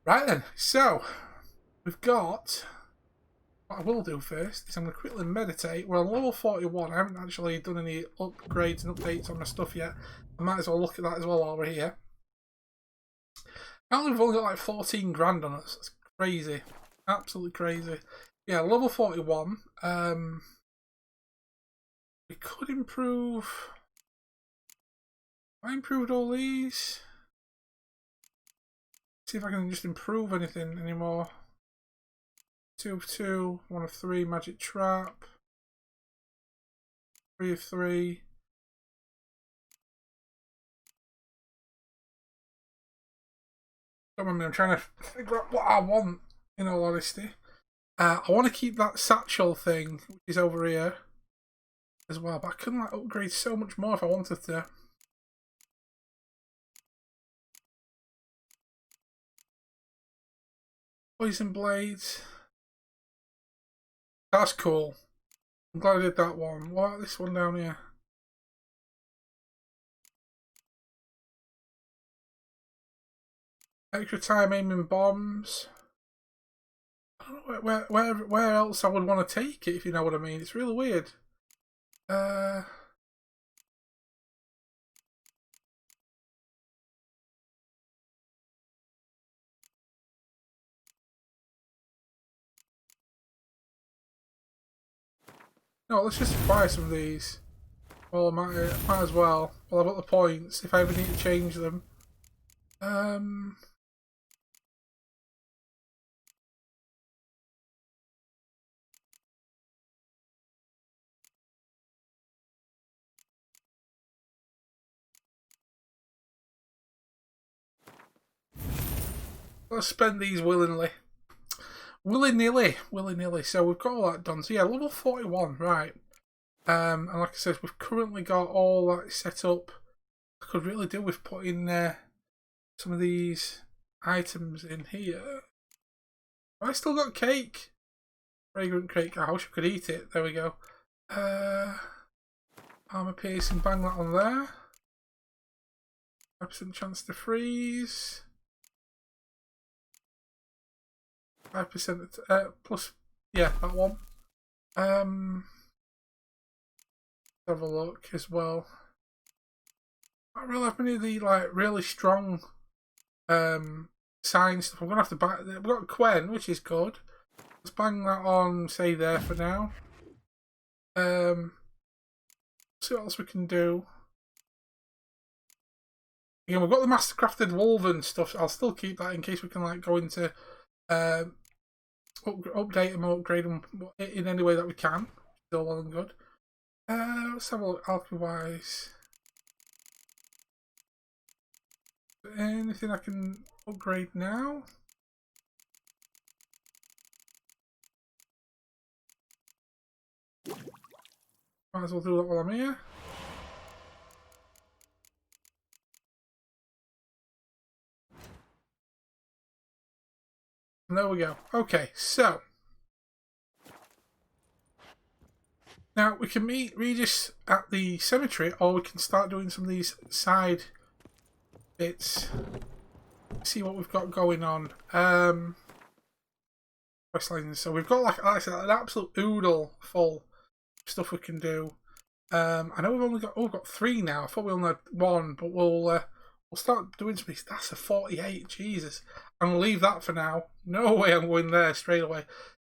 Right then, so we've got. What I will do first is I'm going to quickly meditate. We're on level 41. I haven't actually done any upgrades and updates on my stuff yet. I might as well look at that as well while we're here. Apparently we've only got like 14 grand on us. It's crazy. Absolutely crazy. Yeah, level 41. We could improve. I improved all these. See if I can just improve anything anymore. 2 of 2, 1 of 3, magic trap. 3 of 3. Don't mind me, I'm trying to figure out what I want, in all honesty. I want to keep that satchel thing, which is over here, as well, but I couldn't like upgrade so much more if I wanted to. Poison blades. That's cool. I'm glad I did that one. What about this one down here? Extra time aiming bombs. I don't know where else I would want to take it, if you know what I mean. It's really weird. No, let's just buy some of these. Well, I might as well. Well, I've got the points if I ever need to change them. Let's spend these willingly. Willy-nilly. So we've got all that done. So yeah, level 41, right. And like I said, we've currently got all that set up. I could really do with putting some of these items in here. I still got cake. Fragrant cake. I wish I could eat it. There we go. Armor piercing, bang that on there. 5% chance to freeze. 5% plus, yeah, that one. Have a look as well. I don't really have any of the like really strong sign stuff. I'm gonna have to buy. We've got Quen, which is good. Let's bang that on, say there for now. See what else we can do. Again, we've got the mastercrafted woven stuff. So I'll still keep that in case we can like go into update them or upgrade them in any way that we can. Still well and good. Let's have a look alchemy wise. Anything I can upgrade now? Might as well do that while I'm here. And there we go. Okay, so now we can meet Regis at the cemetery, or we can start doing some of these side bits. See what we've got going on. So we've got like I said, an absolute oodle full of stuff we can do. I know we've only got we've got 3 now. I thought we only had 1, but we'll start doing some of these. That's a 48. Jesus, I'm gonna leave that for now. No way I'm going there straight away.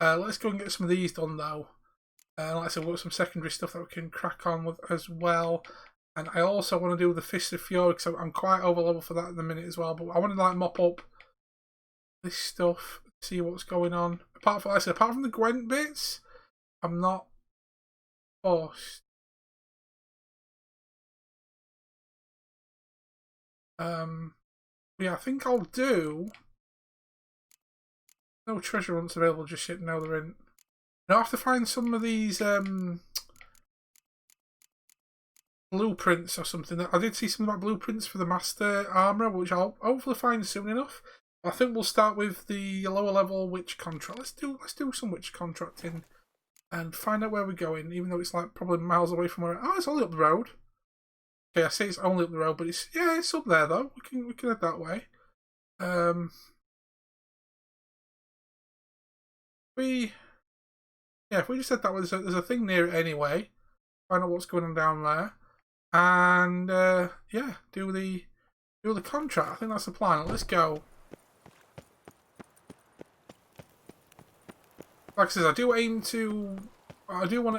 Let's go and get some of these done though. Like I said, we've got some secondary stuff that we can crack on with as well. And I also want to do the Fist of Fury because I'm quite over level for that in a minute as well. But I want to like mop up this stuff, see what's going on. Apart from, like I said, apart from the Gwent bits, I'm not forced. Yeah, I think I'll do. No treasure hunts available just yet. No, there isn't. I'll have to find some of these blueprints or something. I did see some about blueprints for the master armor, which I'll hopefully find soon enough. I think we'll start with the lower level witch contract. Let's do some witch contracting and find out where we're going, even though it's like probably miles away from where. Oh, it's only up the road. Okay, I say it's only up the road, but it's up there though. We can head that way. If we just said that there's a thing near it anyway, find out what's going on down there, and yeah, do the contract. I think that's the plan. Let's go. Like I said, I do want to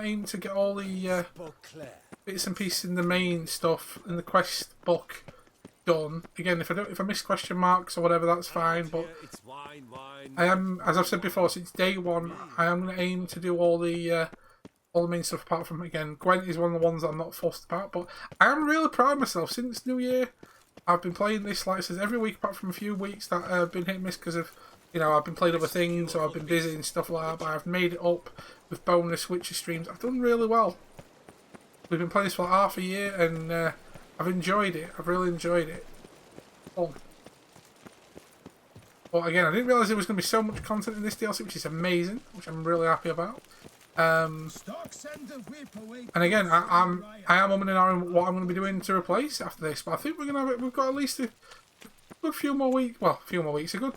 aim to get all the bits and pieces in the main stuff in the quest book done. Again, if I miss question marks or whatever, that's fine. But I am, as I've said before, since day one, I am going to aim to do all the main stuff. Apart from, again, Gwent is one of the ones that I'm not fussed about. But I am really proud of myself. Since New Year, I've been playing this, like I said, every week, apart from a few weeks that have been hit and miss because of, you know, I've been playing other things or I've been busy and stuff like that. But I've made it up with bonus Witcher streams. I've done really well. We've been playing this for half a year and I've enjoyed it. I've really enjoyed it. Oh. But again, I didn't realise there was going to be so much content in this DLC, which is amazing, which I'm really happy about. And again, I am umming and ahhing what I'm going to be doing to replace after this. But I think we're going to have it. We've got at least a good few more weeks. Well, a few more weeks. A good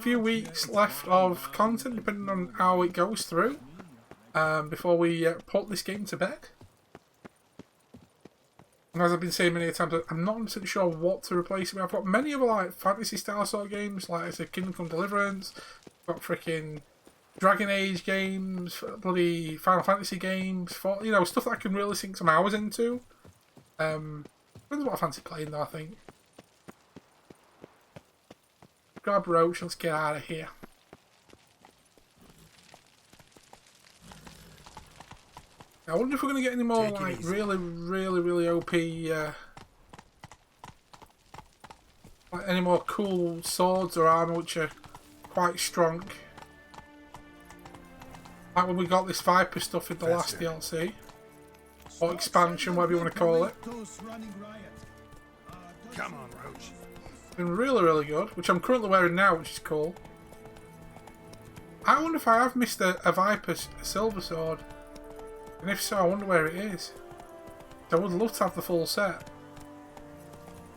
few weeks left of content, depending on how it goes through, before we put this game to bed. And as I've been saying many times, I'm not 100% sure what to replace it with. I've got many other like fantasy style sort of games, like I said, Kingdom Come Deliverance. I've got freaking Dragon Age games, bloody Final Fantasy games, for, you know, stuff that I can really sink some hours into. Depends what I fancy playing though, I think. Grab Roach, let's get out of here. I wonder if we're going to get any more like really OP, like any more cool swords or armor which are quite strong. Like when we got this Viper stuff in the last DLC. Or expansion, whatever you want to call it. Come on, Roach. Been really good, which I'm currently wearing now, which is cool. I wonder if I have missed a Viper silver sword. And if so, I wonder where it is. I would love to have the full set.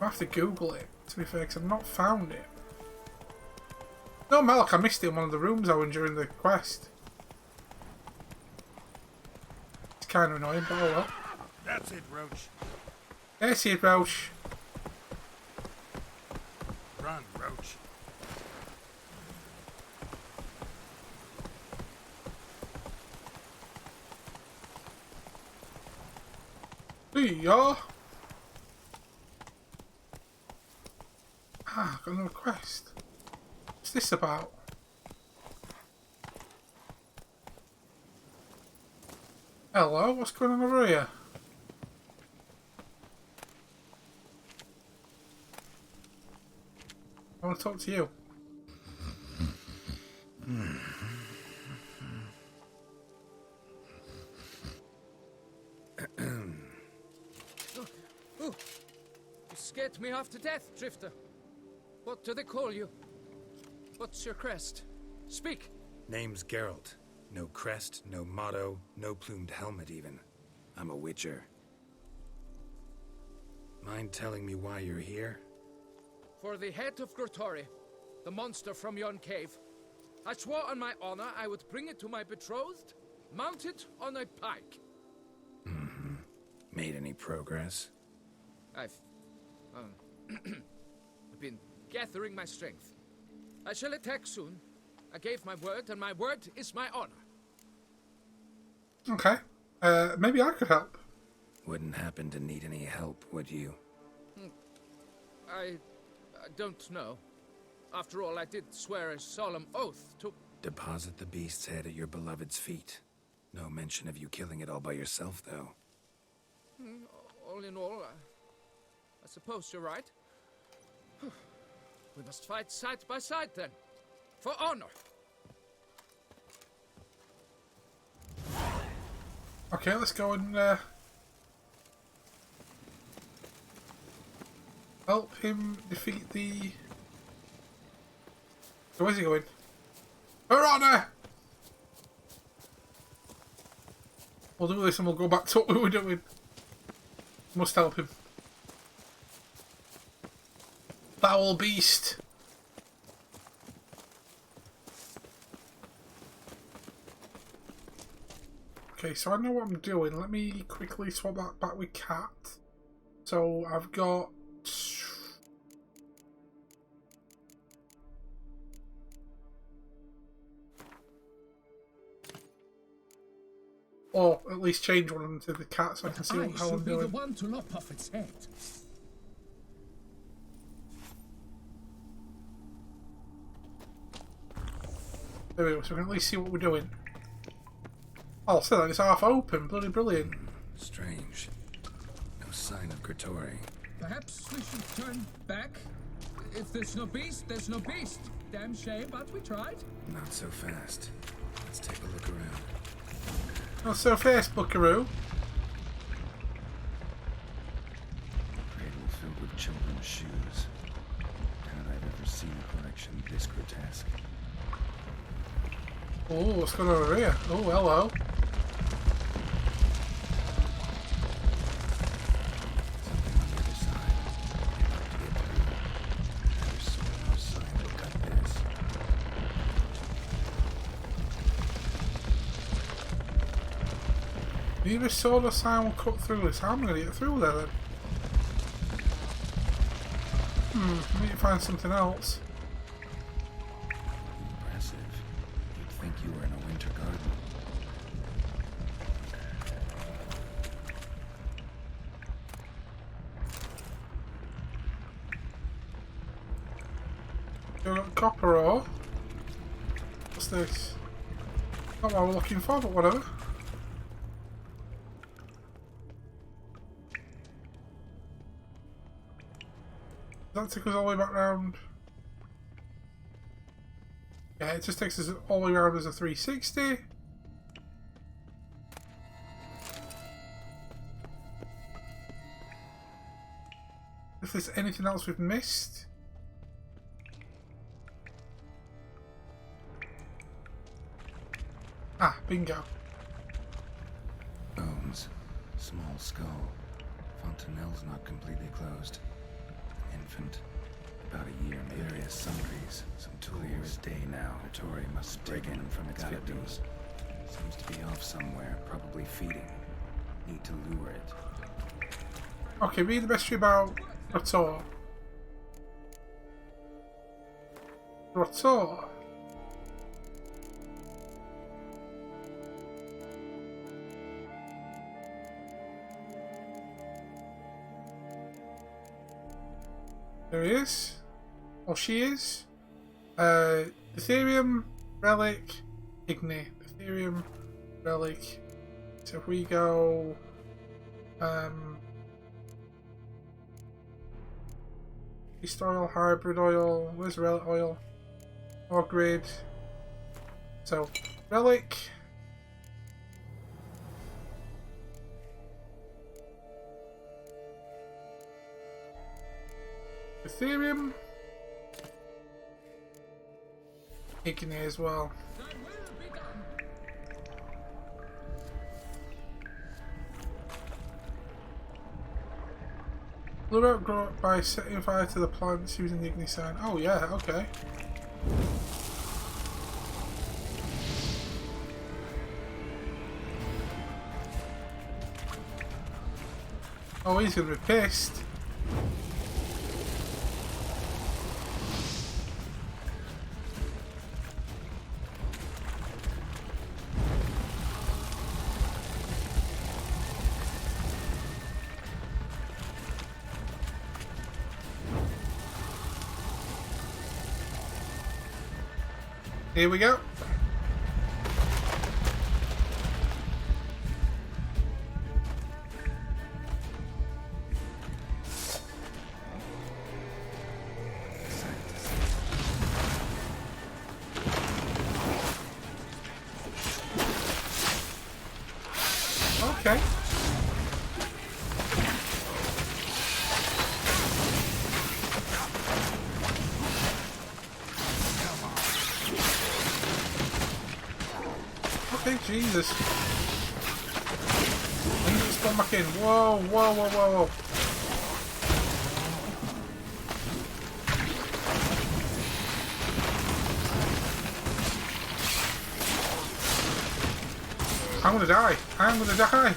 I have to Google it, to be fair, because I've not found it. No, Malak, I missed it in one of the rooms I was in during the quest. It's kind of annoying, but oh well. That's it, Roach. There's it, Roach. Run, Roach. Yeah. Ah, got another quest. What's this about? Hello, what's going on over here? I want to talk to you. You scared me half to death, Drifter. What do they call you? What's your crest? Speak! Name's Geralt. No crest, no motto, no plumed helmet even. I'm a Witcher. Mind telling me why you're here? For the head of Gurtori, the monster from yon cave. I swore on my honor I would bring it to my betrothed, mounted on a pike. Mm-hmm. Made any progress? I've been gathering my strength. I shall attack soon. I gave my word, and my word is my honor. Okay. Maybe I could help. Wouldn't happen to need any help, would you? I don't know. After all, I did swear a solemn oath to... Deposit the beast's head at your beloved's feet. No mention of you killing it all by yourself, though. All in all, I suppose you're right. We must fight side by side, then. For honor. Okay, let's go and help him defeat the... So where's he going? For honor! We'll do this and we'll go back to what we were doing. Must help him. Foul beast. Okay, so I know what I'm doing. Let me quickly swap that back with cat. So I've got... Or at least change one of them to the cat so I can see what the hell I'm doing. The one to lop off its head. There we go, so we can at least see what we're doing. Oh, so that it's half open. Bloody brilliant. Strange. No sign of Gertori. Perhaps we should turn back? If there's no beast, there's no beast. Damn shame, but we tried. Not so fast. Let's take a look around. Not so fast, buckaroo. Cradle filled with children's shoes. Doubt I've ever seen a collection this grotesque. Oh, what's going on over here? Oh, hello. Something on the other side. I'd like to get through. There's so no sign they'll cut this. Neither sword or sign will cut through this. How am I going to get through there then? I need to find something else. Impressive. You'd think you were in a winter garden. Got copper ore. What's this? Not what we're looking for, but whatever. That took us all the way back round. Yeah, it just takes us all the way around as a 360. If there's anything else we've missed. Ah, bingo. Bones. Small skull. Fontanelle's not completely closed. Infant. About a year, maybe. Various sundries. Some tools. Clear as day now. Gertori must break in from its victims. Seems to be off somewhere, probably feeding. Need to lure it. Okay, read the mystery about Rotor. Rotor. There he is. Or she is. Ethereum, Relic, Igni. Ethereum, Relic. So if we go... Beast oil, hybrid oil, where's relic oil? Or grid. So, relic. Ethereum. Igni as well. Lure out growth by setting fire to the plants using the Igni sign. Oh yeah, okay. Oh, he's gonna be pissed. Here we go. Okay. Okay, Jesus. I need to spawn back in. Whoa, whoa, whoa, whoa, whoa. I'm gonna die. I'm gonna die.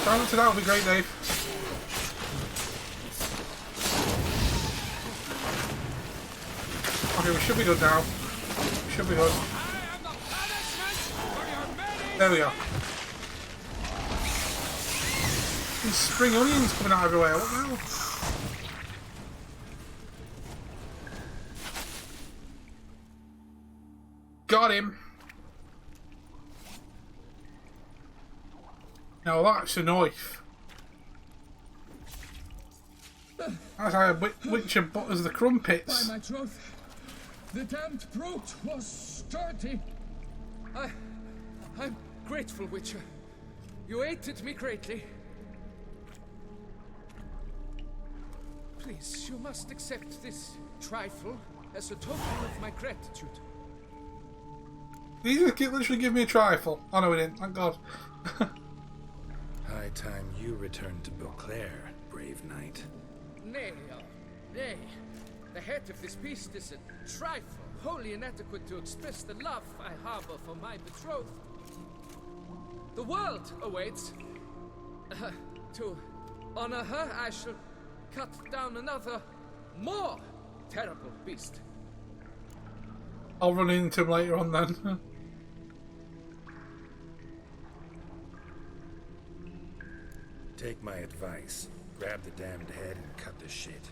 Silence it out would be great, Dave. Okay, we should be good now. We should be good. There we go. These spring onions coming out everywhere. What the hell? Got him. Now that's a knife. That's how Witcher butters the crumpets. By my troth, the damned brute was sturdy. I'm grateful, Witcher. You aided me greatly. Please, you must accept this trifle as a token of my gratitude. He just literally give me a trifle. Oh no, he didn't. Thank God. High time you returned to Beauclair, brave knight. Nay, nay. The head of this beast is a trifle, wholly inadequate to express the love I harbor for my betrothed. The world awaits. To honor her, I shall cut down another, more terrible beast. I'll run into him later on then. Take my advice. Grab the damned head and cut the shit.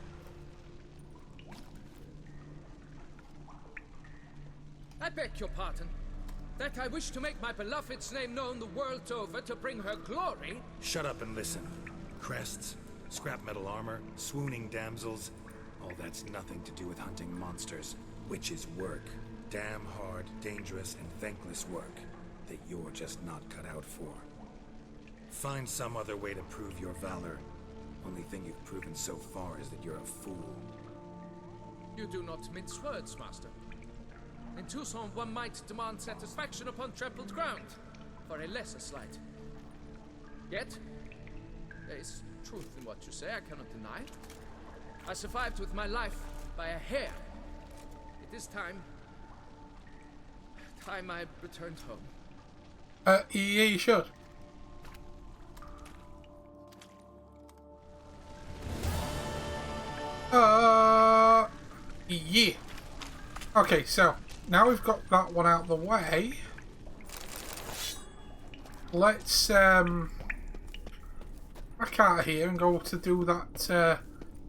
I beg your pardon. That I wish to make my beloved's name known the world over to bring her glory. Shut up and listen. Crests, scrap metal armor, swooning damsels. All that's nothing to do with hunting monsters. Witches' work. Damn hard, dangerous, and thankless work that you're just not cut out for. Find some other way to prove your valor. Only thing you've proven so far is that you're a fool. You do not mince words, Master. In Tucson, one might demand satisfaction upon trampled ground for a lesser slight. Yet, there is truth in what you say, I cannot deny. I survived with my life by a hair. It is time I returned home. Yeah, you should. Yeah. Okay, so now we've got that one out of the way. Let's back out of here and go to do that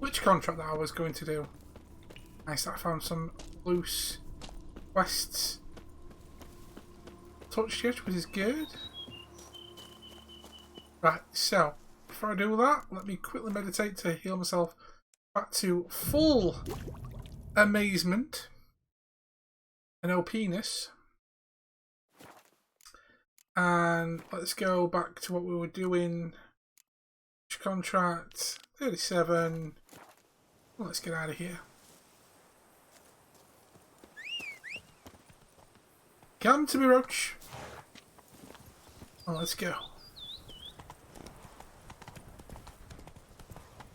witch contract that I was going to do. Nice, I found some loose quests. Touch yet, which is good. Right, so before I do that, let me quickly meditate to heal myself back to full amazement and OP-ness. And let's go back to what we were doing. Contract 37. Well, let's get out of here. Come to me, Roach. Well, let's go.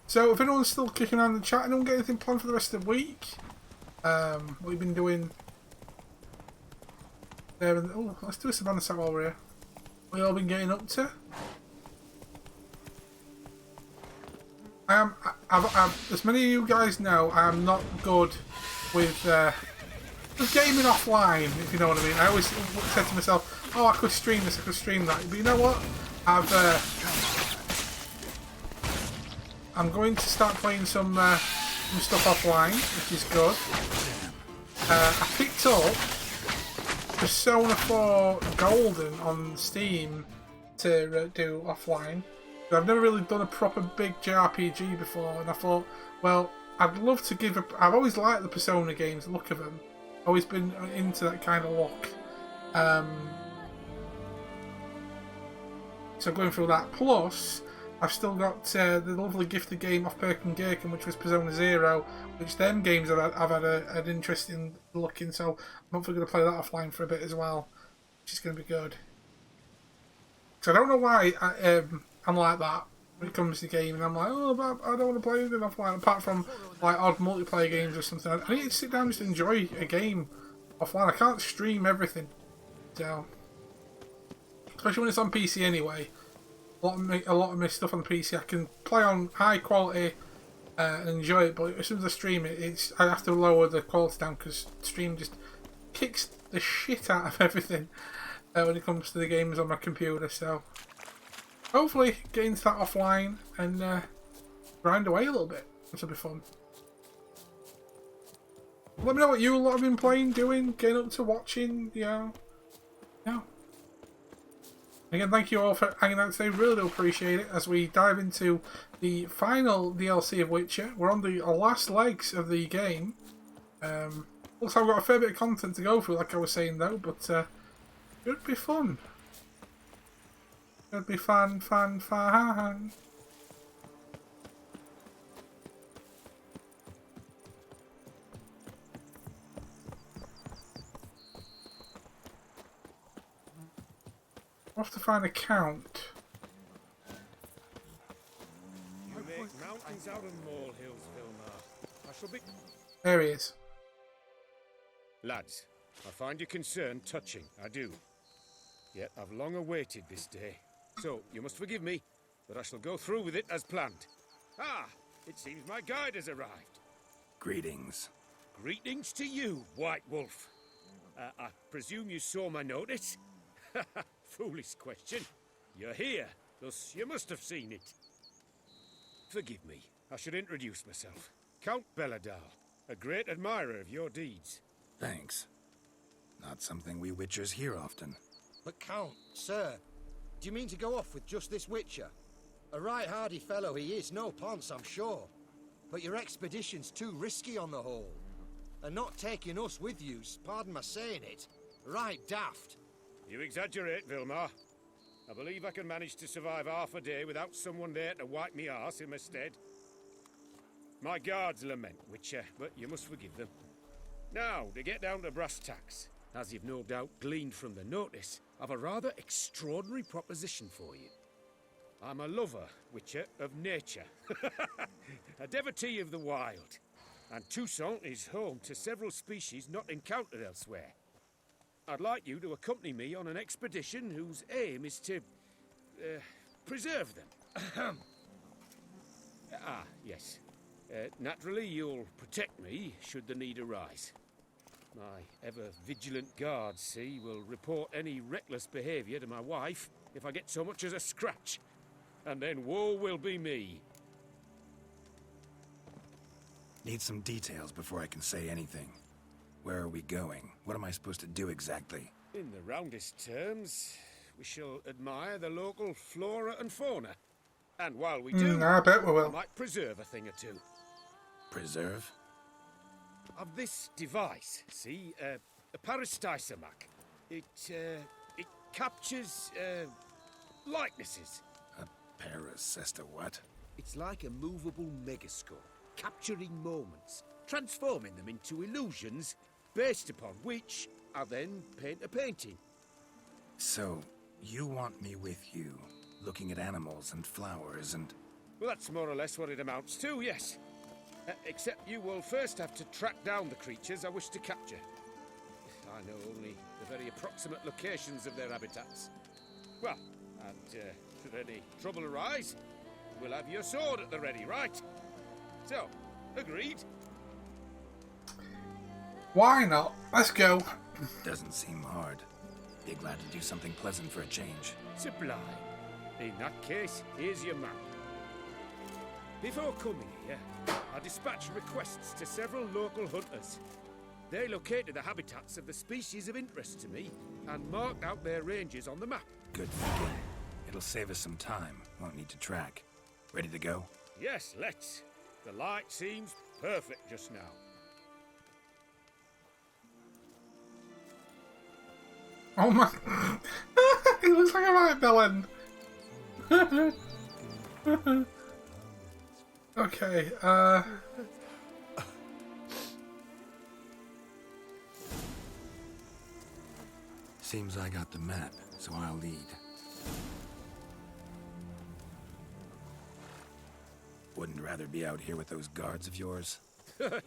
So, if anyone's still kicking around the chat, I don't get anything planned for the rest of the week. What we've been doing there. Oh, let's do a Savannah Sat while we're here. What you all been getting up to? I've, as many of you guys know, I am not good with gaming offline, if you know what I mean. I always said to myself, oh, I could stream this, I could stream that. But you know what? I'm going to start playing some stuff offline, which is good. I picked up Persona 4 Golden on Steam to do offline. I've never really done a proper big JRPG before, and I thought, well, I'd love to give I've always liked the Persona games, the look of them. Always been into that kind of look. So going through that. Plus, I've still got the lovely gifted game off Perk and Gherkin, which was Persona Zero, which them games I've had an interest in looking, so I'm hopefully going to play that offline for a bit as well, which is going to be good. So I don't know why I'm like that when it comes to gaming. I'm like, oh, but I don't want to play anything offline, apart from like odd multiplayer games or something. I need to sit down and just enjoy a game offline. I can't stream everything, so especially when it's on PC anyway. A lot of my stuff on the PC I can play on high quality and enjoy it, but as soon as I stream it, I have to lower the quality down because stream just kicks the shit out of everything when it comes to the games on my computer. So hopefully get into that offline and grind away a little bit. This will be fun. Let me know what you lot have been playing, doing, getting up to, watching, Yeah. Again, thank you all for hanging out today. Really do appreciate it as we dive into the final DLC of Witcher. We're on the last legs of the game. Looks like we've got a fair bit of content to go through, like I was saying though, but should be fun. Should be fun. We'll have to find a count. You make mountains out of molehills, Vilmar. I shall be... There he is. Lads, I find your concern touching, I do. Yet I've long awaited this day. So, you must forgive me, but I shall go through with it as planned. Ah, it seems my guide has arrived. Greetings. Greetings to you, White Wolf. I presume you saw my notice? Foolish question. You're here, thus you must have seen it. Forgive me, I should introduce myself. Count Belladal, a great admirer of your deeds. Thanks. Not something we Witchers hear often. But Count, sir, do you mean to go off with just this Witcher? A right hardy fellow he is, no ponce, I'm sure. But your expedition's too risky on the whole. And not taking us with you's, pardon my saying it, right daft. You exaggerate, Vilmar. I believe I can manage to survive half a day without someone there to wipe me arse in my stead. My guards lament, Witcher, but you must forgive them. Now, to get down to brass tacks, as you've no doubt gleaned from the notice, I've a rather extraordinary proposition for you. I'm a lover, Witcher, of nature. A devotee of the wild. And Toussaint is home to several species not encountered elsewhere. I'd like you to accompany me on an expedition whose aim is to preserve them. Yes. Naturally, you'll protect me should the need arise. My ever-vigilant guards, see, will report any reckless behaviour to my wife if I get so much as a scratch. And then woe will be me. Need some details before I can say anything. Where are we going? What am I supposed to do exactly? In the roundest terms, we shall admire the local flora and fauna. And while we do, I bet we I will. might preserve a thing or two. Preserve? Of this device, see, a peristysomac. It captures, likenesses. A paracesta what? It's like a movable megascope, capturing moments, transforming them into illusions, based upon which I then paint a painting. So, you want me with you, looking at animals and flowers and... Well, that's more or less what it amounts to, yes. Except you will first have to track down the creatures I wish to capture. I know only the very approximate locations of their habitats. Well, and should any trouble arise, we'll have your sword at the ready, right? So, agreed? Why not? Let's go. Doesn't seem hard. Be glad to do something pleasant for a change. Sublime. In that case, here's your map. Before coming here, I dispatched requests to several local hunters. They located the habitats of the species of interest to me and marked out their ranges on the map. Good thinking. It'll save us some time. Won't need to track. Ready to go? Yes, let's. The light seems perfect just now. Oh my... He looks like a right villain. Okay, Seems I got the map, so I'll lead. Wouldn't rather be out here with those guards of yours?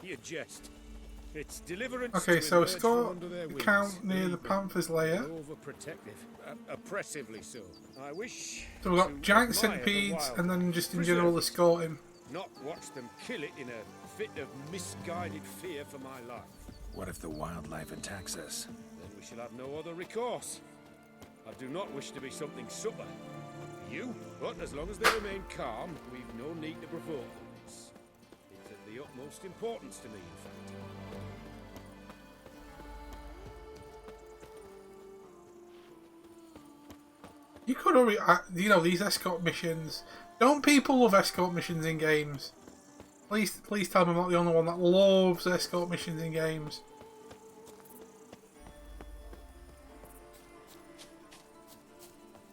You jest. It's deliverance. okay, to so emerge score from under their wings. count near the Evil, Panther's lair. overprotective, oppressively so. I wish. So we've got to giant admire the centipedes wild, and then just in preserve general it, escort him. not watch them kill it in a fit of misguided fear for my life. What if the wildlife attacks us? Then we shall have no other recourse. I do not wish to be something subtle. You, but as long as they remain calm, we've no need to provoke them. It's of the utmost importance to me, in fact. You could already, you know, these escort missions. Don't people love escort missions in games? Please tell me I'm not the only one that loves escort missions in games.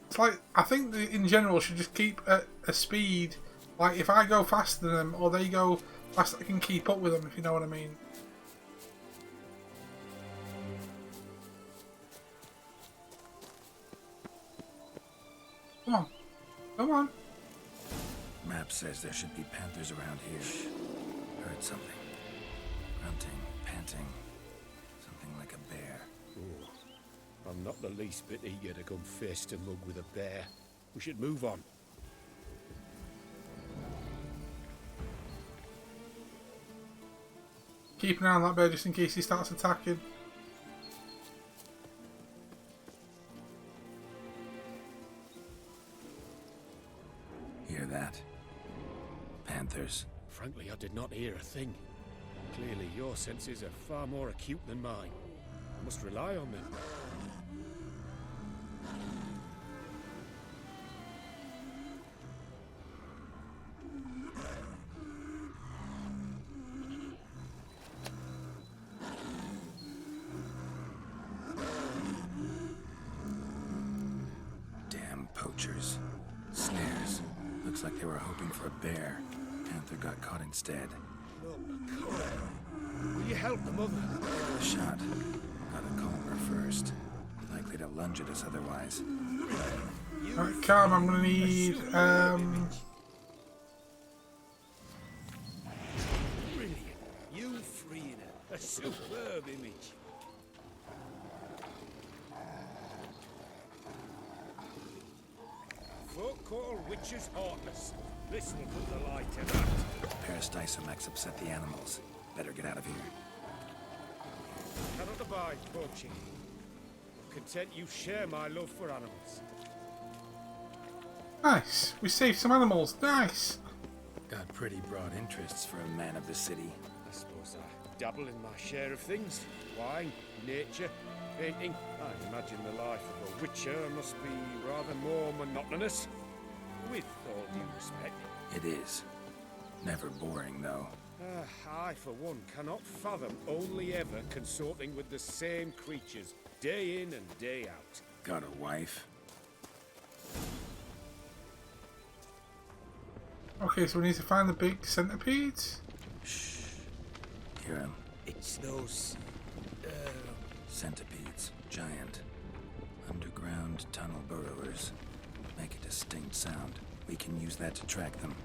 It's like, I think that in general should just keep at a speed. Like if I go faster than them or they go faster, I can keep up with them, if you know what I mean. Come on. Come on. Map says there should be panthers around here. Heard something. Grunting, panting. Something like a bear. Oh, I'm not the least bit eager to come face to mug with a bear. We should move on. Keep an eye on that bear just in case he starts attacking. Hear that? Panthers. Frankly, I did not hear a thing. Clearly, your senses are far more acute than mine. I must rely on them. Damn poachers. Snares. Looks like they were hoping for a bear. Panther got caught instead. Will you help the mother? A shot. Gotta calm her first. Likely to lunge at us otherwise. Right, calm, I'm gonna need Brilliant. You freeing her. A superb image. Folk call witches heartless. This will put the light to that. Peristysomax upset the animals. Better get out of here. Cannot abide poaching. Content you share my love for animals. nice. We saved some animals. Nice. Got pretty broad interests for a man of the city. I suppose I dabble in my share of things. Wine, nature, painting. I imagine the life of a witcher must be rather more monotonous. With all due respect. It is. Never boring, though. I, for one, cannot fathom only ever consorting with the same creatures, day in and day out. Got a wife? Okay, so we need to find the big centipedes. Shh. Hear him. It's those... Centipedes. Giant. Underground tunnel burrowers. Make a distinct sound. We can use that to track them.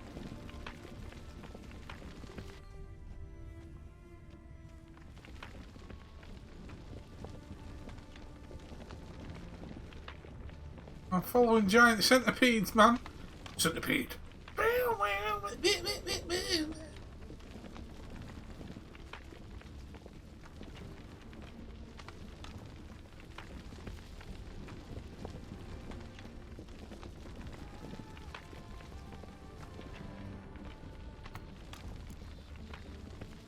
I'm following giant centipedes, man. Centipede.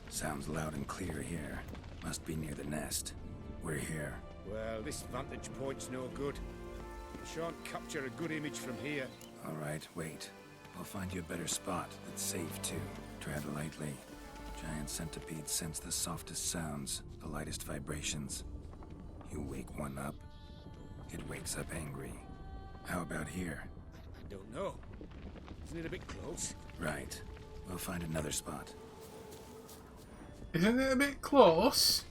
Sounds loud and clear here. Must be near the nest. We're here. Well, this vantage point's no good. We shan't capture a good image from here. All right, wait. We'll find you a better spot that's safe, too. Tread lightly. Giant centipedes sense the softest sounds, the lightest vibrations. You wake one up, it wakes up angry. How about here? I don't know. Isn't it a bit close? Right. We'll find another spot. Isn't it a bit close?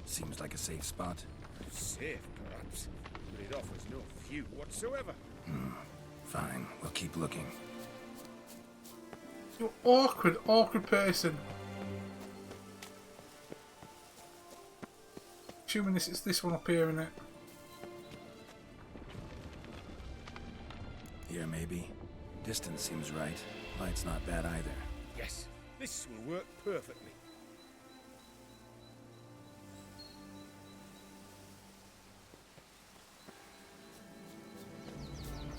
Seems like a safe spot. Safe, perhaps, but it offers no view whatsoever. Fine, we'll keep looking. You awkward person. Assuming it's this one up here, isn't it? Here, maybe. Distance seems right. Light's not bad either. Yes, this will work perfectly.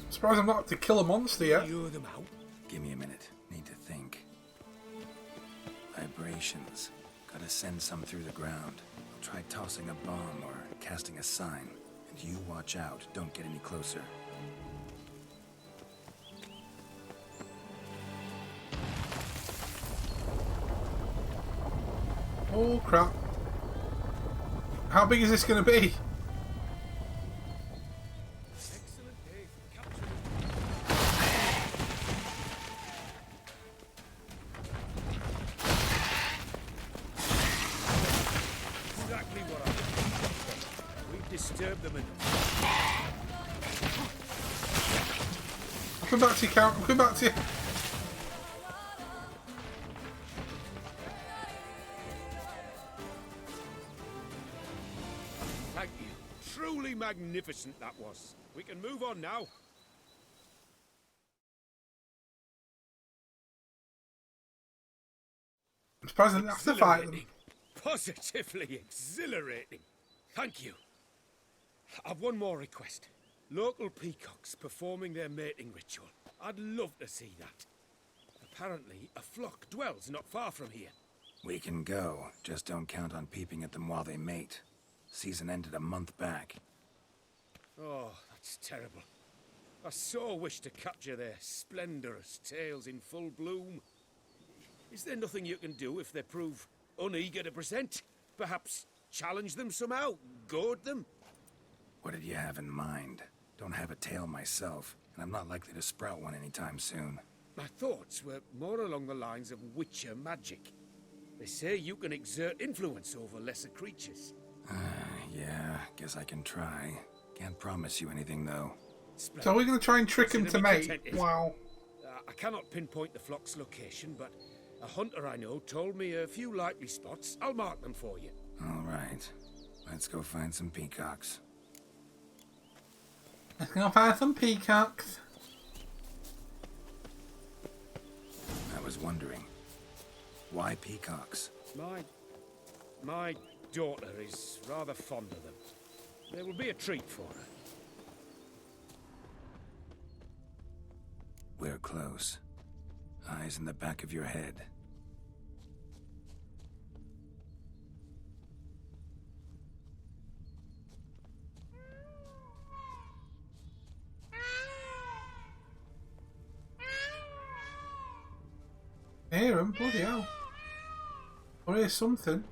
Surprised I'm not to kill a monster yet. Lure them out. Give me a minute. Need to think. Vibrations. Gotta send some through the ground. I'll try tossing a bomb or casting a sign. And you watch out. Don't get any closer. Oh crap. How big is this going to be? Excellent day for capturing. Exactly what I want. We've disturbed them enough. I'll come back to you, Count. I'll come back to you. Thank you. Truly magnificent that was. We can move on now. I'm surprised I didn't have to fight them. Exhilarating. Positively exhilarating. Thank you. I've one more request. Local peacocks performing their mating ritual. I'd love to see that. Apparently, a flock dwells not far from here. We can go. Just don't count on peeping at them while they mate. Season ended a month back. Oh, that's terrible. I so wish to capture their splendorous tails in full bloom. Is there nothing you can do if they prove uneager to present? Perhaps challenge them somehow? Goad them? What did you have in mind? Don't have a tail myself, and I'm not likely to sprout one anytime soon. My thoughts were more along the lines of witcher magic. They say you can exert influence over lesser creatures. Yeah, guess I can try. Can't promise you anything, though. So we're going to try and trick him to Consider me mate. contented. Wow. I cannot pinpoint the flock's location, but a hunter I know told me a few likely spots. I'll mark them for you. All right. Let's go find some peacocks. Let's go find some peacocks. I was wondering, why peacocks? My daughter is rather fond of them. There will be a treat for her. We're close. Eyes in the back of your head. Hear him? Bloody hell. Or hear something.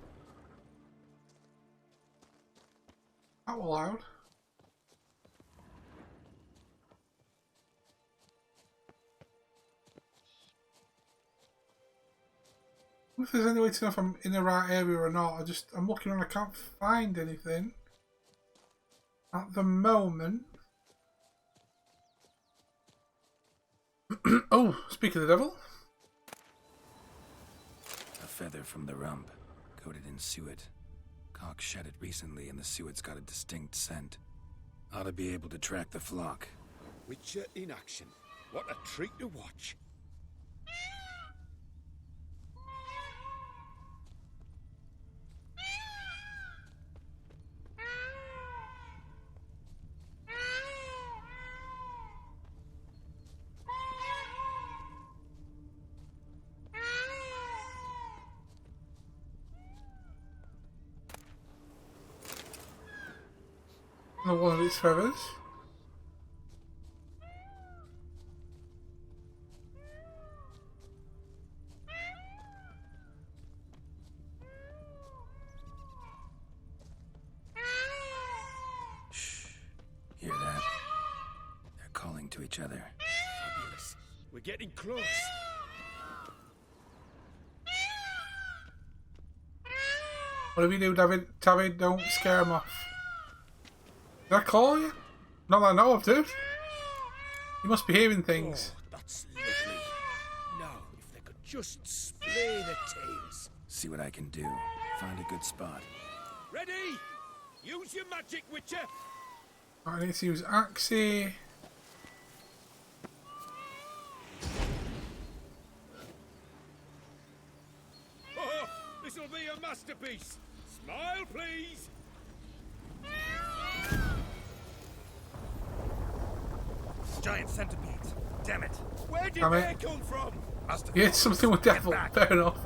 That was loud. I wonder if there's any way to know if I'm in the right area or not. I'm looking and I can't find anything at the moment. Oh, speak of the devil. A feather from the rump, coated in suet. Cock shed it recently and the suet's got a distinct scent. Ought to be able to track the flock. Witcher in action. What a treat to watch. Not one of its feathers. Shh. Hear that? They're calling to each other. Fabulous. We're getting close. What do we do, David? Taavi, don't scare him off. Did I call you? Not that I know of, dude. You must be hearing things. Oh, that's lovely. Now, if they could just splay the tails. See what I can do. Find a good spot. Ready? Use your magic, Witcher. I need to use Axie. Oh, this'll be a masterpiece. Smile, please. Giant centipedes. Damn it. Where did Damn they it. come from? Yeah, it's something with devil. back. Fair enough.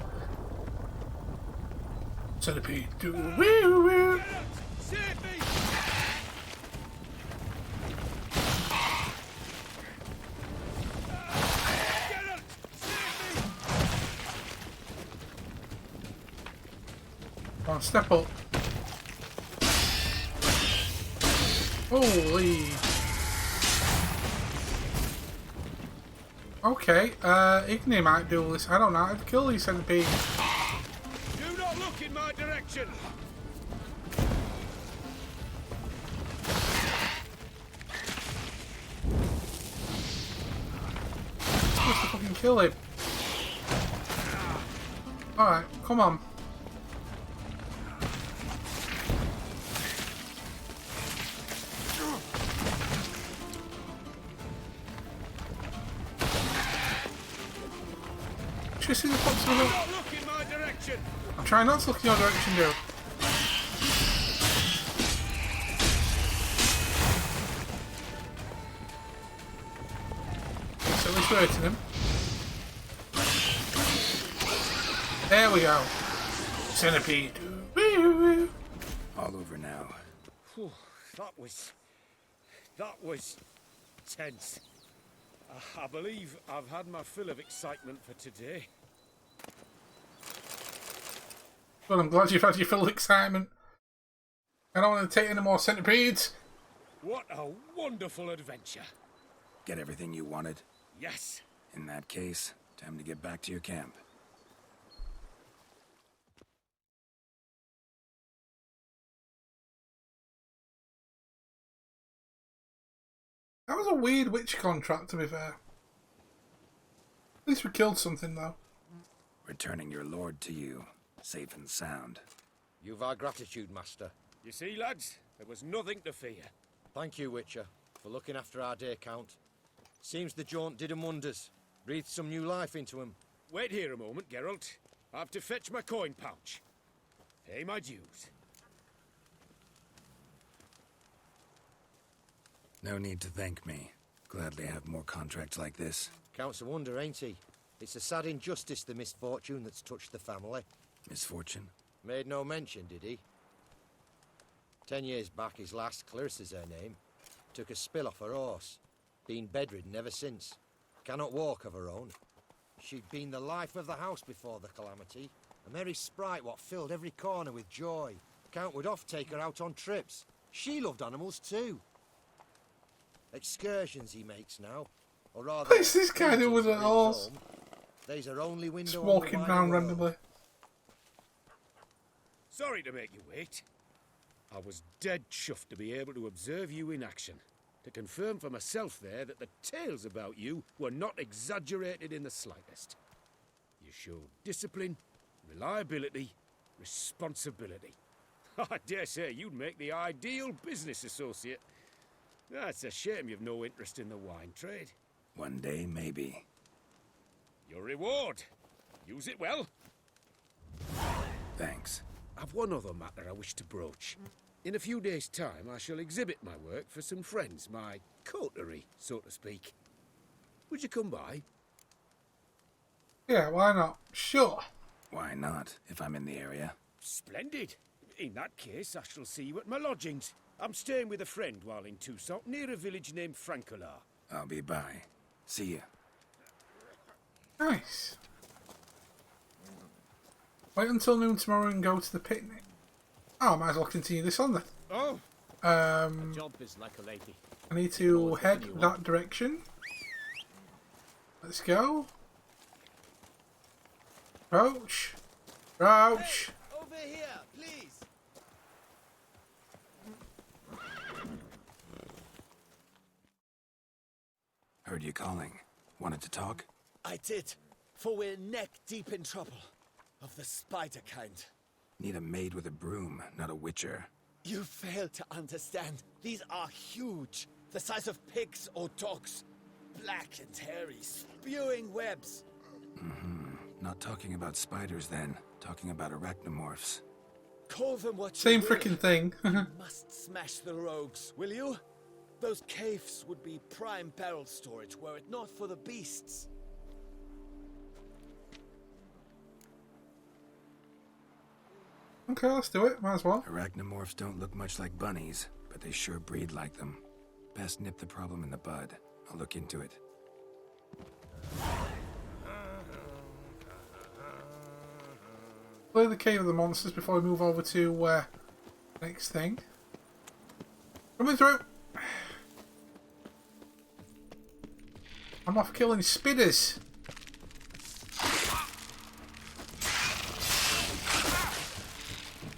Centipede. Do woo woo. Geralt, save me! Geralt, save me! Come on, step up. Holy. Okay, Igni might do this. I don't know how to kill these centipedes. Do not look in my direction. I'm supposed to fucking kill him. Alright, come on. Just see the pops Do of not look in my direction. I'm trying not to look in your direction, dude. So at least we're hitting him. There we go. Centipede. Woo-woo. All over now. Whew, that was tense. I believe I've had my fill of excitement for today. Well, I'm glad you've had your full excitement. I don't want to take any more centipedes. What a wonderful adventure. Get everything you wanted? Yes. In that case, time to get back to your camp. That was a weird witch contract, to be fair. At least we killed something, though. Returning your lord to you, safe and sound. You've our gratitude, Master. You see, lads, there was nothing to fear. Thank you, Witcher, for looking after our day count. Seems the jaunt did 'em wonders. Breathed some new life into 'em. Wait here a moment, Geralt. I have to fetch my coin pouch. Pay my dues. No need to thank me. Gladly have more contracts like this. Counts a wonder, ain't he? It's a sad injustice, the misfortune that's touched the family. Misfortune? Made no mention, did he? 10 years back, his last, Clarissa's her name, took a spill off her horse. Been bedridden ever since. Cannot walk of her own. She'd been the life of the house before the calamity. A merry sprite what filled every corner with joy. Count would oft take her out on trips. She loved animals too. Excursions he makes now. Or rather, What's this guy doing with visits a to his horse? home. There's her only window Just on the walking wider around world. randomly. Sorry to make you wait. I was dead chuffed to be able to observe you in action. To confirm for myself there that the tales about you were not exaggerated in the slightest. You showed discipline, reliability, responsibility. I dare say you'd make the ideal business associate. That's a shame you've no interest in the wine trade. One day, maybe. Your reward. Use it well. Thanks. I've one other matter I wish to broach. In a few days' time, I shall exhibit my work for some friends, my coterie, so to speak. Would you come by? Yeah, why not? Sure. Why not, if I'm in the area? Splendid. In that case, I shall see you at my lodgings. I'm staying with a friend while in Toussaint, near a village named Francolar. I'll be by. See ya. Nice. Wait until noon tomorrow and go to the picnic. Oh, I might as well continue this on then. Oh, Job is like a lady. I need to head that direction. Let's go. Crouch. Crouch. Hey, over here, please. Heard you calling. Wanted to talk? I did, for we're neck deep in trouble. Of the spider kind. Need a maid with a broom, not a witcher. You fail to understand. These are huge. The size of pigs or dogs. Black and hairy, spewing webs. Not talking about spiders then. Talking about arachnomorphs. Call them what Same you will. freaking thing. You must smash the rogues, will you? Those caves would be prime barrel storage were it not for the beasts. Okay, let's do it. Might as well. Arachnomorphs don't look much like bunnies, but they sure breed like them. Best nip the problem in the bud. I'll look into it. Clear the cave of the monsters before we move over to next thing. Coming through. I'm off killing spitters.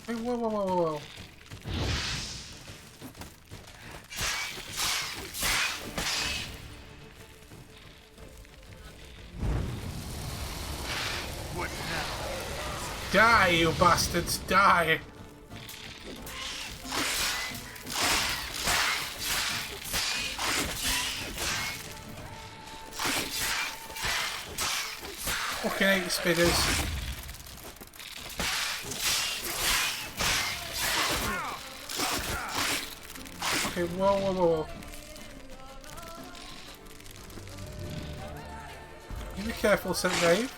Hey, whoa, whoa, whoa, whoa, whoa. Die, you bastards, die! Fucking hate spitters. Okay, whoa, whoa, whoa. You be careful, St. Dave.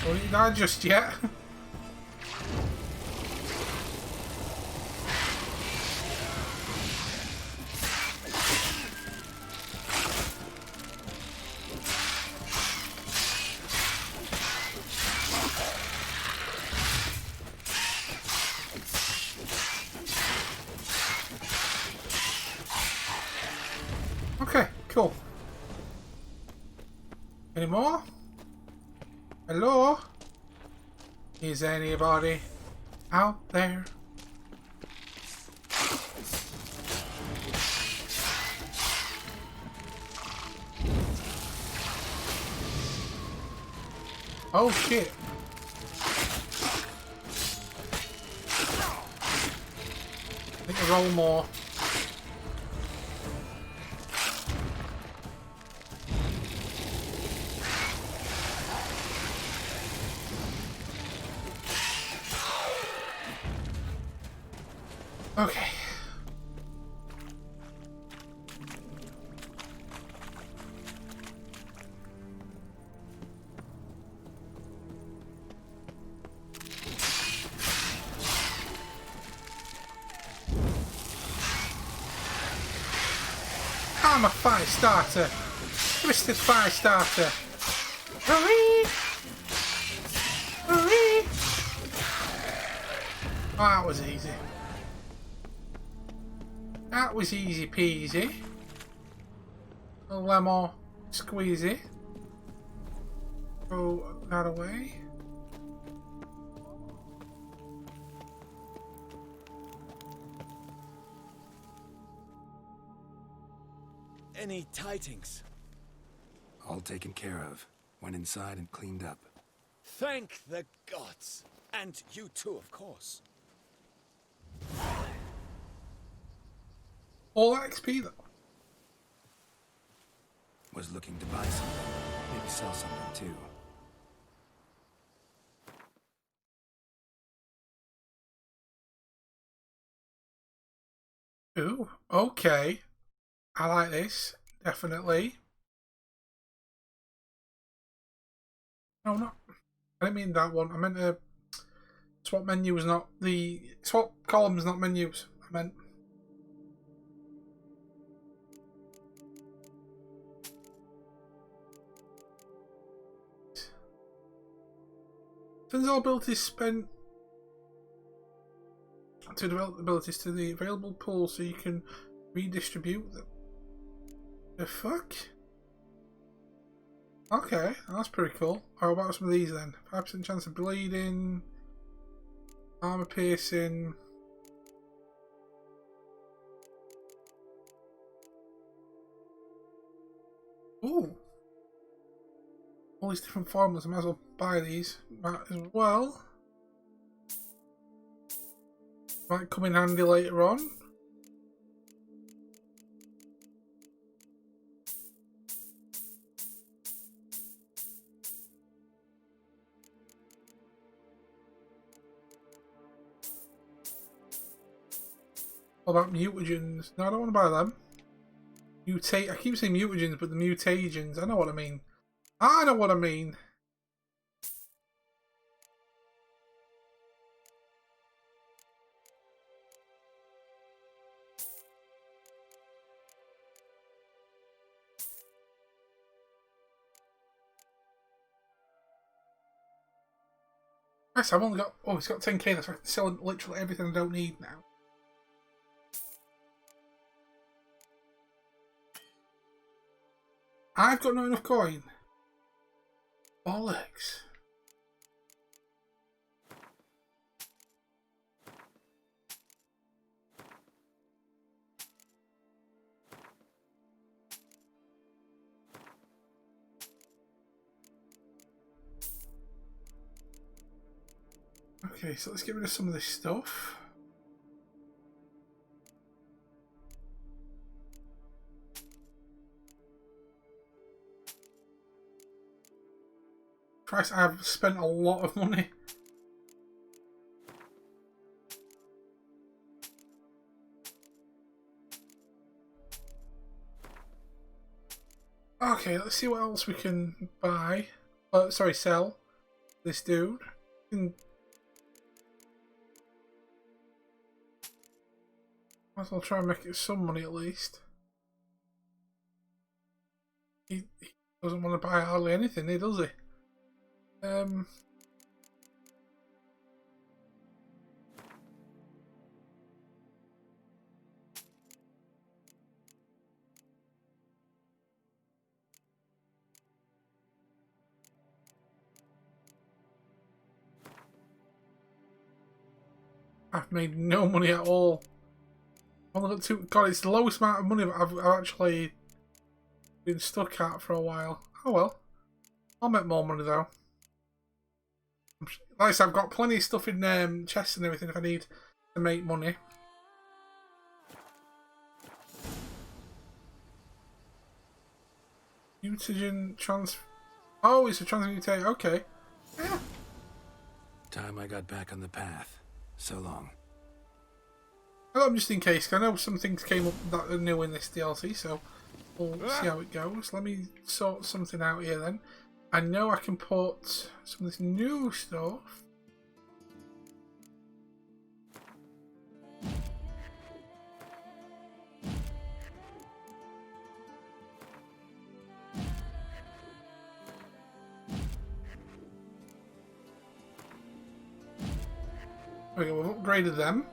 Don't you die just yet. Okay, cool. Any more? Hello? Is anybody out there? Oh shit. I think I roll more. Okay. I'm a fire starter. Twisted fire starter. Hurry! Hurry! Oh, that was easy. That was easy peasy. A lemon squeezy. Throw that away. Any tidings? All taken care of. Went inside and cleaned up. Thank the gods. And you too, of course. All that XP though. Was looking to buy something. Maybe sell something too. Ooh, okay. I like this. Definitely. No, not. I didn't mean that one. I meant swap menus, not the swap columns, not menus. I meant. Sends all abilities spent to develop abilities to the available pool so you can Redistribute them. The fuck? Okay, that's pretty cool. How about some of these then? 5% chance of bleeding. Armor piercing. Ooh. All these different formulas, I might as well buy these. Might as well. Might come in handy later on. What about mutagens? No, I don't want to buy them. I keep saying mutagens, but the mutagens, I know what I mean. I know what I mean. Nice, I've only got... Oh, it's got 10k, so I can sell literally everything I don't need now. I've got not enough coin. Bollocks. Okay, so let's get rid of some of this stuff. Christ, I've spent a lot of money. Okay, let's see what else we can buy. Sorry, sell. This dude. Might as well try and make it some money at least. He doesn't want to buy hardly anything, does he? I've made no money at all. I've only got two. God, it's the lowest amount of money I've actually been stuck at for a while. Oh well. I'll make more money though. Like I said, I've got plenty of stuff in chests and everything if I need to make money. Mutagen transfer. Oh, it's a transmutate. Okay. Yeah. Time I got back on the path. So long. I got them just in case, 'cause I know some things came up that are new in this DLC, so we'll see how it goes. Let me sort something out here then. I know I can put some of this new stuff. Okay, we've upgraded them.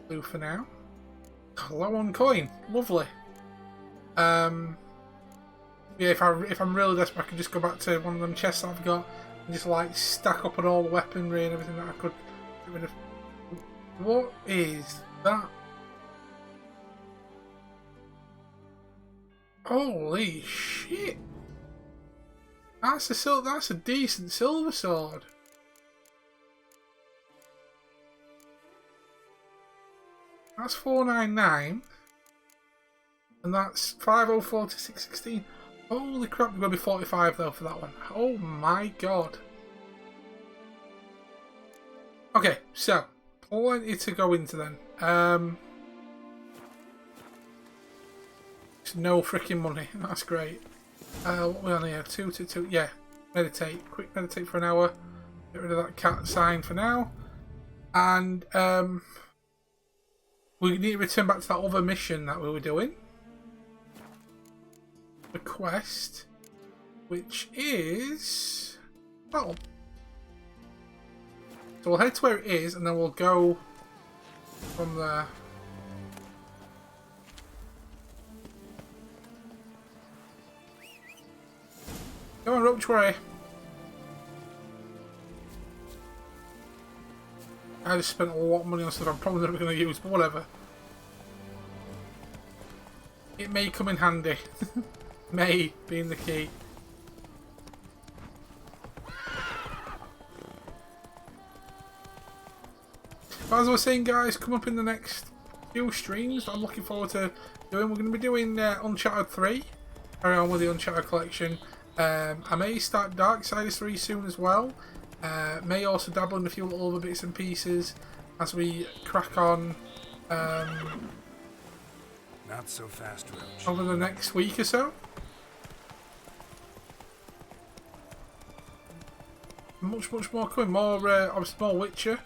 Blue for now. Low on coin. Lovely. Yeah, if I'm really desperate, I can just go back to one of them chests that I've got and just like stack up on all the weaponry and everything that I could get rid of. What is that? Holy shit! That's a decent silver sword. That's 499, and that's 504 to 616. Holy crap, we're going to be 45 though for that one. Oh my god. Okay, so plenty to go into then. It's no freaking money. That's great. What are we on here? 2 to 2. Yeah, meditate. Quick meditate for an hour. Get rid of that cat sign for now, and we need to return back to that other mission that we were doing. The quest, which is... well, so we'll head to where it is and then we'll go from there. Come on, Roach Way. I just spent a lot of money on stuff I'm probably never going to use, but whatever. It may come in handy. May being the key. But as I was saying, guys, come up in the next few streams I'm looking forward to doing. We're going to be doing Uncharted 3. Carry on with the Uncharted collection. I may start Darksiders 3 soon as well. May also dabble in a few little other bits and pieces as we crack on Not so fast, Roach. over the next week or so. Much more coming. More, obviously more Witcher.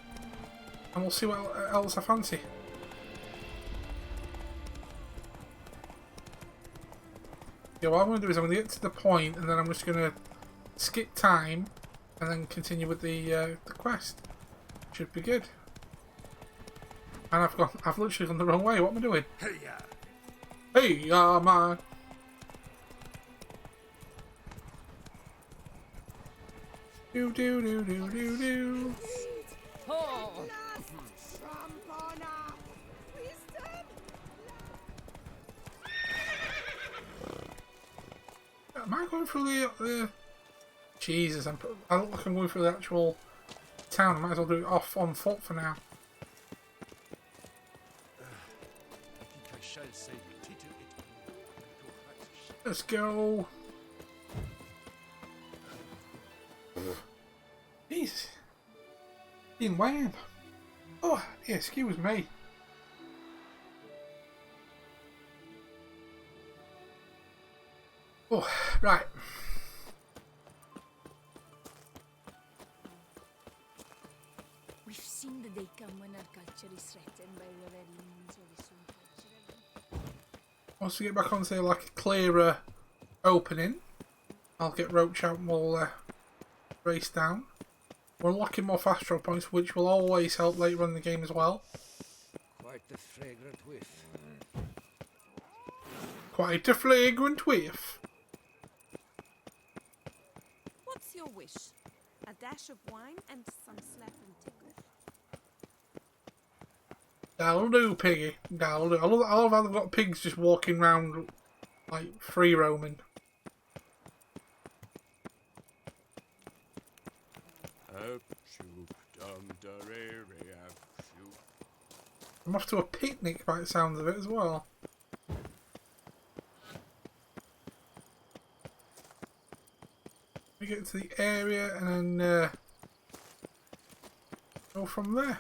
And we'll see what else I fancy. Yeah, what I'm going to do is I'm going to get to the point and then I'm just going to skip time and then continue with the quest. Should be good. And I've literally gone the wrong way. What am I doing? Hey, man. Do do do do do do. Oh. Am I going through the Jesus, I look like I'm going through the actual town. I might as well do it off on foot for now. Let's go. Jesus. In wham. Oh, yeah, excuse me. Oh, right. We've seen the day come when our culture is threatened by whatever means or the soon culture. Once we get back onto like a clearer opening, I'll get Roach out and we'll race down. We're unlocking more fast travel points, which will always help later on in the game as well. Quite the fragrant whiff. Quite a flagrant whiff. What's your wish? A dash of wine and some slap and tickle. That'll do, piggy. That'll do. I love how they've got pigs just walking around like free roaming. I'm off to a picnic by the sounds of it as well. We get to the area and then go from there.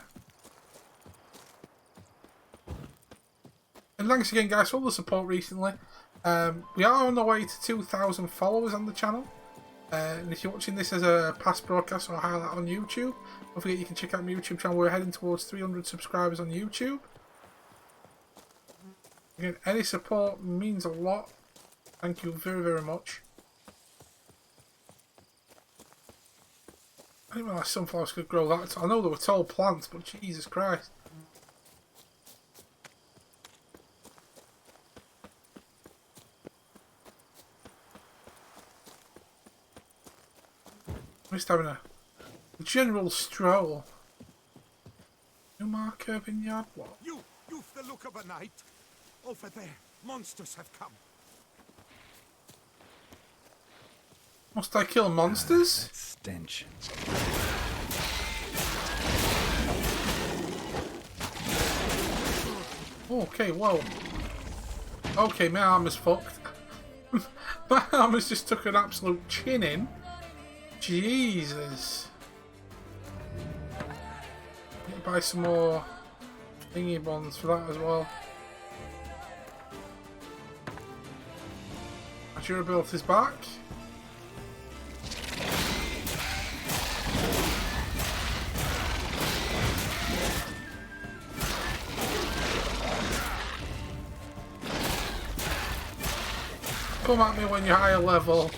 And thanks again, guys, for all the support recently. We are on the way to 2,000 followers on the channel. And if you're watching this as a past broadcast or a highlight on YouTube, don't forget you can check out my YouTube channel. We're heading towards 300 subscribers on YouTube. Again, any support means a lot. Thank you very, very much. I didn't realise sunflowers could grow that tall. I know they were tall plants, but Jesus Christ. I'm just having a general stroll. No marker in yard wall. You've the look of a knight. Over there, monsters have come. Must I kill monsters? That stench. Okay, whoa. Okay, my arm is fucked. My arm has just took an absolute chin in. Jesus. Need to buy some more thingy bonds for that as well. My durability's back. Come at me when you're higher level.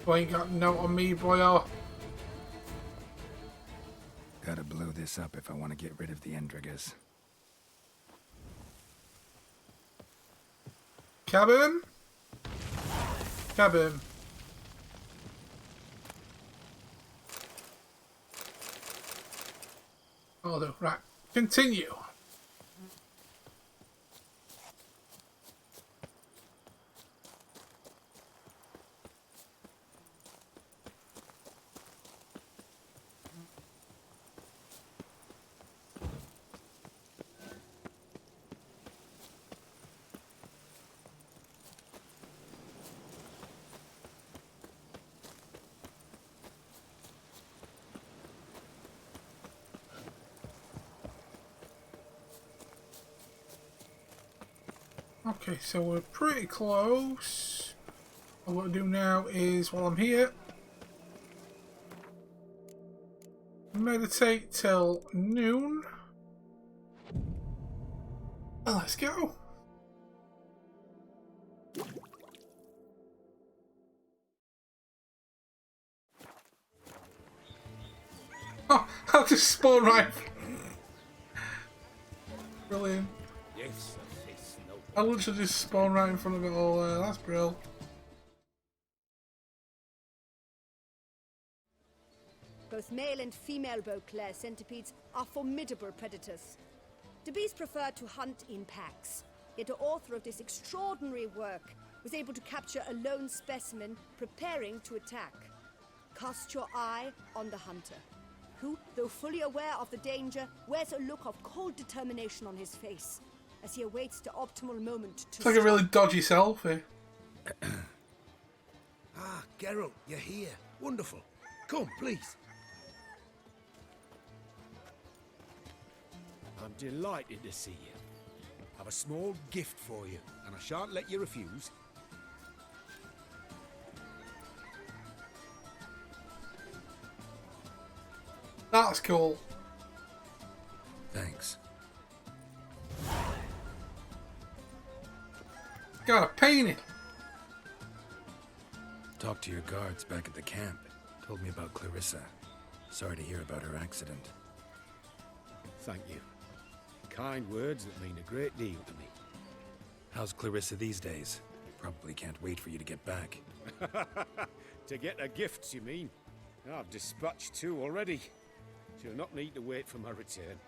You ain't got no on me, boyo. Gotta blow this up if I want to get rid of the Endriggers. Cabin. Cabin. I'll do. Right. Continue. Okay, so we're pretty close. What I'll do now is, while I'm here, meditate till noon. And let's go. Oh, I'll just spawn right. Brilliant. Yes. I literally just spawn right in front of it all there. That's brilliant. Both male and female Beauclair centipedes are formidable predators. The beast preferred to hunt in packs, yet the author of this extraordinary work was able to capture a lone specimen preparing to attack. Cast your eye on the hunter, who, though fully aware of the danger, wears a look of cold determination on his face as he awaits the optimal moment to It's like a really dodgy selfie. Ah, Geralt, you're here. Wonderful. Come, please. I'm delighted to see you. I've a small gift for you, and I shan't let you refuse. That's cool. Thanks. Got a painting. Talked to your guards back at the camp. Told me about Clarissa. Sorry to hear about her accident. Thank you. Kind words that mean a great deal to me. How's Clarissa these days? Probably can't wait for you to get back. To get her gifts, you mean? I've dispatched 2 already. She'll not need to wait for my return.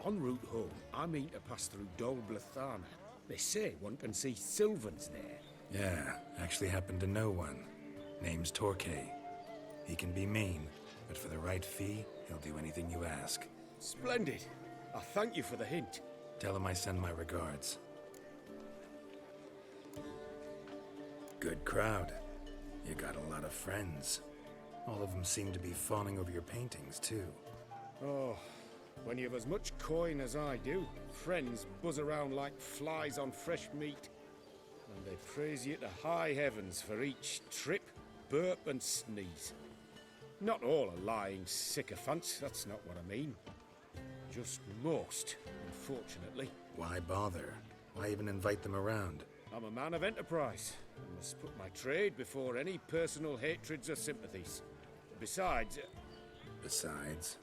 En route home, I mean to pass through Dol Blathana. They say one can see Sylvans there. Yeah, actually happen to know one. Name's Torquay. He can be mean, but for the right fee, he'll do anything you ask. Splendid. I thank you for the hint. Tell him I send my regards. Good crowd. You got a lot of friends. All of them seem to be fawning over your paintings, too. Oh, when you have as much coin as I do, friends buzz around like flies on fresh meat. And they praise you to high heavens for each trip, burp and sneeze. Not all are lying sycophants, that's not what I mean. Just most, unfortunately. Why bother? Why even invite them around? I'm a man of enterprise. I must put my trade before any personal hatreds or sympathies. Besides... Besides?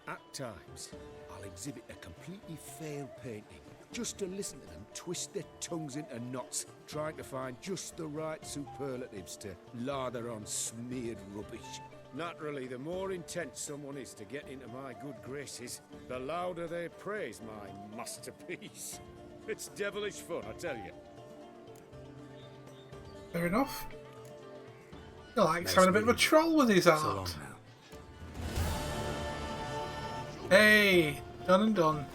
At times, I'll exhibit a completely failed painting, just to listen to them twist their tongues into knots, trying to find just the right superlatives to lather on smeared rubbish. Naturally, the more intent someone is to get into my good graces, the louder they praise my masterpiece. It's devilish fun, I tell you. Fair enough. He likes Nice having a bit of a meeting you. troll with his So art. long now. Hey, done and done.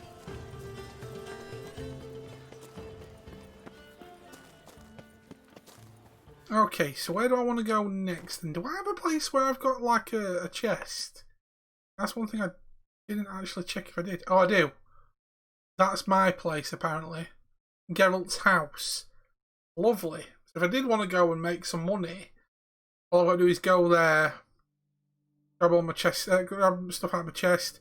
Okay, so where do I want to go next? And do I have a place where I've got like a chest? That's one thing I didn't actually check if I did. Oh, I do. That's my place, apparently. Geralt's house. Lovely. So if I did want to go and make some money, all I've got to do is go there, grab all my chest, grab stuff out of my chest.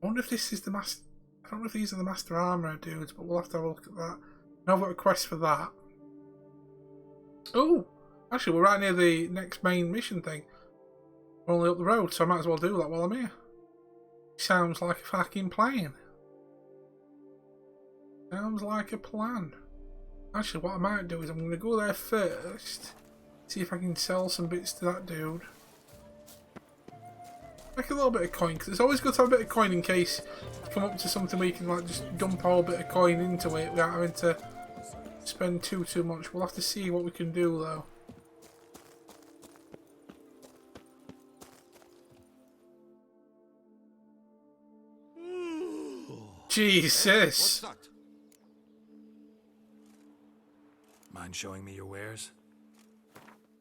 I wonder if this is the master. I don't know if these are the master armor dudes, but we'll have to have a look at that. And I've got a quest for that. Oh, actually, we're right near the next main mission thing. We're only up the road, so I might as well do that while I'm here. Sounds like a fucking plan. Sounds like a plan. Actually, what I might do is I'm going to go there first. See if I can sell some bits to that dude. Make a little bit of coin, because it's always good to have a bit of coin in case you come up to something where you can like just dump a whole bit of coin into it without having to spend too much. We'll have to see what we can do though. Jesus! What's that? Mind showing me your wares?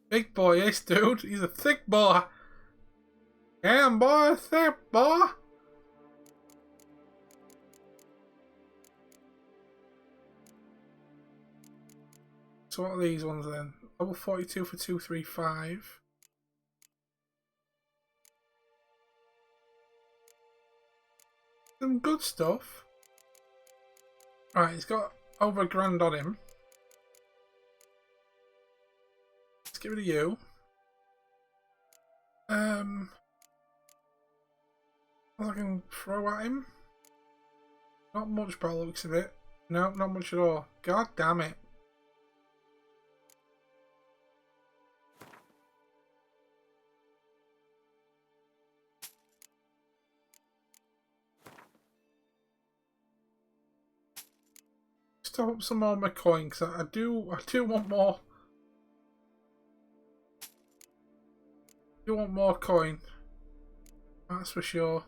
Big boy, this dude. He's a thick boy. Damn boy, thick boy. So what are these ones then? Level 42 for 235. Some good stuff. Right, he's got over £1,000 on him. Let's get rid of you. What I can throw at him? Not much by the looks of it. No, not much at all. God damn it. Top up some more of my coin because I do want more. I do want more coin. That's for sure.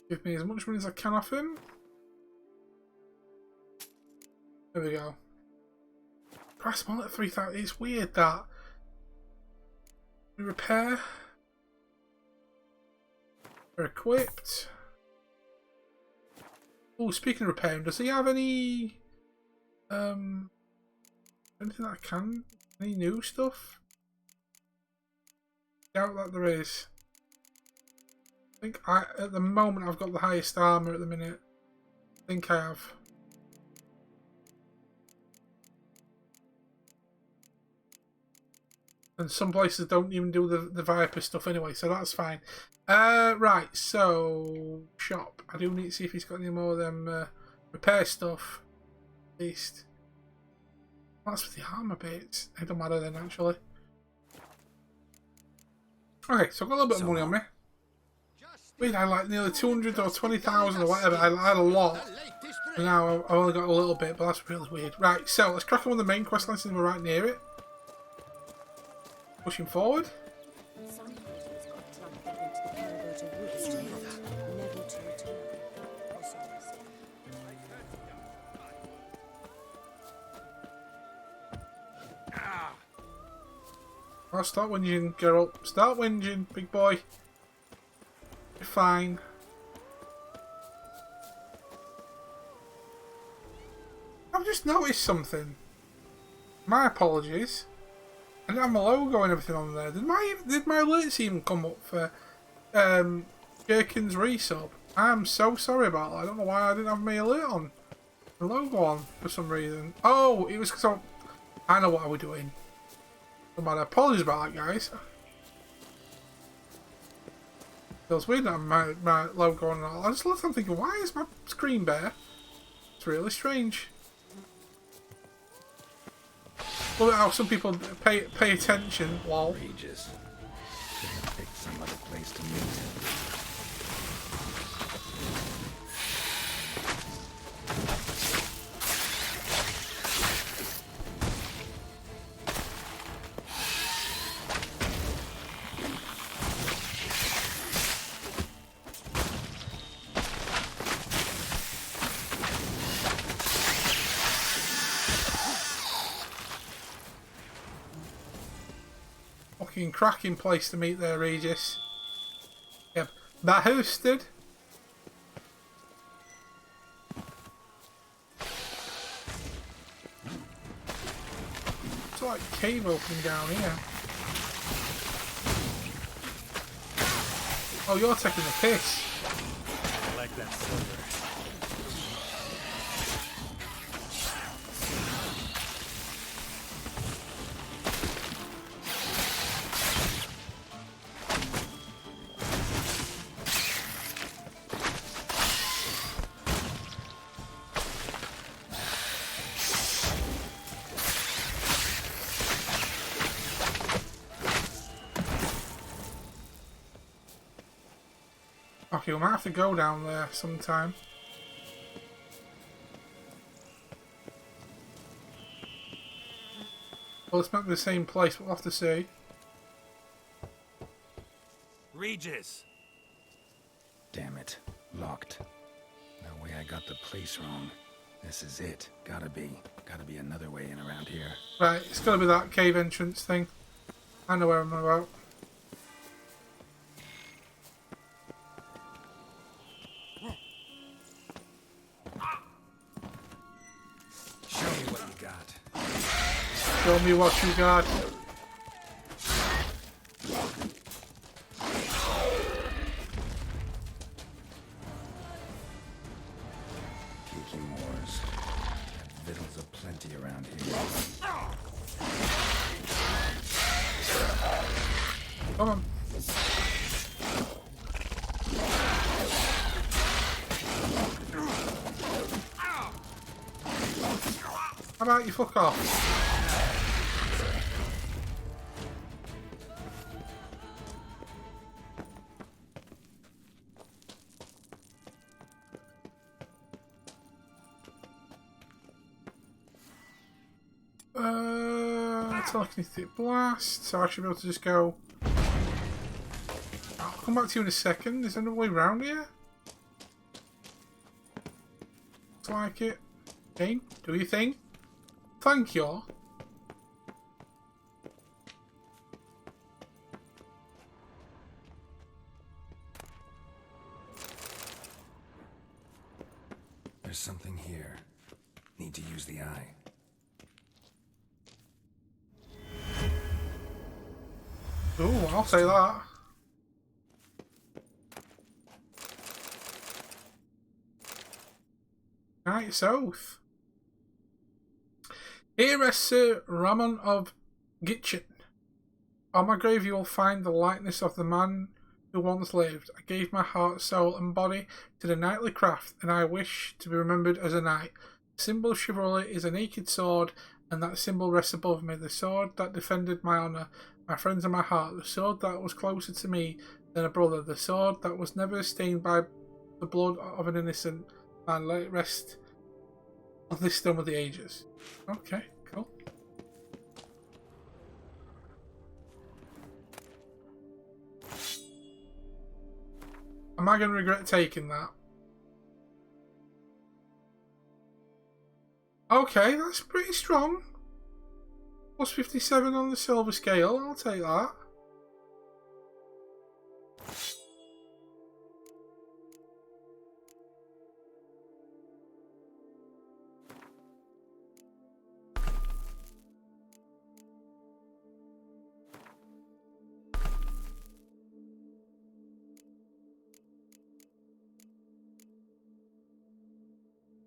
Give me as much money as I can off him. There we go. Price I'm at 3,000. It's weird that we repair. We're equipped. Oh, speaking of repairing, does he have any anything that I can? Any new stuff? Doubt that there is. I think at the moment I've got the highest armor at the minute. I think I have. And some places don't even do the Viper stuff anyway, so that's fine. Right, so shop. I do need to see if he's got any more of them repair stuff. At least. That's for the armor bits. It don't matter then, actually. Okay, so I've got a little bit of money on me. Wait, I had like nearly 200 or 20,000 or whatever. I had a lot. And now I've only got a little bit, but that's really weird. Right, so let's crack on with the main quest line since we're right near it. Pushing forward. Oh, start whinging, Geralt. Start whinging, big boy. You're fine. I've just noticed something. My apologies. I didn't have my logo and everything on there. Did my alerts even come up for Gherkin's resub? I'm so sorry about that. I don't know why I didn't have my alert on. The logo on for some reason. Oh, it was because I know what I was doing. No matter. Apologies about that, guys. Feels weird that my logo on and all. I just looked and thinking, why is my screen bare? It's really strange. Look at how some people pay attention. Lol. Ages. Should have picked some other place to meet. Cracking place to meet there, Regis. Yep, that hosted. It's like a cave opening down here. Oh, you're taking the piss. I like that silver. Okay, we might have to go down there sometime. Well, it's not the same place, but we'll have to see. Regis! Damn it. Locked. No way I got the place wrong. This is it. Gotta be another way in around here. Right, it's gotta be that cave entrance thing. I know where I'm about. Show me what you got. Show me what you got. Geeky Moors. Have victuals aplenty around here. Come on. How about you fuck off? Telekinetic blast, so I should be able to just go. I'll come back to you in a second. Is there another way around here? Looks like it. Game, do your thing. Thank you. There's something here. Need to use the eye. Ooh, I'll say that. Right, south. Here is Sir Ramon of Gitchin. On my grave you will find the likeness of the man who once lived. I gave my heart, soul and body to the knightly craft, and I wish to be remembered as a knight. The symbol of chivalry is a naked sword, and that symbol rests above me. The sword that defended my honour, my friends and my heart. The sword that was closer to me than a brother. The sword that was never stained by the blood of an innocent man. Let it rest on this stone of the ages. Okay, cool. Am I going to regret taking that? Okay, that's pretty strong. Plus 57 on the silver scale, I'll take that.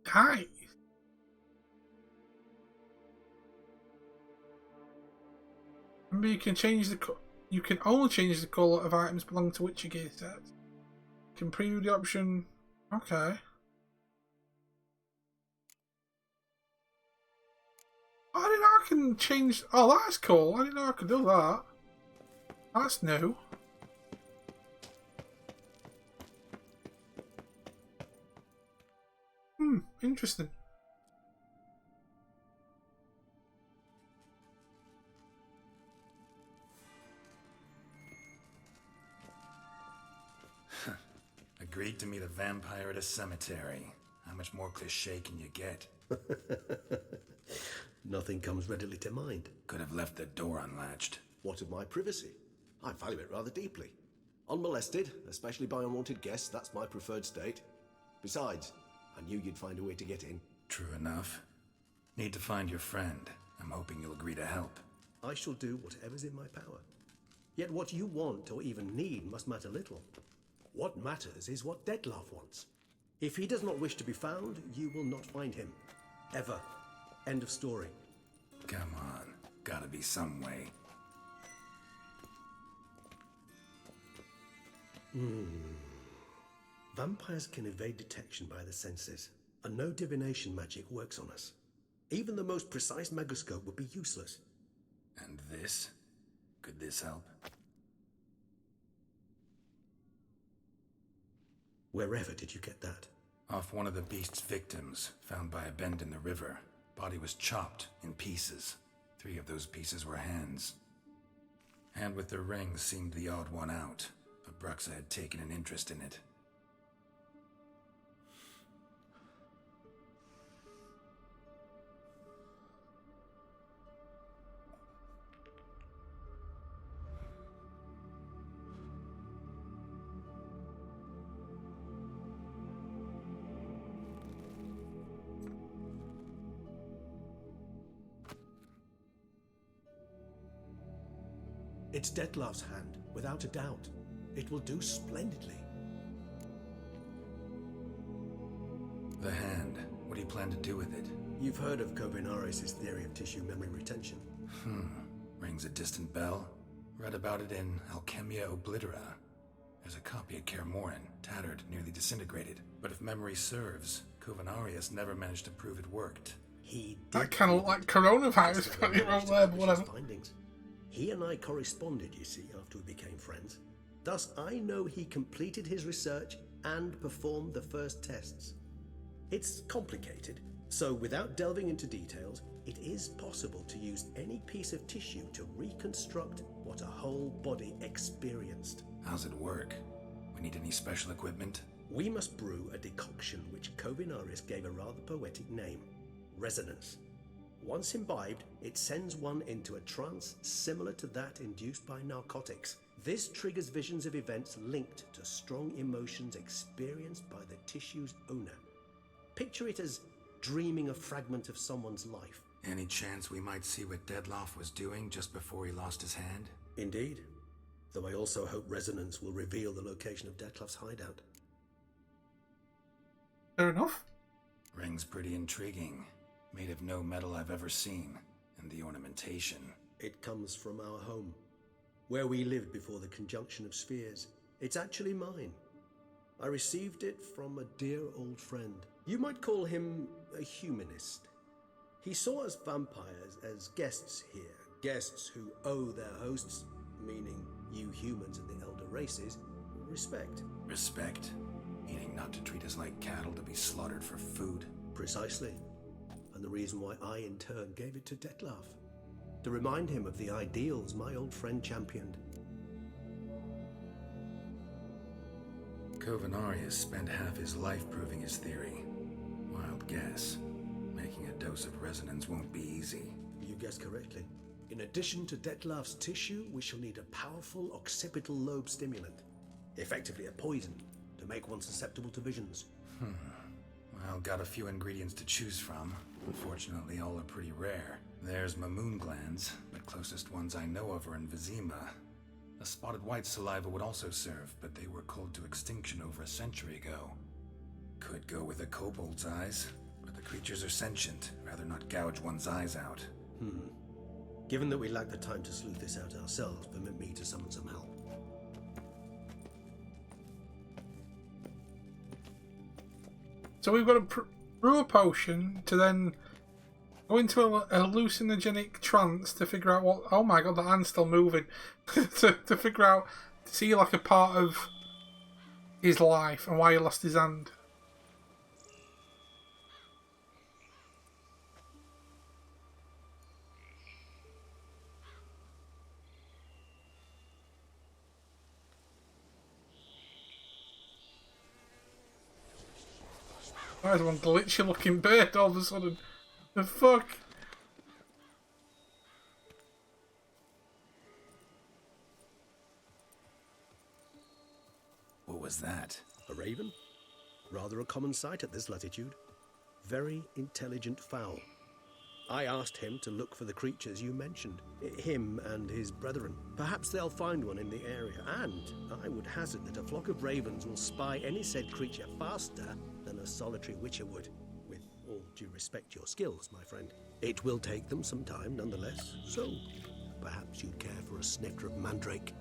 Hi. Remember, you can change the. You can only change the colour of items belonging to Witcher gear sets. You can preview the option. Okay. I didn't know I can change. Oh, that's cool. I didn't know I could do that. That's new. Interesting. Agreed to meet a vampire at a cemetery. How much more cliché can you get? Nothing comes readily to mind. Could have left the door unlatched. What of my privacy? I value it rather deeply. Unmolested, especially by unwanted guests, that's my preferred state. Besides, I knew you'd find a way to get in. True enough. Need to find your friend. I'm hoping you'll agree to help. I shall do whatever's in my power. Yet what you want or even need must matter little. What matters is what Deadlier wants. If he does not wish to be found, you will not find him. Ever. End of story. Come on. Gotta be some way. Vampires can evade detection by the senses, and no divination magic works on us. Even the most precise megascope would be useless. And this? Could this help? Wherever did you get that? Off one of the beast's victims, found by a bend in the river. Body was chopped in pieces. 3 of those pieces were hands. Hand with the ring seemed the odd one out, but Bruxa had taken an interest in it. It's Dettlar's hand, without a doubt. It will do splendidly. The hand. What do you plan to do with it? You've heard of Kovinaris' theory of tissue memory retention. Rings a distant bell. Read about it in Alchemia Oblitera. There's a copy at Kermoren, tattered, nearly disintegrated. But if memory serves, Kovinaris never managed to prove it worked. He did. That kind of looked like coronavirus when it wrote there, but whatever. Findings. He and I corresponded, you see, after we became friends. Thus, I know he completed his research and performed the first tests. It's complicated, so without delving into details, it is possible to use any piece of tissue to reconstruct what a whole body experienced. How's it work? We need any special equipment? We must brew a decoction which Kovinaris gave a rather poetic name, resonance. Once imbibed, it sends one into a trance similar to that induced by narcotics. This triggers visions of events linked to strong emotions experienced by the tissue's owner. Picture it as dreaming a fragment of someone's life. Any chance we might see what Dettlar was doing just before he lost his hand? Indeed. Though I also hope resonance will reveal the location of Dettlar's hideout. Fair enough. Ring's pretty intriguing. Made of no metal I've ever seen. And the ornamentation. It comes from our home, where we lived before the conjunction of spheres. It's actually mine. I received it from a dear old friend. You might call him a humanist. He saw us vampires as guests here, guests who owe their hosts, meaning you humans and the elder races, respect. Respect? Meaning not to treat us like cattle to be slaughtered for food? Precisely. And the reason why I in turn gave it to Dettlar, to remind him of the ideals my old friend championed. Kovinaris spent half his life proving his theory. Wild guess. Making a dose of resonance won't be easy. You guessed correctly. In addition to Dettlar's tissue, we shall need a powerful occipital lobe stimulant. Effectively a poison, to make one susceptible to visions. Well, got a few ingredients to choose from. Unfortunately, all are pretty rare. There's Mamoon glands, but closest ones I know of are in Vizima. A spotted white saliva would also serve, but they were culled to extinction over a century ago. Could go with a kobold's eyes, but the creatures are sentient. Rather not gouge one's eyes out. Given that we lack the time to sleuth this out ourselves, permit me to summon some help. So we've got to brew a potion to then go into a hallucinogenic trance to figure out what... Oh my god, the hand's still moving. to figure out, to see like a part of his life and why he lost his hand. There's one glitchy looking bird all of a sudden. The fuck? What was that? A raven? Rather a common sight at this latitude. Very intelligent fowl. I asked him to look for the creatures you mentioned. Him and his brethren. Perhaps they'll find one in the area, and I would hazard that a flock of ravens will spy any said creature faster than a solitary witcher would. With all due respect to your skills, my friend. It will take them some time, nonetheless, so perhaps you'd care for a snifter of mandrake.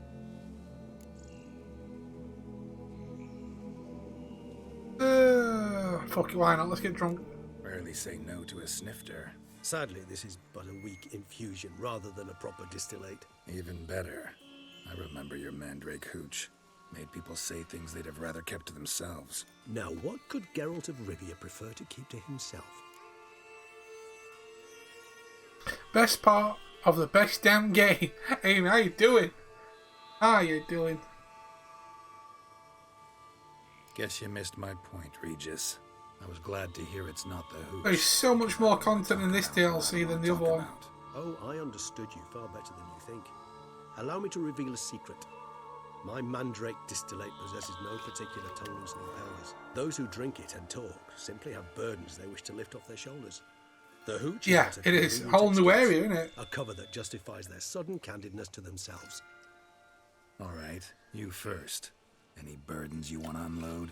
Fuck it, why not? Let's get drunk. Rarely say no to a snifter. Sadly, this is but a weak infusion rather than a proper distillate. Even better. I remember your mandrake hooch. Made people say things they'd have rather kept to themselves. Now, what could Geralt of Rivia prefer to keep to himself? Best part of the best damn game. Hey, how you doing? How you doing? Guess you missed my point, Regis. I was glad to hear it's not the Hooch. There's so much more content in this DLC than the other one. Oh, I understood you far better than you think. Allow me to reveal a secret. My mandrake distillate possesses no particular tongue-loosening powers. Those who drink it and talk simply have burdens they wish to lift off their shoulders. The Hooch Yeah, it is. A whole new area, isn't it? A cover that justifies their sudden candidness to themselves. All right, you first. Any burdens you want to unload?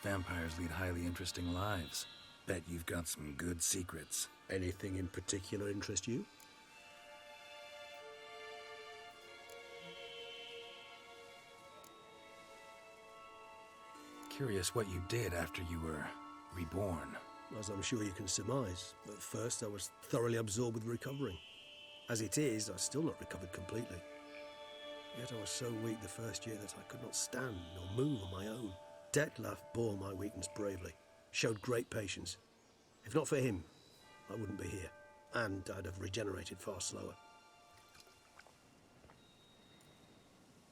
Vampires lead highly interesting lives. Bet you've got some good secrets. Anything in particular interest you? Curious what you did after you were reborn. As I'm sure you can surmise, at first I was thoroughly absorbed with recovering. As it is, I've still not recovered completely. Yet I was so weak the first year that I could not stand or move on my own. Detlef bore my weakness bravely, showed great patience. If not for him, I wouldn't be here, and I'd have regenerated far slower.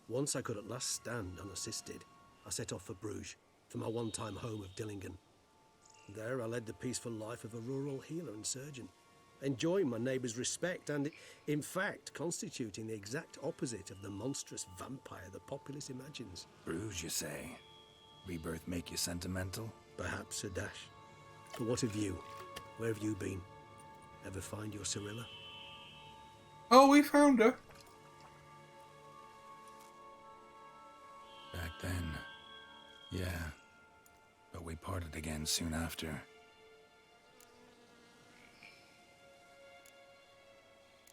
Once I could at last stand unassisted, I set off for Bruges, for my one-time home of Dillingen. There I led the peaceful life of a rural healer and surgeon, enjoying my neighbours' respect and, in fact, constituting the exact opposite of the monstrous vampire the populace imagines. Bruges, you say? Rebirth make you sentimental? Perhaps a dash. But what of you? Where have you been? Ever find your Cyrilla? Oh, we found her. Back then, yeah. But we parted again soon after.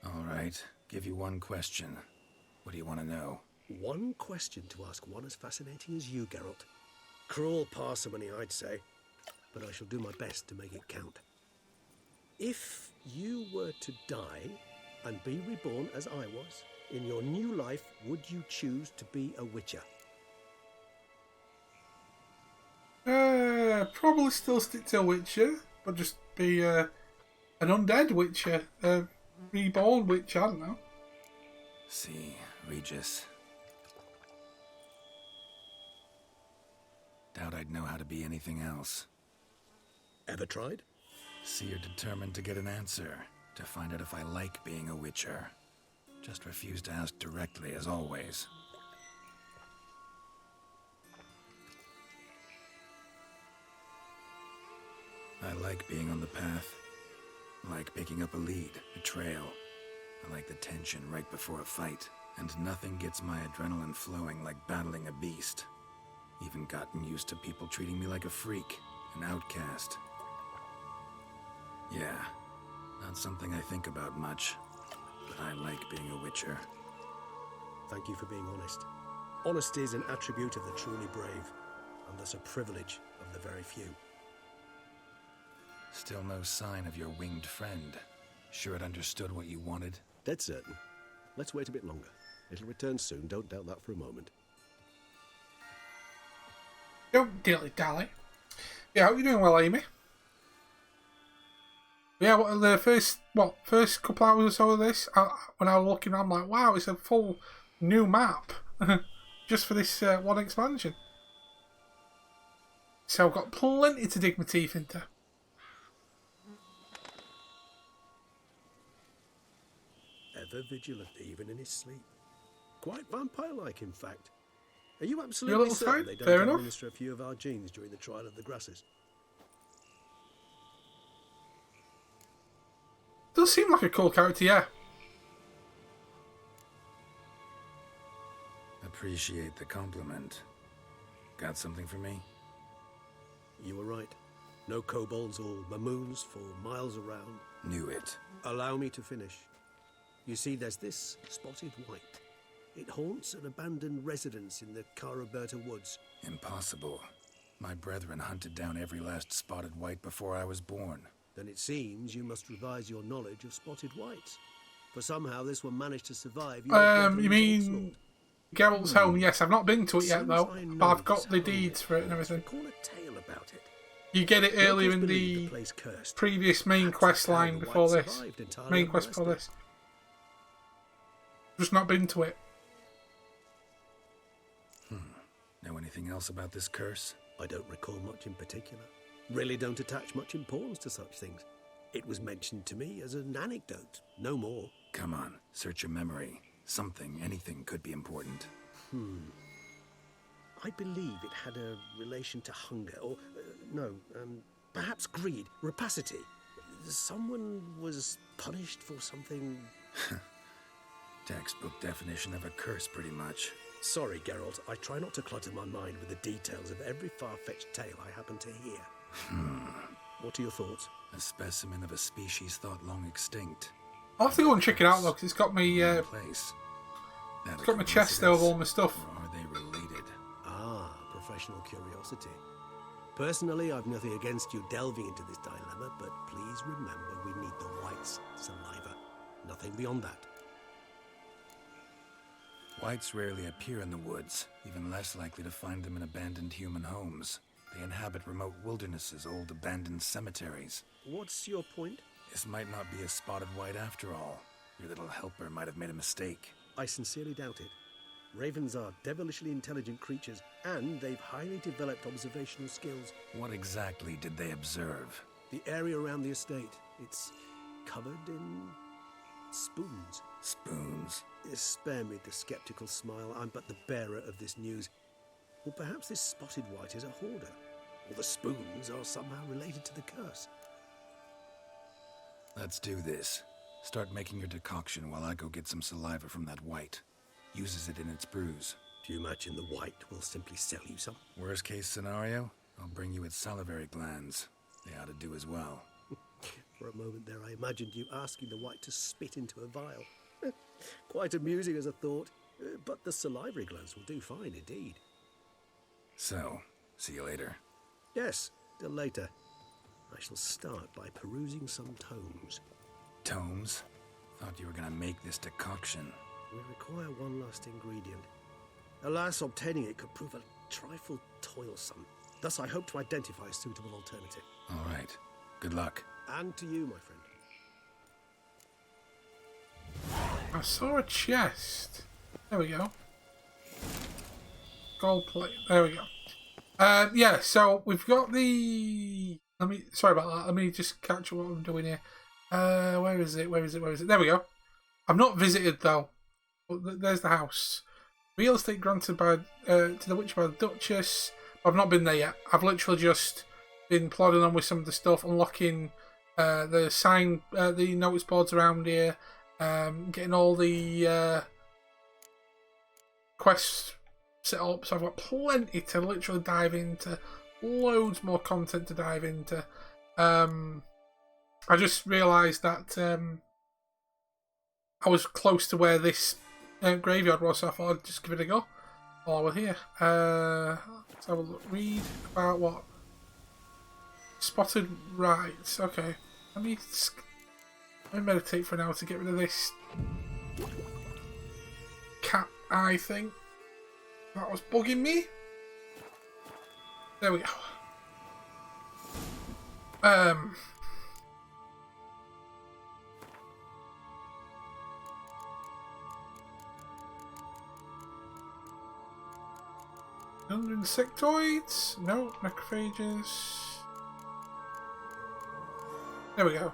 All right, give you one question. What do you want to know? One question to ask one as fascinating as you, Geralt. Cruel parsimony, I'd say, but I shall do my best to make it count. If you were to die and be reborn as I was, in your new life, would you choose to be a witcher? Probably still stick to a Witcher, but just be an undead Witcher, a reborn Witcher, I don't know. See, Regis. Doubt I'd know how to be anything else. Ever tried? See, you're determined to get an answer, to find out if I like being a Witcher. Just refuse to ask directly, as always. I like being on the path. I like picking up a lead, a trail. I like the tension right before a fight. And nothing gets my adrenaline flowing like battling a beast. Even gotten used to people treating me like a freak, an outcast. Yeah, not something I think about much, but I like being a Witcher. Thank you for being honest. Honesty is an attribute of the truly brave, and thus a privilege of the very few. Still no sign of your winged friend. Sure it understood what you wanted? Dead certain. Let's wait a bit longer. It'll return soon, don't doubt that for a moment. Don't dilly-dally. Yeah, hope you're doing well, Amy. Yeah, what the first couple hours or so of this, when I was looking, I'm like, wow, it's a full new map just for this one expansion. So I've got plenty to dig my teeth into. Ever vigilant, even in his sleep. Quite vampire-like, in fact. Are you absolutely certain they don't administer a few of our genes during the trial of the grasses? Does seem like a cool character, yeah. Appreciate the compliment. Got something for me? You were right. No kobolds or mamoons for miles around. Knew it. Allow me to finish. You see, there's this spotted white. It haunts an abandoned residence in the Caraberta woods. Impossible. My brethren hunted down every last spotted white before I was born. Then it seems you must revise your knowledge of spotted whites. For somehow this one managed to survive. You mean Geralt's home. Yes, I've not been to it yet Seems though, I know but I've got this the home. deeds for it and everything. Recall a tale about it. You get it earlier in Locals believe the place cursed. previous main Perhaps quest that's how line the before White this. survived entirely Main quest before unmolested. this. Just not been to it. Know anything else about this curse? I don't recall much in particular. Really don't attach much importance to such things. It was mentioned to me as an anecdote, no more. Come on, search your memory. Something, anything could be important. I believe it had a relation to hunger, or perhaps greed, rapacity. Someone was punished for something. Textbook definition of a curse, pretty much. Sorry, Geralt, I try not to clutter my mind with the details of every far-fetched tale I happen to hear. What are your thoughts? A specimen of a species thought long extinct. I'll have to go and check it out though, because it's got me. Place. It's got my chest there with all my stuff. Or are they related? Ah, professional curiosity. Personally, I've nothing against you delving into this dilemma, but please remember we need the White's saliva. Nothing beyond that. Whites rarely appear in the woods, even less likely to find them in abandoned human homes. They inhabit remote wildernesses, old abandoned cemeteries. What's your point? This might not be a spotted white after all. Your little helper might have made a mistake. I sincerely doubt it. Ravens are devilishly intelligent creatures, and they've highly developed observational skills. What exactly did they observe? The area around the estate, it's covered in spoons. Spoons? Spare me the skeptical smile. I'm but the bearer of this news. Or perhaps this spotted white is a hoarder, or the spoons are somehow related to the curse. Let's do this. Start making your decoction while I go get some saliva from that white. Uses it in its brews. Do you imagine the white will simply sell you some? Worst case scenario, I'll bring you its salivary glands. They ought to do as well. For a moment there, I imagined you asking the white to spit into a vial. Quite amusing as a thought, but the salivary glands will do fine indeed. So, see you later. Yes, till later. I shall start by perusing some tomes. Tomes? Thought you were gonna make this decoction. We require one last ingredient. Alas, obtaining it could prove a trifle toilsome. Thus, I hope to identify a suitable alternative. All right. Good luck. And to you, my friend. I saw a chest. There we go. Gold plate. There we go. Yeah, so we've got the... Sorry about that. Let me just catch what I'm doing here. Where is it? Where is it? Where is it? There we go. I've not visited, though. But there's the house. Real estate granted by to the witch by the Duchess. I've not been there yet. I've literally just been plodding on with some of the stuff, unlocking the notice boards around here, getting all the quests set up. So I've got plenty to literally dive into, loads more content to dive into. I just realised that I was close to where this graveyard was, so I thought I'd just give it a go while we're here. Let's have a look. Read about what? Spotted rights. Okay. Let me meditate for now to get rid of this cat eye thing that was bugging me. There we go. Insectoids? No. Macrophages. There we go.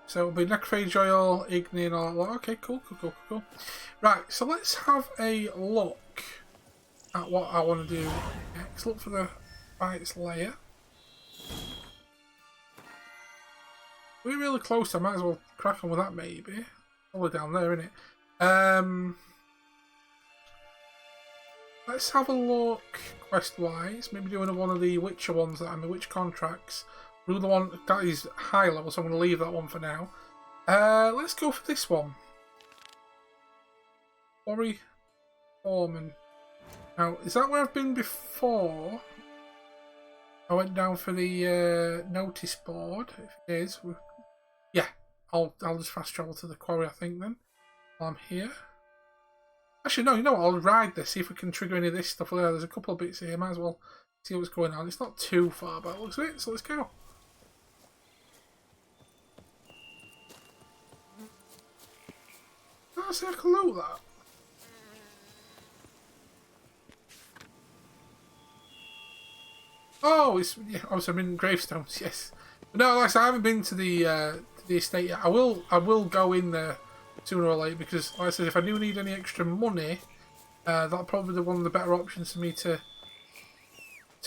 So it'll be necrophage oil, igni and all that. Okay, cool. Right, so let's have a look at what I want to do next. Look for the bites layer. We're really close, I might as well crack on with that maybe. Probably down there, isn't it? Let's have a look quest-wise. Maybe do another one of the Witcher ones that I'm in, Witch contracts. Do the one that is high level, so I'm going to leave that one for now. Let's go for this one. Quarry Foreman. Now, is that where I've been before? I went down for the notice board. If it is, yeah, I'll just fast travel to the quarry. I think then while I'm here. Actually, no, you know what? I'll ride this, see if we can trigger any of this stuff. There's a couple of bits here, might as well see what's going on. It's not too far by the looks of it, so let's go. Oh, see, I can loot that. Oh, it's obviously I'm in gravestones. Yes, but no, like I said, I haven't been to the estate yet. I will go in there sooner or later because, like I said, if I do need any extra money, that'll probably be one of the better options for me to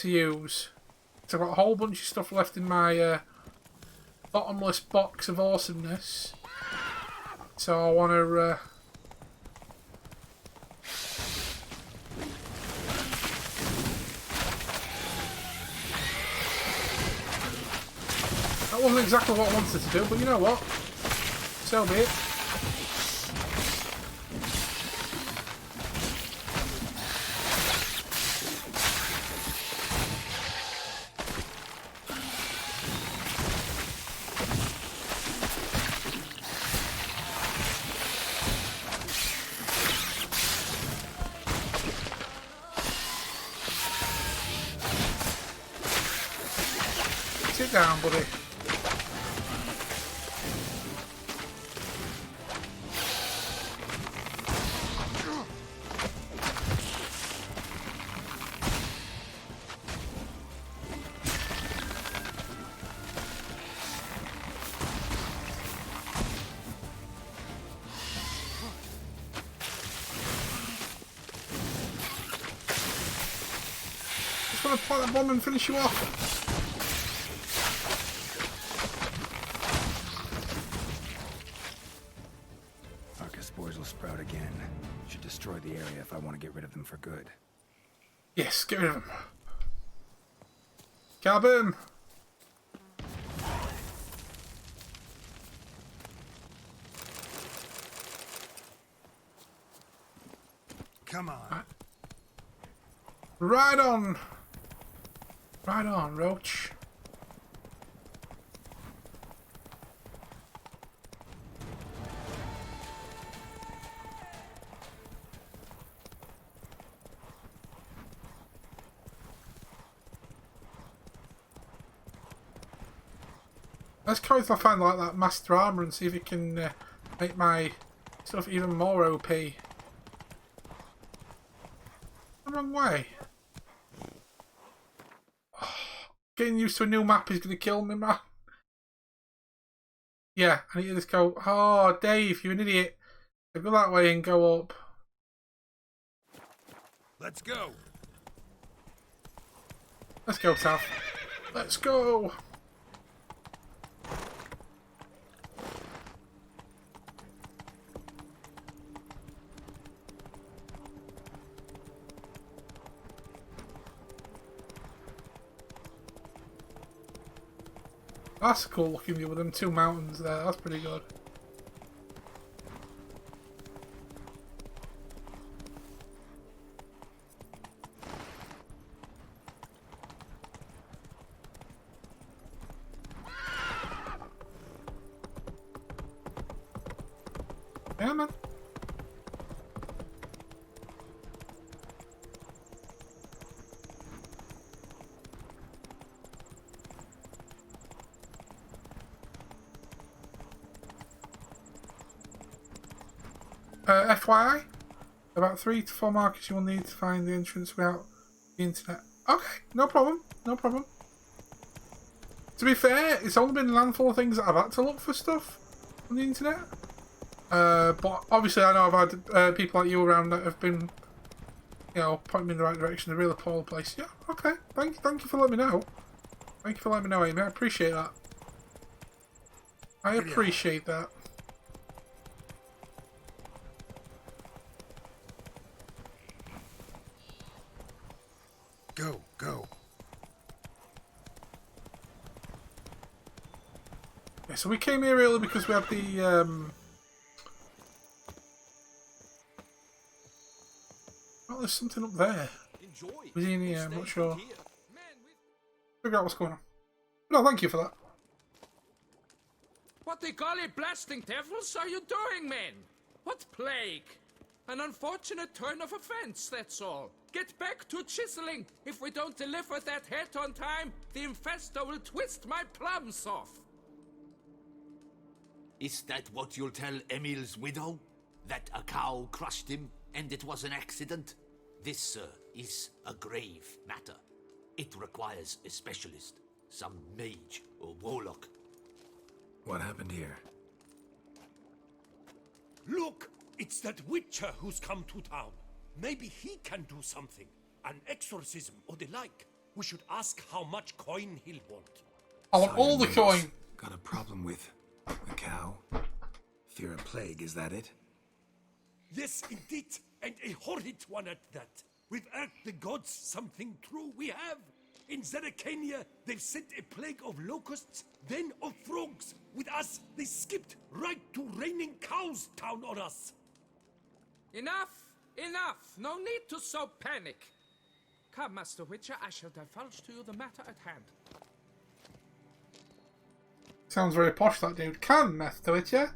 use. So I've got a whole bunch of stuff left in my bottomless box of awesomeness. So I want to. That wasn't exactly what I wanted to do, but you know what? So be it. Sit down, buddy. Just want to plant that bomb and finish you off. Spores will sprout again. Should destroy the area if I want to get rid of them for good. Yes, get rid of them. Cabin! Come on. Right on! Right on, Roach. Let's go if I find like that master armor and see if it can make my stuff even more OP. The wrong way. Oh, getting used to a new map is going to kill me, man. Yeah, I need to just go. Oh, Dave, you're an idiot. So go that way and go up. Let's go. Let's go, Tav. Let's go. That's a cool looking view with them two mountains there. That's pretty good. Yeah, man. FYI, about 3 to 4 markers you will need to find the entrance without the internet. Okay, no problem, no problem. To be fair, it's only been a handful of things that I've had to look for stuff on the internet. But obviously I know I've had people like you around that have been, you know, pointing me in the right direction. A really poor place. Yeah, okay. Thank you for letting me know. Thank you for letting me know, Amy. I appreciate that. I appreciate that. Go, go. Yeah, so we came here early because we had the oh, there's something up there. Was he in here? I'm not sure. Figure out what's going on. No, thank you for that. What the golly blasting devils are you doing, men? What plague? An unfortunate turn of events, that's all. Get back to chiseling. If we don't deliver that head on time, the infestor will twist my plums off. Is that what you'll tell Emil's widow? That a cow crushed him and it was an accident? This, sir, is a grave matter. It requires a specialist. Some mage or warlock. What happened here? Look! It's that witcher who's come to town. Maybe he can do something. An exorcism or the like. We should ask how much coin he'll want. I want all the coin. Got a problem with a cow? Fear a plague, is that it? Yes, indeed. And a horrid one at that. We've earned the gods something true, we have. In Zeracania, they've sent a plague of locusts, then of frogs. With us, they skipped right to raining cows down on us. Enough! Enough! No need to so panic. Come, Master Witcher, I shall divulge to you the matter at hand. Sounds very posh, that dude. Can, Master Witcher?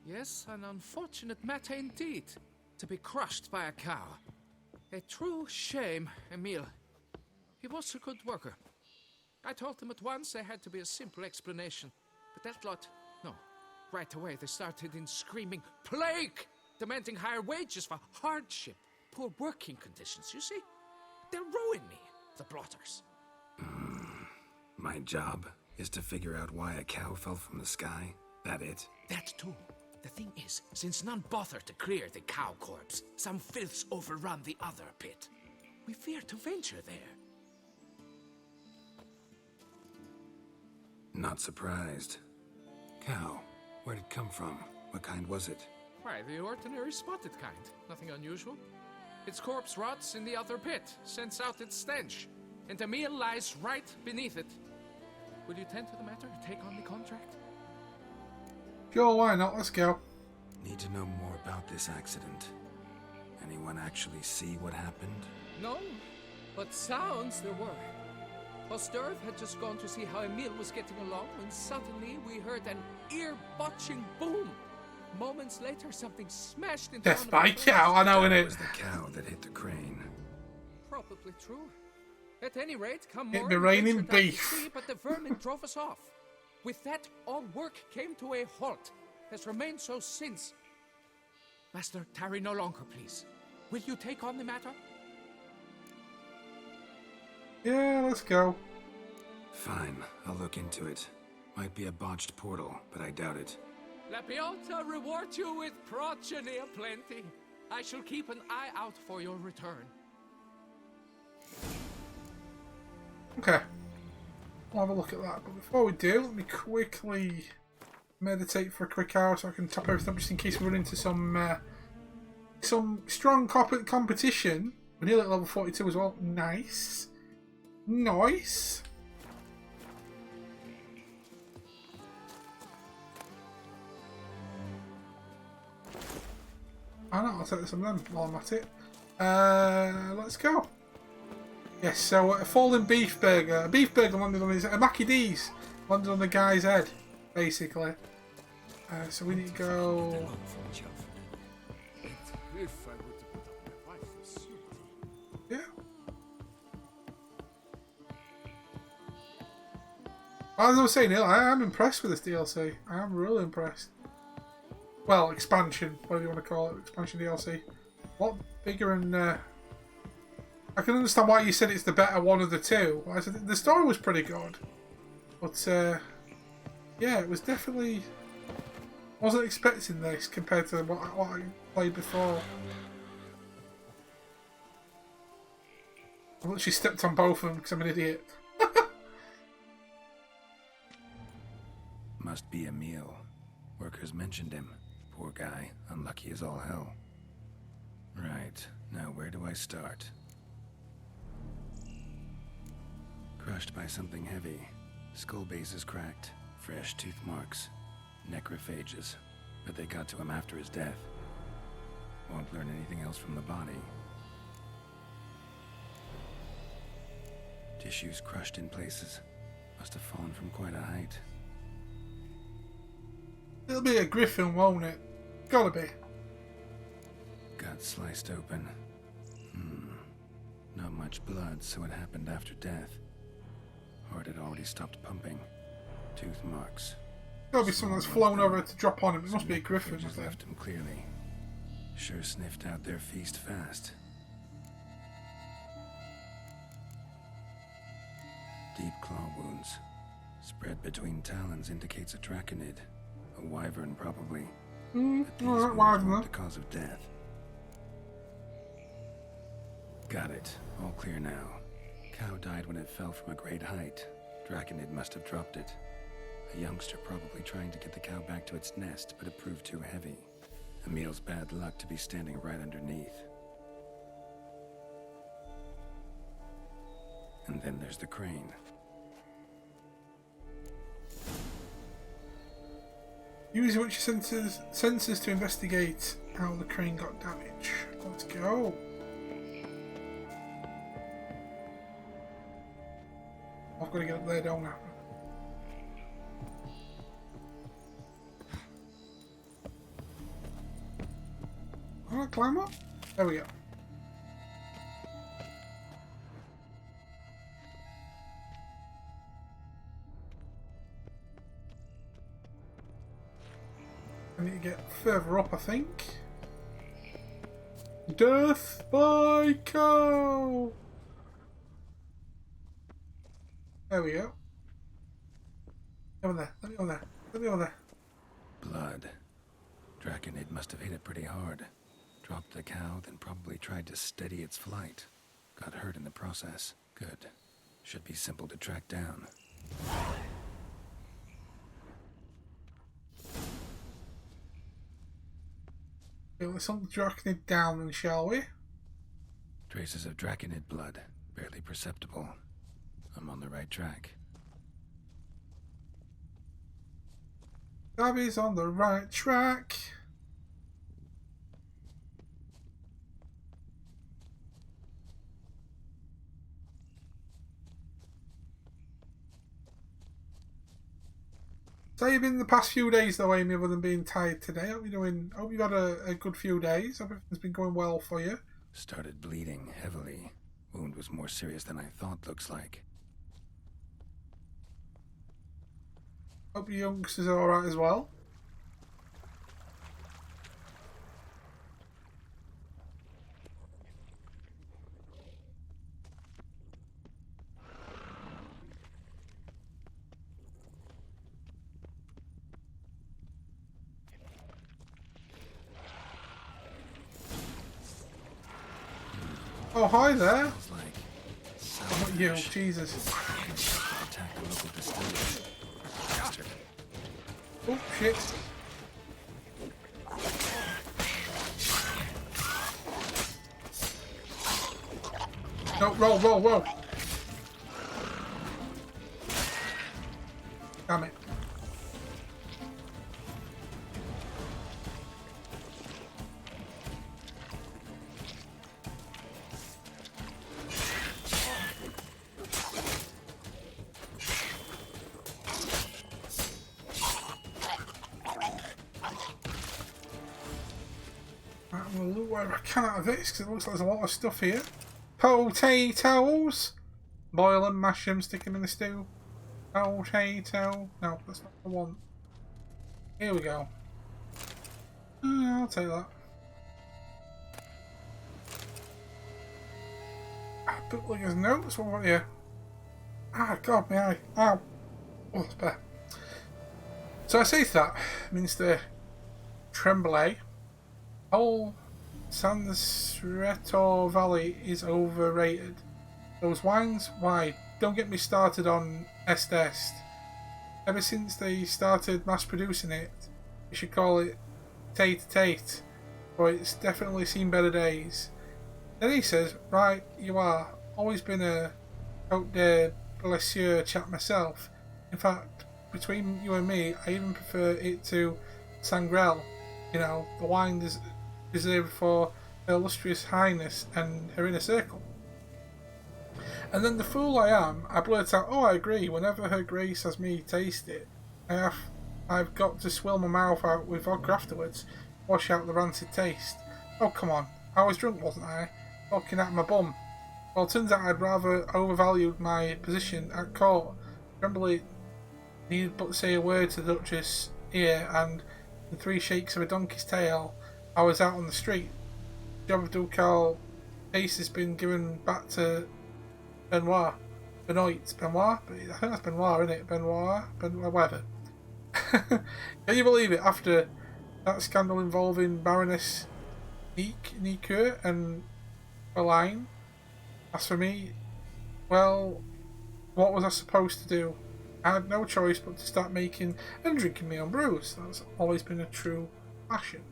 Yes, an unfortunate matter indeed. To be crushed by a cow. A true shame, Emil. He was a good worker. I told them at once there had to be a simple explanation. But that lot, no. Right away they started in screaming, plague! Demanding higher wages for hardship. Poor working conditions, you see? They'll ruin me, the blotters. My job is to figure out why a cow fell from the sky. That it? That too. The thing is, since none bother to clear the cow corpse, some filths overrun the other pit. We fear to venture there. Not surprised. Cow, where'd it come from? What kind was it? Why, the ordinary spotted kind. Nothing unusual. Its corpse rots in the other pit, sends out its stench, and Emil lies right beneath it. Will you tend to the matter and take on the contract? Sure, why not? Let's go. Need to know more about this accident. Anyone actually see what happened? No, but sounds there were. Osturv had just gone to see how Emil was getting along when suddenly we heard an ear-botching boom. Moments later, something smashed into Death by cow, I know, That innit? was the cow that hit the crane. Probably true. At any rate, come It morning, be raining ventured out to beef. sea, but the vermin drove us off. With that, all work came to a halt. Has remained so since. Master, tarry no longer, please. Will you take on the matter? Yeah, let's go. Fine, I'll look into it. Might be a botched portal, but I doubt it. La Piota reward you with progeny aplenty. I shall keep an eye out for your return. Okay. We'll have a look at that. But before we do, let me quickly meditate for a quick hour so I can top everything up just in case we run into some strong competition. We're nearly at level 42 as well. Nice. Nice. I know, I'll take some of them while I'm at it. Let's go. Yes, so a fallen beef burger. A beef burger landed on his... A Mackie D's landed on the guy's head, basically. So we need to go... Yeah. As I was saying, I am impressed with this DLC. I am really impressed. Well, expansion, whatever you want to call it, expansion DLC. A lot bigger and... I can understand why you said it's the better one of the two. I said the story was pretty good. But, yeah, it was definitely... I wasn't expecting this compared to what I played before. I literally stepped on both of them because I'm an idiot. Must be Emil. Workers mentioned him. Poor guy, unlucky as all hell. Right, now where do I start? Crushed by something heavy. Skull base is cracked. Fresh tooth marks. Necrophages. But they got to him after his death. Won't learn anything else from the body. Tissues crushed in places. Must have fallen from quite a height. It'll be a griffin, won't it? Gotta be. Cut sliced open. Not much blood, so it happened after death. Heart had already stopped pumping. Tooth marks. There'll be someone that's flown over to drop on him. It must be a griffin. Just left him clearly. Sure sniffed out their feast fast. Deep claw wounds. Spread between talons indicates a draconid. A wyvern, probably. Alright, wyvern. The cause of death. Got it. All clear now. Cow died when it fell from a great height. Draconid must have dropped it. A youngster probably trying to get the cow back to its nest, but it proved too heavy. Emil's bad luck to be standing right underneath. And then there's the crane. Use your sensors to investigate how the crane got damaged. Let's go. I've got to get up there, don't I? Alright, climb up. There we go. I need to get further up, I think. Death by cow! There we go. Get on there. Let me on there. Let me on there. Blood. Draconid must have hit it pretty hard. Dropped the cow, then probably tried to steady its flight. Got hurt in the process. Good. Should be simple to track down. Let's hunt the Draconid down then, shall we? Traces of Draconid blood. Barely perceptible. I'm on the right track. Taavi's on the right track. So you've been the past few days though, Amy, other than being tired today? Hope you've had a good few days. Hope everything's been going well for you. Started bleeding heavily. Wound was more serious than I thought, looks like. Hope your youngsters are alright as well. Oh, hi there. Oh, not you, Jesus. Attack the local distillery. Bastard. Oh, shit. No, roll. Damn it. I'm going to look where I can out of this because it looks like there's a lot of stuff here. Potatoes! Boil them, mash them, stick them in the stew. Potato. No, that's not the one. Here we go. I'll take that. Bootlegger's notes. What about here? Ah, God, my eye. Ow. Oh, that's better. So I say to that, Minister Tremblay, whole Sanstreto Valley is overrated. Those wines, why? Don't get me started on Est. Ever since they started mass producing it, you should call it Tate, but it's definitely seen better days. Then he says, right, you are. Always been a out there blessieur chap myself. In fact, between you and me, I even prefer it to Sangrel. You know, the wine is reserved for Her Illustrious Highness and her inner circle. And then the fool I am, I blurt out, oh, I agree, whenever Her Grace has me taste it, I've got to swill my mouth out with vodka afterwards, wash out the rancid taste. Oh, come on, I was drunk, wasn't I? Talking out my bum. Well, it turns out I'd rather overvalued my position at court. Tremblay needed but to say a word to the Duchess' ear, and in 3 shakes of a donkey's tail, I was out on the street. The job of ducal case has been given back to Benoit. Benoit? I think that's Benoit, isn't it? Benoit, whatever. Can you believe it? After that scandal involving Baroness Nicoeur and Elaine. As for me, well, what was I supposed to do? I had no choice but to start making and drinking my own brews. That's always been a true passion.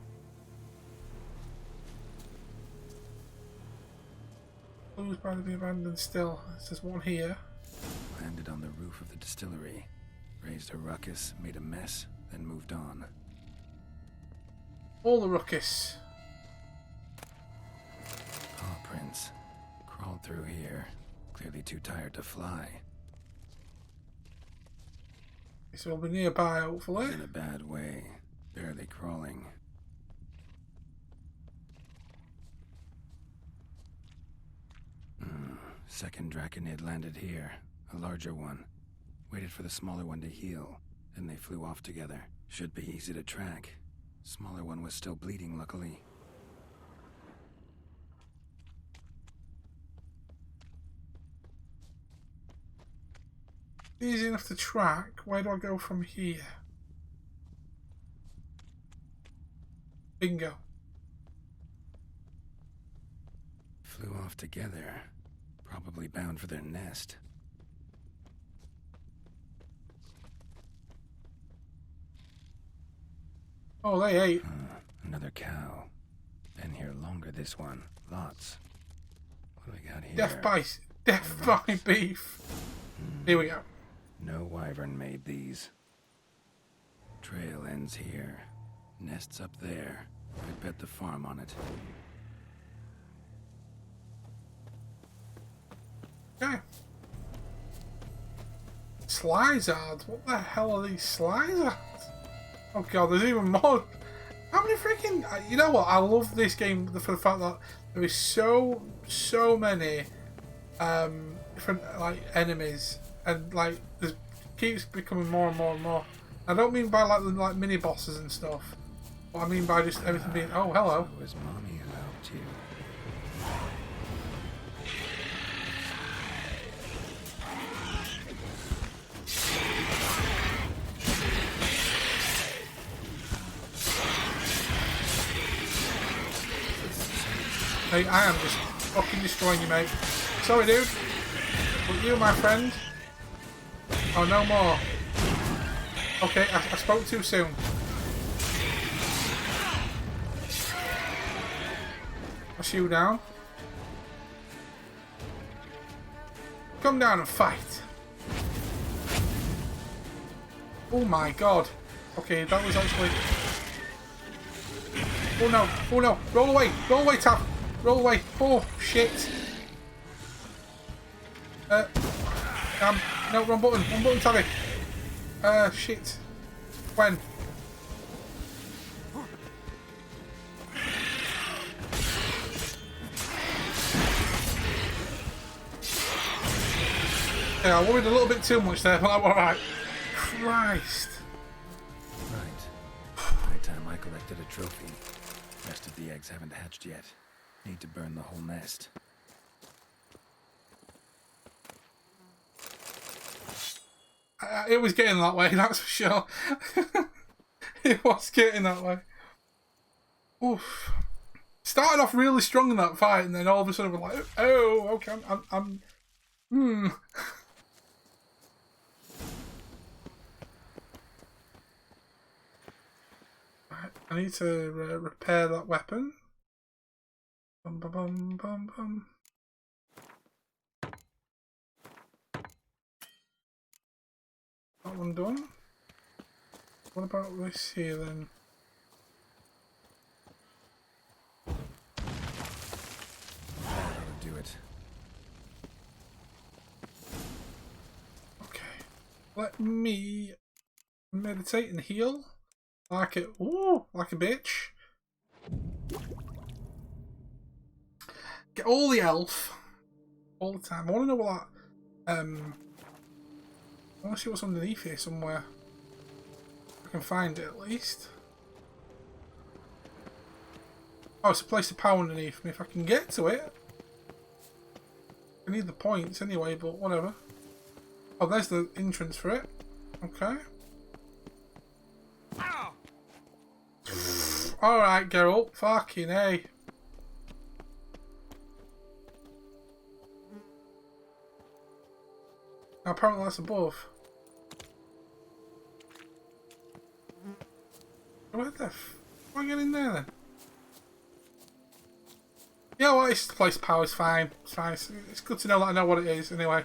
Blues by to be abandoned still. There's one here. Landed on the roof of the distillery, raised a ruckus, made a mess, then moved on. All the ruckus. Paw prints. Crawled through here. Clearly too tired to fly. So we'll be nearby, hopefully. In a bad way. Barely crawling. Second Draconid landed here. A larger one. Waited for the smaller one to heal. Then they flew off together. Should be easy to track. Smaller one was still bleeding, luckily. Easy enough to track. Where do I go from here? Bingo. Flew off together. Probably bound for their nest. Oh, they ate. Another cow. Been here longer, this one. Lots. What do we got here? Death by beef. Here we go. No wyvern made these. Trail ends here. Nests up there. I'd bet the farm on it. Okay. Slyzards? What the hell are these Slyzards? Oh god, there's even more. How many freaking... You know what? I love this game for the fact that there is so many different like enemies, and like it keeps becoming more and more and more. I don't mean by like mini bosses and stuff, but I mean by just everything being... Oh, hello. It was Mommy who helped you. Hey, I am just fucking destroying you, mate. Sorry, dude. But you, my friend... Oh, no more. Okay, I spoke too soon. I'll shoot you down. Come down and fight. Oh my god. Okay, that was actually... Oh no, oh no. Roll away, Tav. Roll away. Oh, shit. No, wrong button, Taavi. Shit. When? Yeah, I worried a little bit too much there, but I'm alright. Christ. Right. By the time I collected a trophy, rest of the eggs haven't hatched yet. Need to burn the whole nest. It was getting that way, that's for sure. It was getting that way. Oof. Started off really strong in that fight, and then all of a sudden we're like, oh, okay, I'm Right, I need to repair that weapon. Bum bum bum bum bum. That one done. What about this here then? That'll do it. Okay. Let me meditate and heal. Like a bitch. Get all the elf. All the time. I want to know what that... I want to see what's underneath here somewhere. If I can find it at least. Oh, it's a place to power underneath me. If I can get to it. I need the points anyway, but whatever. Oh, there's the entrance for it. Okay. Alright, Geralt. Fucking hey. Now, apparently that's above. Where the f... Why get in there then? Yeah, well, this place power is fine. It's fine. It's good to know that I know what it is anyway.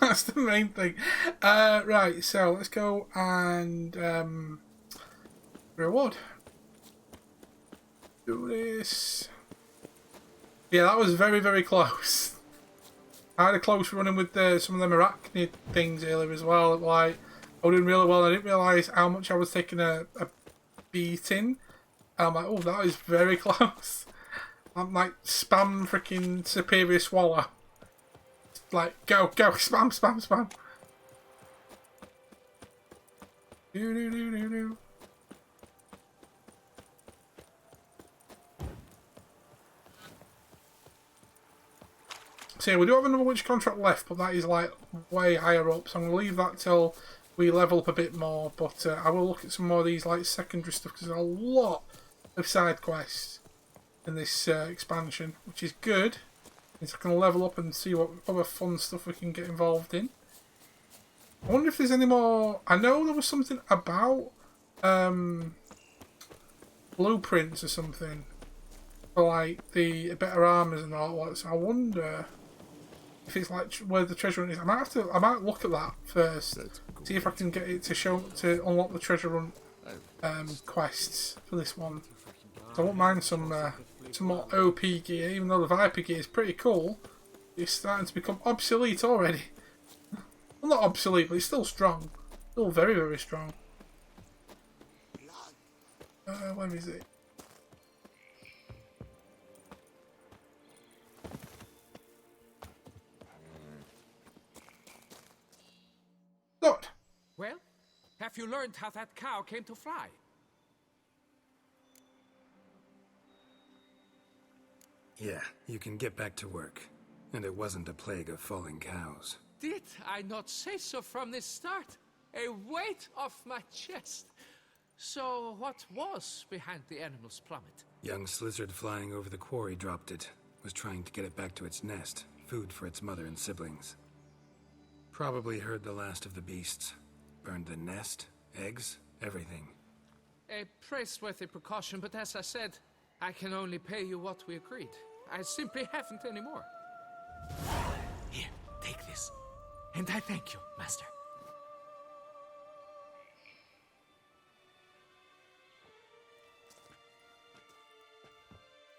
That's the main thing. Right, so let's go and reward. Do this. Yeah, that was very, very close. I had a close running with some of them arachnid things earlier as well. Like, I was doing really well. I didn't realise how much I was taking a beating. And I'm like, oh, that is very close. I'm like, spam freaking superior swallow. Like, go, spam, spam, spam. Do. So yeah, we do have another witch contract left, but that is like way higher up. So I'm going to leave that till we level up a bit more. But I will look at some more of these like secondary stuff because there's a lot of side quests in this expansion, which is good. Means I can level up and see what other fun stuff we can get involved in. I wonder if there's any more. I know there was something about blueprints or something for like the better armies and all that. So I wonder if it's like where the treasure hunt is. I might look at that first. See if I can get it to unlock the treasure hunt quests for this one. So I won't mind some more OP gear, even though the Viper gear is pretty cool. It's starting to become obsolete already. Well, not obsolete, but it's still strong. Still very, very strong. Where is it? Lord. Well, have you learned how that cow came to fly? Yeah, you can get back to work. And it wasn't a plague of falling cows. Did I not say so from the start? A weight off my chest. So what was behind the animal's plummet? Young lizard flying over the quarry dropped it. Was trying to get it back to its nest. Food for its mother and siblings. Probably heard the last of the beasts. Burned the nest, eggs, everything. A praiseworthy precaution, but as I said, I can only pay you what we agreed. I simply haven't any more. Here, take this. And I thank you, Master.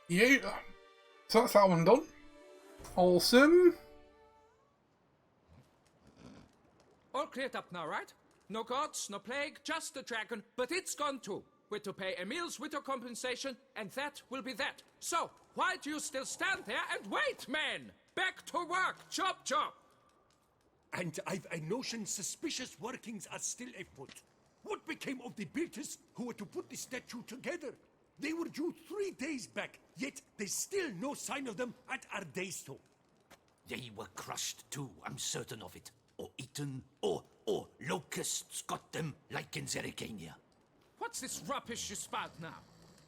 Yeah. So that's that one done. Awesome. All cleared up now, right? No gods, no plague, just the dragon, but it's gone too. We're to pay Emil's widow compensation, and that will be that. So, why do you still stand there and wait, men? Back to work! Chop, chop! And I've a notion suspicious workings are still afoot. What became of the builders who were to put the statue together? They were due 3 days back, yet there's still no sign of them at our daystone. They were crushed too, I'm certain of it. Or eaten, or locusts got them, like in Zerikania. What's this rubbish you spout now?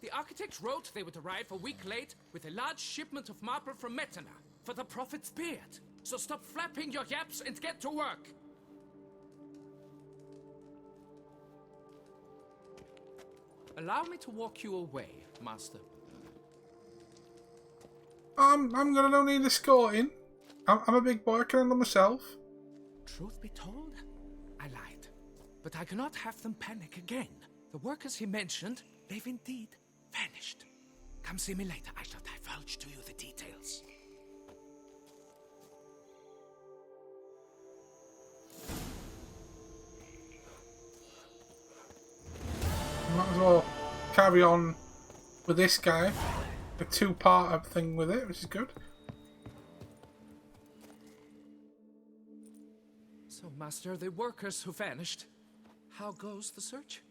The architect wrote they would arrive a week late with a large shipment of marble from Metana for the prophet's beard. So stop flapping your yaps and get to work. Allow me to walk you away, Master. I'm gonna don't need escorting. I'm a big boy, I can handle myself. Truth be told, I lied. But I cannot have them panic again. The workers he mentioned, they've indeed vanished. Come see me later, I shall divulge to you the details. Might as well carry on with this guy. A two-part thing with it, which is good. So, Master, the workers who vanished. How goes the search?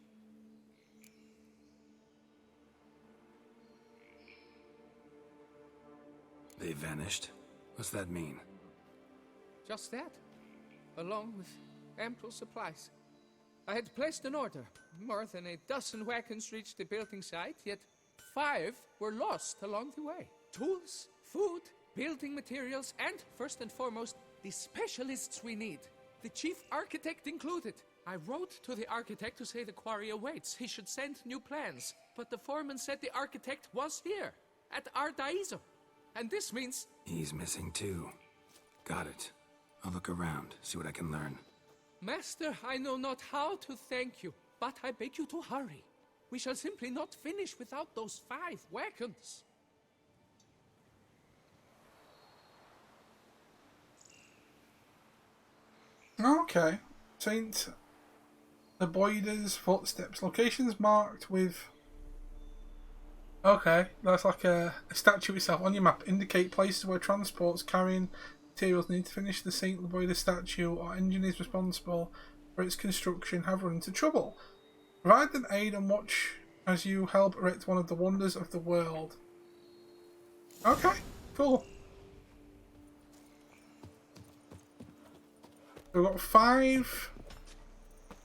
They vanished? What's that mean? Just that, along with ample supplies. I had placed an order. More than a dozen wagons reached the building site, yet 5 were lost along the way. Tools, food, building materials, and, first and foremost, the specialists we need. The chief architect included. I wrote to the architect to say the quarry awaits. He should send new plans. But the foreman said the architect was here, at Ardaizo. And this means... He's missing too. Got it. I'll look around, see what I can learn. Master, I know not how to thank you, but I beg you to hurry. We shall simply not finish without those 5 wagons. Okay. Saint Aboida's footsteps. Locations marked with... Okay, that's like a statue itself. On your map, indicate places where transports carrying materials need to finish the Saint Laboida statue or engineers responsible for its construction have run into trouble. Provide them aid and watch as you help erect one of the wonders of the world. Okay, cool. We've got 5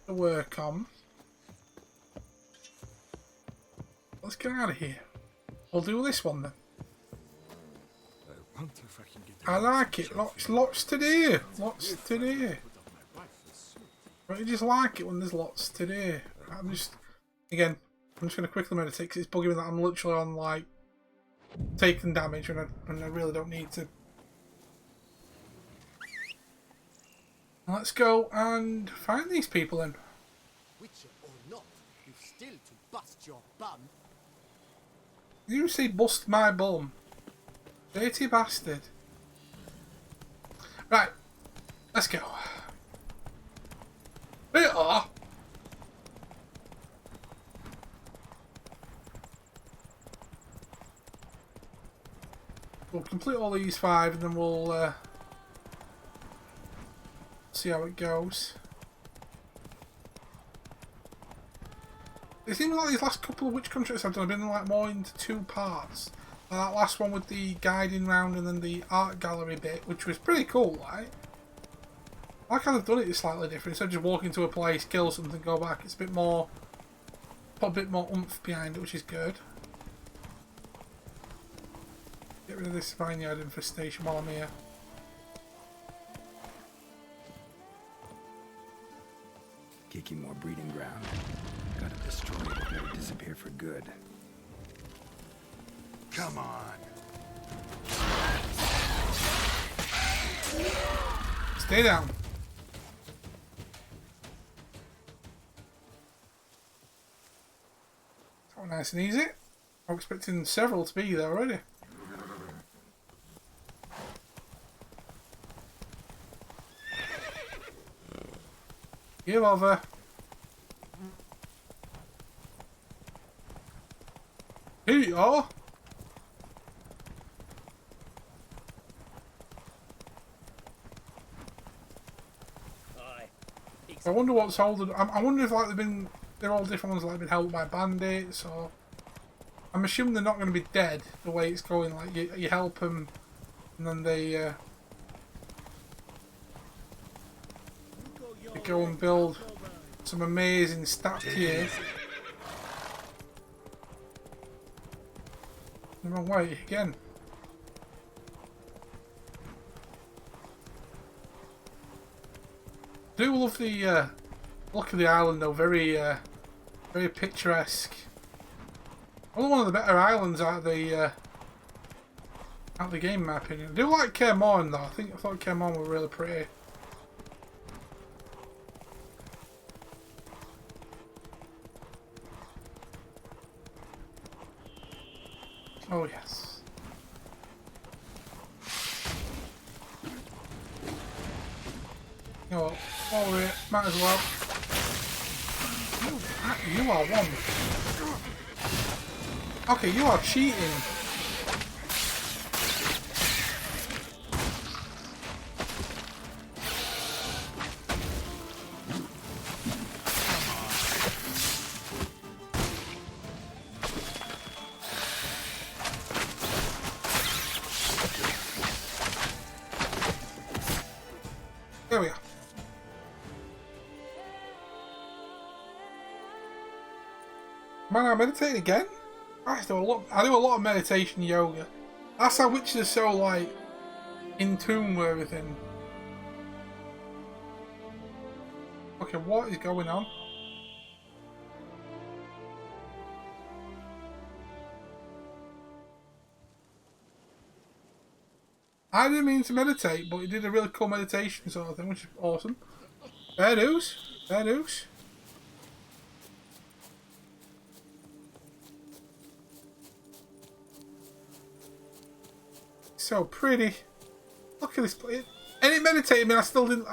to work on. Let's get out of here. We'll do this one then. I like it. Lots to do. Lots to do. I just like it when there's lots to do. I'm just going to quickly meditate because it's bugging me that I'm literally on like taking damage and I really don't need to. Let's go and find these people then. Witcher or not, you've still to bust your bum. You say bust my bum. Dirty bastard. Right, let's go. We are. We'll complete all these 5 and then we'll see how it goes. It seems like these last couple of witch contracts I've done have been like more into 2 parts. Like that last one with the guiding round and then the art gallery bit, which was pretty cool, right? I kind of done it slightly different. Instead of just walking to a place, kill something, go back. It's a bit more, put a bit more oomph behind it, which is good. Get rid of this vineyard infestation while I'm here. Kicking more breeding ground. Gotta destroy it if it'll disappear for good. Come on. Stay down. Oh, nice and easy. I'm expecting several to be there already. You over. Here you are. I wonder what's holding. I wonder if like they're all different ones, like been held by bandits, or I'm assuming they're not going to be dead the way it's going. Like you help them, and then they go and build some amazing stats here. The wrong way again. I do love the look of the island though, very picturesque. Probably one of the better islands out of the game in my opinion. I do like Caermorn though. I thought Caermorn were really pretty. Oh yes. You know what? While we're here, might as well. You are one. Okay, you are cheating. Right now, meditating again? I do a lot of meditation yoga. That's how witches are so, like, in tune with everything. Okay, what is going on? I didn't mean to meditate, but he did a really cool meditation sort of thing, which is awesome. Fair dues. Fair dues. So pretty. Look at this. And it meditated me, I still didn't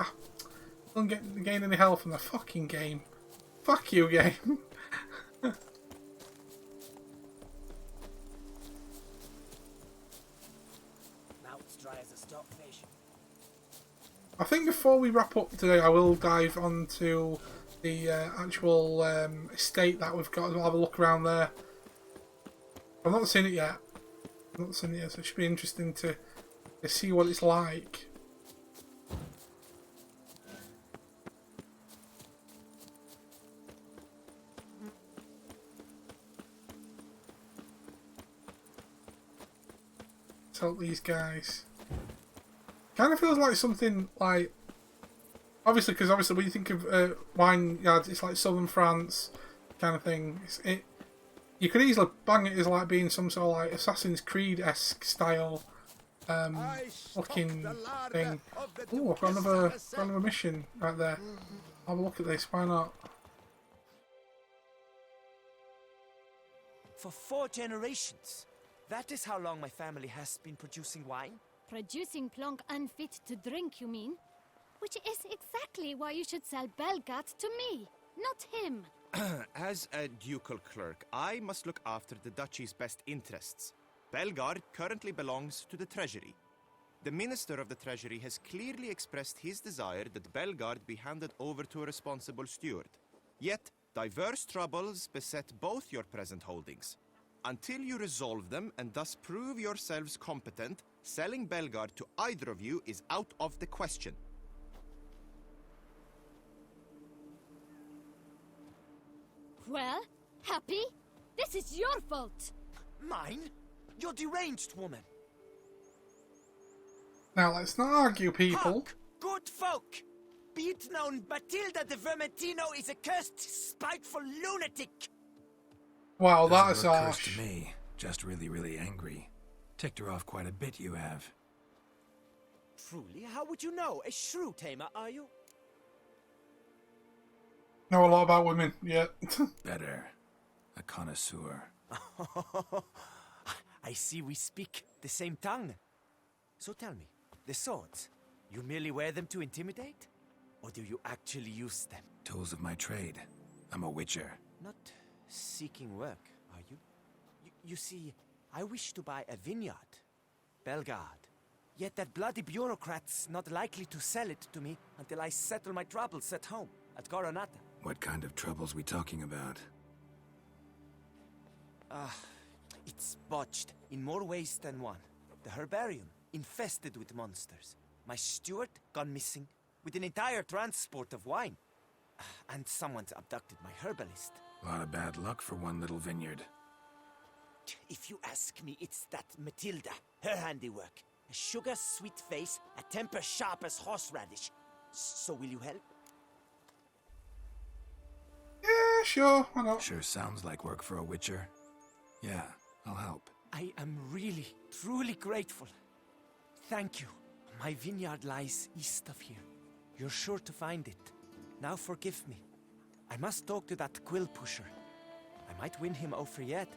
gain any health from the fucking game. Fuck you, game. I think before we wrap up today, I will dive onto the actual estate that we've got. We'll have a look around there. I've not seen it yet. So it should be interesting to see what it's like. Let's help these guys. Kind of feels like something like, obviously when you think of wine yards, it's like southern France kind of thing. You could easily bang it as like being some sort of like Assassin's Creed-esque style looking thing. Oh, I've got another mission right there. Have a look at this. Why not? For 4 generations. That is how long my family has been producing wine. Producing plonk unfit to drink, you mean? Which is exactly why you should sell Belgard to me, not him. As a ducal clerk, I must look after the duchy's best interests. Belgard currently belongs to the treasury. The minister of the treasury has clearly expressed his desire that Belgard be handed over to a responsible steward. Yet, diverse troubles beset both your present holdings. Until you resolve them and thus prove yourselves competent, selling Belgard to either of you is out of the question. Well, Happy? This is your fault! Mine? You're deranged, woman! Now let's not argue, people. Hark, good folk! Be it known, Matilda de Vermentino is a cursed, spiteful lunatic! Wow, that is Doesn't look harsh. cursed to me. Just really, really angry. Ticked her off quite a bit, you have. Truly, how would you know? A shrew tamer, are you? Know a lot about women, yeah. Better. A connoisseur. I see we speak the same tongue. So tell me, the swords, you merely wear them to intimidate? Or do you actually use them? Tools of my trade. I'm a witcher. Not seeking work, are you? You see, I wish to buy a vineyard. Belgard. Yet that bloody bureaucrat's not likely to sell it to me until I settle my troubles at home, at Coronata. What kind of troubles we talking about? It's botched in more ways than one. The herbarium, infested with monsters. My steward gone missing, with an entire transport of wine. And someone's abducted my herbalist. A lot of bad luck for one little vineyard. If you ask me, it's that Matilda, her handiwork. A sugar-sweet face, a temper sharp as horseradish. So will you help? Yeah, sure, why not? Sure sounds like work for a witcher. Yeah, I'll help. I am really, truly grateful. Thank you. My vineyard lies east of here. You're sure to find it. Now forgive me. I must talk to that quill pusher. I might win him over yet.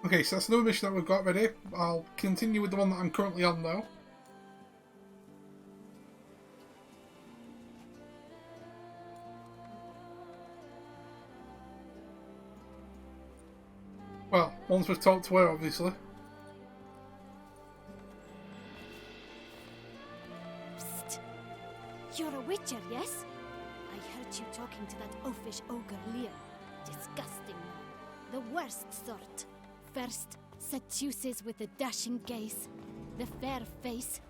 Okay, so that's another mission that we've got ready. I'll continue with the one that I'm currently on, though. Well, once we've talked to her, obviously. Psst. You're a witcher, yes? I heard you talking to that oafish ogre Lear. Disgusting. The worst sort. First, seduces with a dashing gaze, the fair face,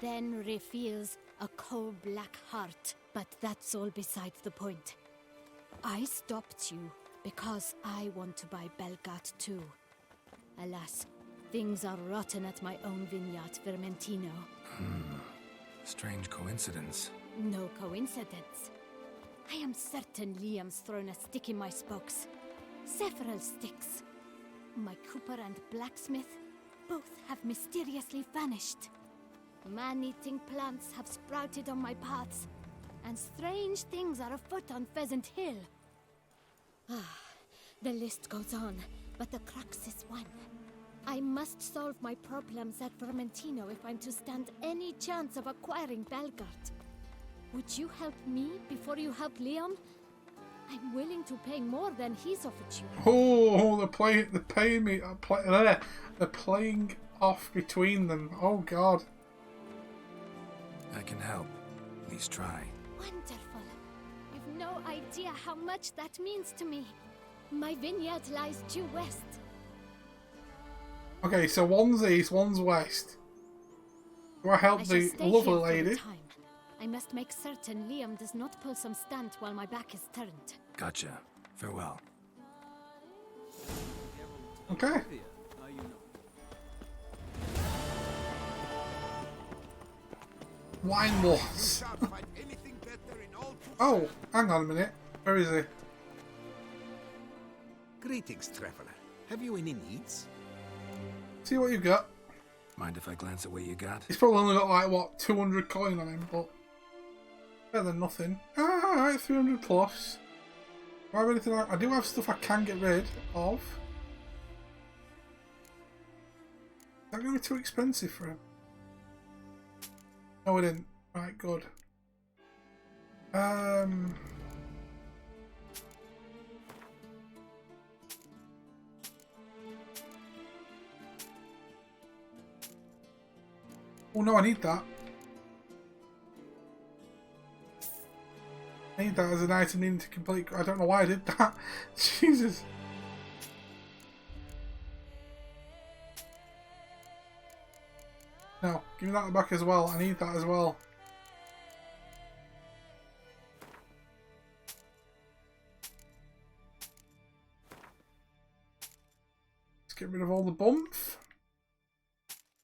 then reveals a coal-black heart. But that's all beside the point. I stopped you Because I want to buy Belgard too. Alas, things are rotten at my own vineyard, Vermentino. Strange coincidence. No coincidence. I am certain Liam's thrown a stick in my spokes. Several sticks. My cooper and blacksmith both have mysteriously vanished. Man-eating plants have sprouted on my paths, and strange things are afoot on Pheasant Hill. The list goes on, but the crux is one. I must solve my problems at Vermentino if I'm to stand any chance of acquiring Belgard. Would you help me before you help Liam? I'm willing to pay more than he's offered you. Oh, they're playing off between them. Oh God. I can help. At least try. Wonderful. You've no idea how much that means to me. My vineyard lies due west. Okay, so one's east, one's west. Do I help the lovely lady? I must make certain Liam does not pull some stunt while my back is turned. Gotcha. Farewell. Okay. Wine wars. Oh, hang on a minute. Where is he? Greetings, traveler. Have you any needs? See what you've got. Mind if I glance at what you got? He's probably only got like, what, 200 coin on him, but better than nothing. Alright, 300 plus. Do I have anything I do have stuff I can get rid of. Is that going to be too expensive for him? No, it didn't. Right, good. Oh no, I need that. I need that as an item needing to complete. I don't know why I did that. Jesus. No, give me that back as well. I need that as well. Let's get rid of all the bump.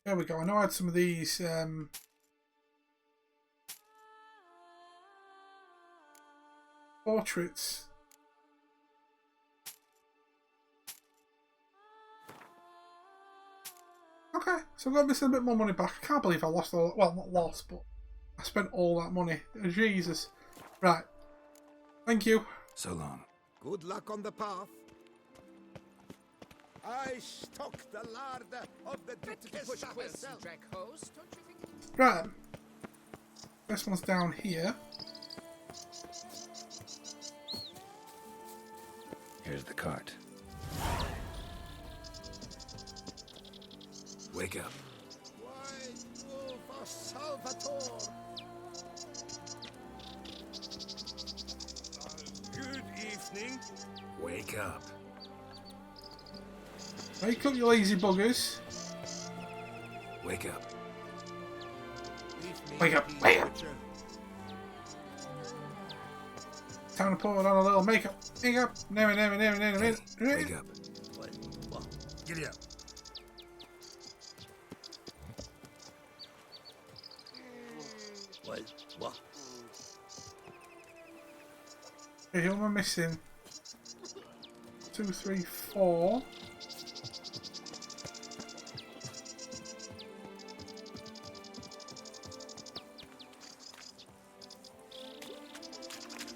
There we go. I know I had some of these portraits. Okay, so I've got missing a bit more money back. I can't believe I lost all that. Well, not lost, but I spent all that money. Jesus. Right. Thank you. So long. Good luck on the path. I stock the larder of the Duchessa herself. Right. This one's down here. Here's the cart. Wake up. White wolf of Salvatore. Good evening. Wake up. Wake up, you lazy buggers. Wake up. Wake up, wake up. Time to put on a little makeup. Wake up. Wake up. Giddy up. What? Okay, who am I missing? 2, 3, 4.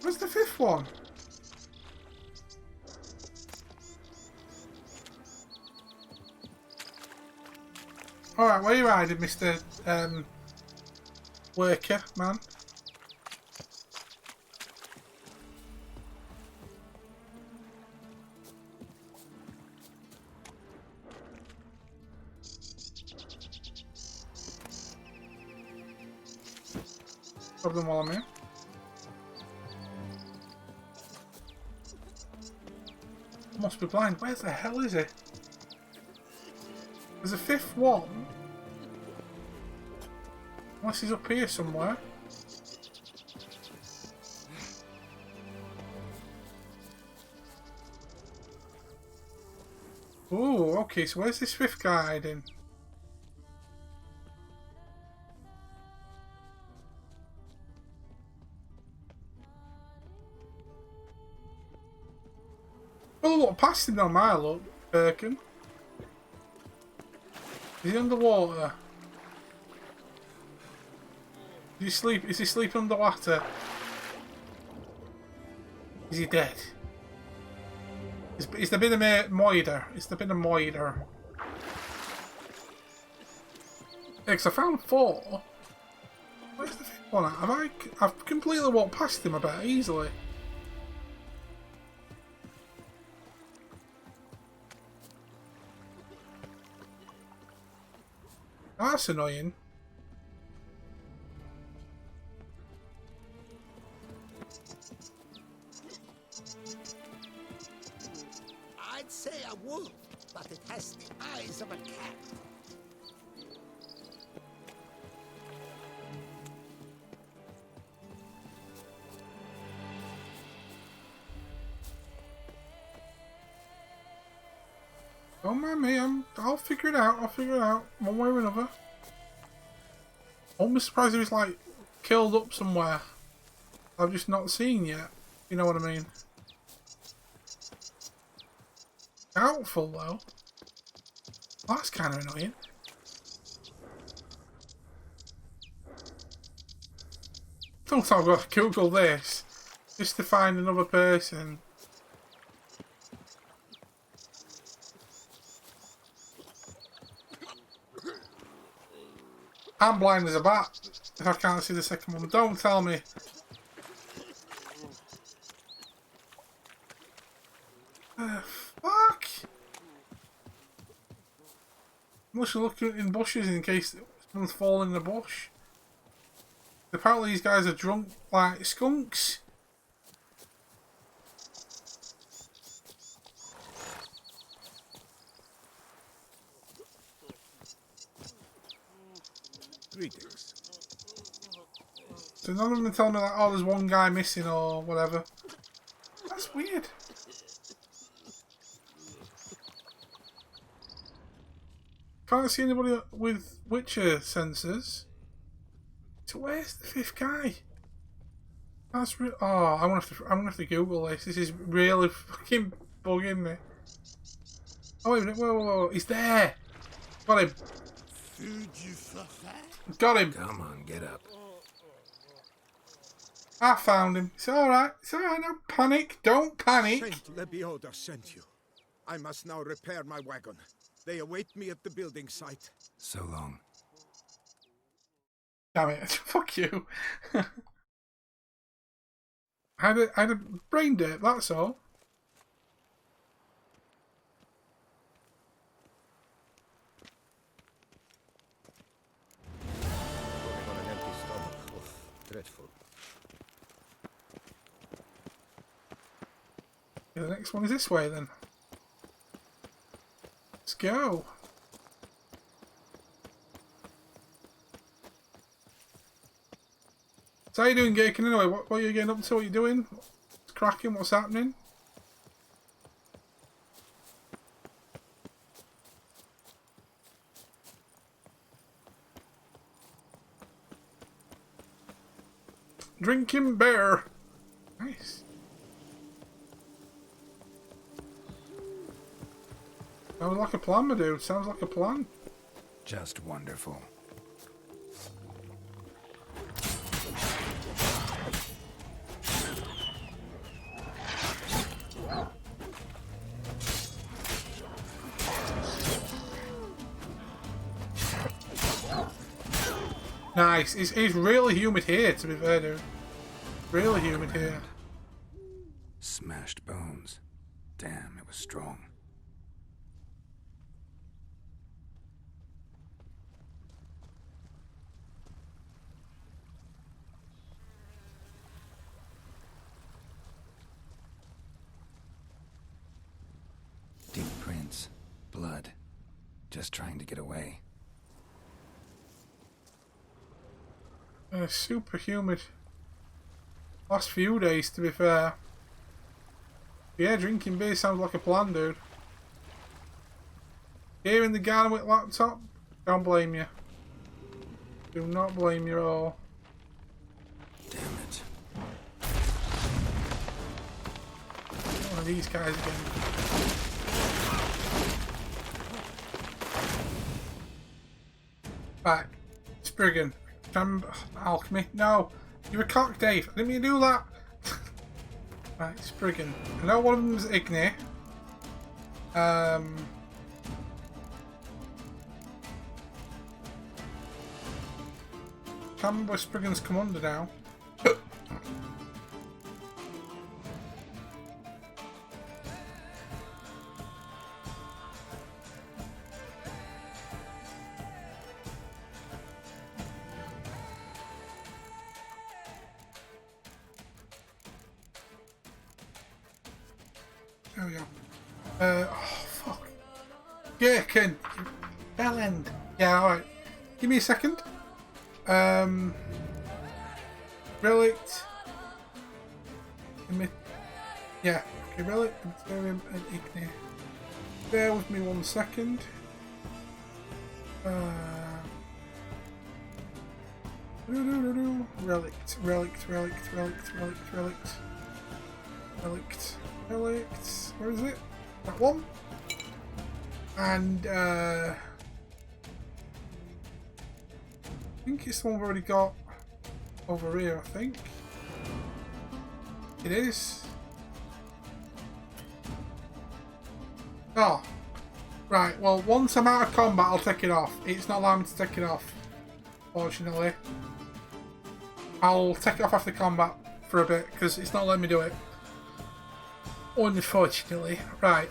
Where's the 5th one? Alright, where are you riding, Mr. Worker, man? Grab them while I'm here. Must be blind. Where the hell is it? There's a 5th one. Unless he's up here somewhere. okay, so where's this fifth guy hiding? Oh, look, past him on my look, Birkin. Is he underwater? Is he sleeping underwater? Is he dead? Is there been a moider? Is there been a moider? Yeah, 'cause I found 4. Where's the 5th one at? I've completely walked past him a bit easily. That's annoying. I'd say a wolf, but it has the eyes of a cat. Don't mind me, I'll figure it out, one way or another. Almost surprised he was like killed up somewhere I've just not seen yet, you know what I mean. Doubtful though. That's kind of annoying. Don't I've got to Google this just to find another person. I'm blind as a bat if I can't see the second one. Don't tell me. Fuck! Unless you're looking in bushes in case someone's falling in the bush. Apparently these guys are drunk like skunks. Greetings. So none of them tell me like, oh, there's one guy missing or whatever. That's weird. Can't see anybody with Witcher sensors. So where's the 5th guy? That's oh, I'm gonna have to Google this. This is really fucking bugging me. Oh wait a minute, whoa, he's there. Got him. Got him. Come on, get up. I found him. It's alright. It's alright. Don't panic. Don't panic. Saint Lebioda sent you. I must now repair my wagon. They await me at the building site. So long. Damn it. Fuck you. I had a brain dirt, that's all. On an empty stomach. Oof, dreadful. Yeah, the next one is this way then. Let's go. So how you doing, Gaken, anyway? What are you getting up to? What are you doing? What's cracking? What's happening? Drinking beer. Nice. Sounds like a plan, my dude. Sounds like a plan. Just wonderful. Nice. It's really humid here, to be fair, dude. Really humid here. Smashed bones. Damn, it was strong. Deep prints. Blood. Just trying to get away. Super humid. Last few days, to be fair. Yeah, drinking beer sounds like a plan, dude. Here in the garden with laptop. Don't blame you. Do not blame you at all. Damn it. One of these guys again. Right. Spriggan. Alchemy. No. You're a cock, Dave. I didn't mean to do that. Right, Spriggan. I know one of them is Igni. Can't remember where Spriggan's come under now. There we go. Oh fuck. Gherkin! Bellend! Yeah, alright. Give me a second. Relict. Yeah, okay, Relic, Imperium, and Igni. Bear with me 1 second. Relict. Where is it? That one. And I think it's the one we've already got over here, I think. It is. Oh. Right, well, once I'm out of combat, I'll take it off. It's not allowing me to take it off, fortunately. I'll take it off after combat for a bit, because it's not letting me do it. Unfortunately. Right,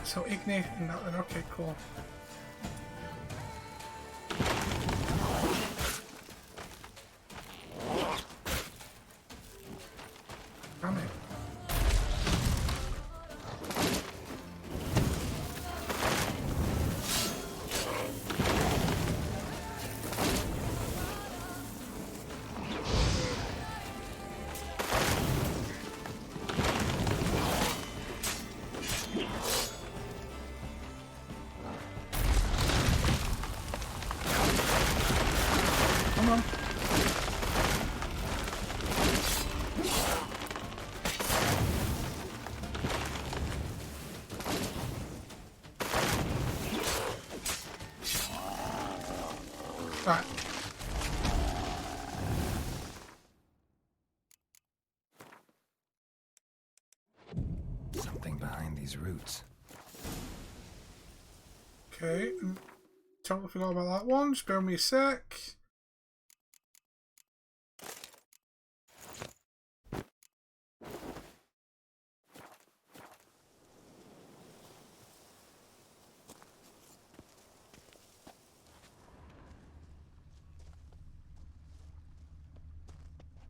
so Igni and that then. Okay, cool. Damn it. Come on. Right. Something behind these roots. Okay. Totally forgot about that one. Spare me a sec.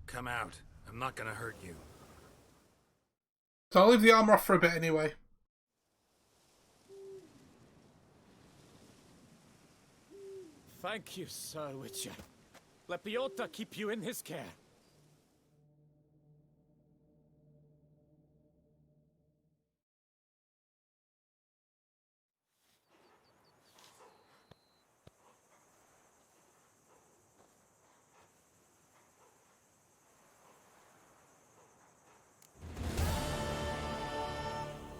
Come out. I'm not gonna hurt you. So I'll leave the armor off for a bit anyway. Thank you, Sir Witcher. Let Biota keep you in his care.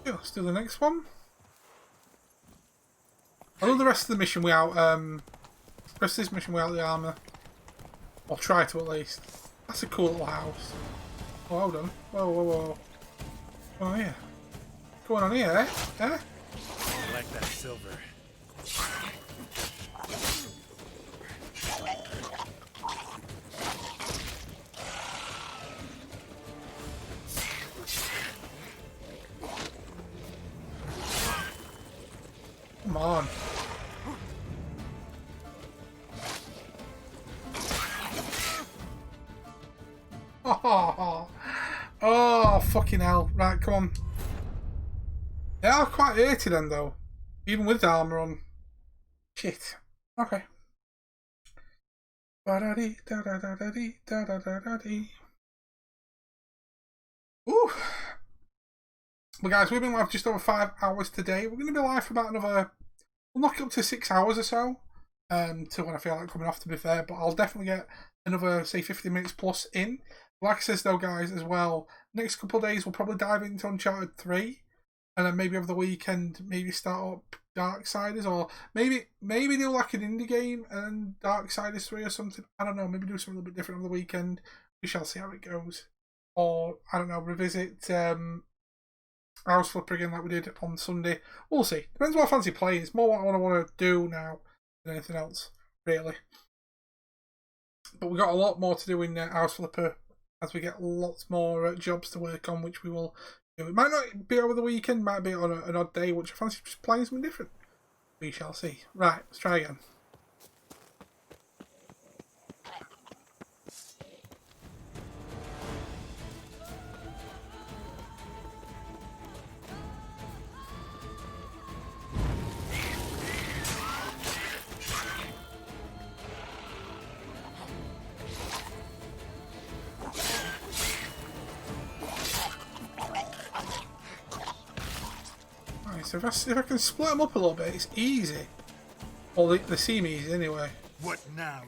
Yeah, let's do the next one. I'll do the rest of the mission without rest of this mission without the armor. I'll try to at least. That's a cool little house. Oh, hold on. Whoa, whoa, whoa. Oh yeah. What's going on here, eh? Eh? I like that silver. Come on. Oh, fucking hell. Right, come on. They are quite hurty then, though. Even with the armour on. Shit. Okay. Ooh. But guys, we've been live just over 5 hours today. We're going to be live for about another we'll knock it up to 6 hours or so, to when I feel like coming off, to be fair, but I'll definitely get another, say, 50 minutes plus in. Like I says though, guys, as well, next couple of days we'll probably dive into Uncharted 3, and then maybe over the weekend, maybe start up Darksiders, or maybe do like an indie game and Darksiders 3 or something. I don't know, maybe do something a little bit different over the weekend. We shall see how it goes. Or, I don't know, revisit House Flipper again like we did on Sunday. We'll see. Depends what I fancy playing. It's more what I want to do now than anything else, really. But we've got a lot more to do in House Flipper as we get lots more jobs to work on, which we will do. It might not be over the weekend, might be on an odd day, which I fancy just playing something different. We shall see. Right, let's try again. So if I can split them up a little bit, it's easy. Well, they seem easy anyway. What now?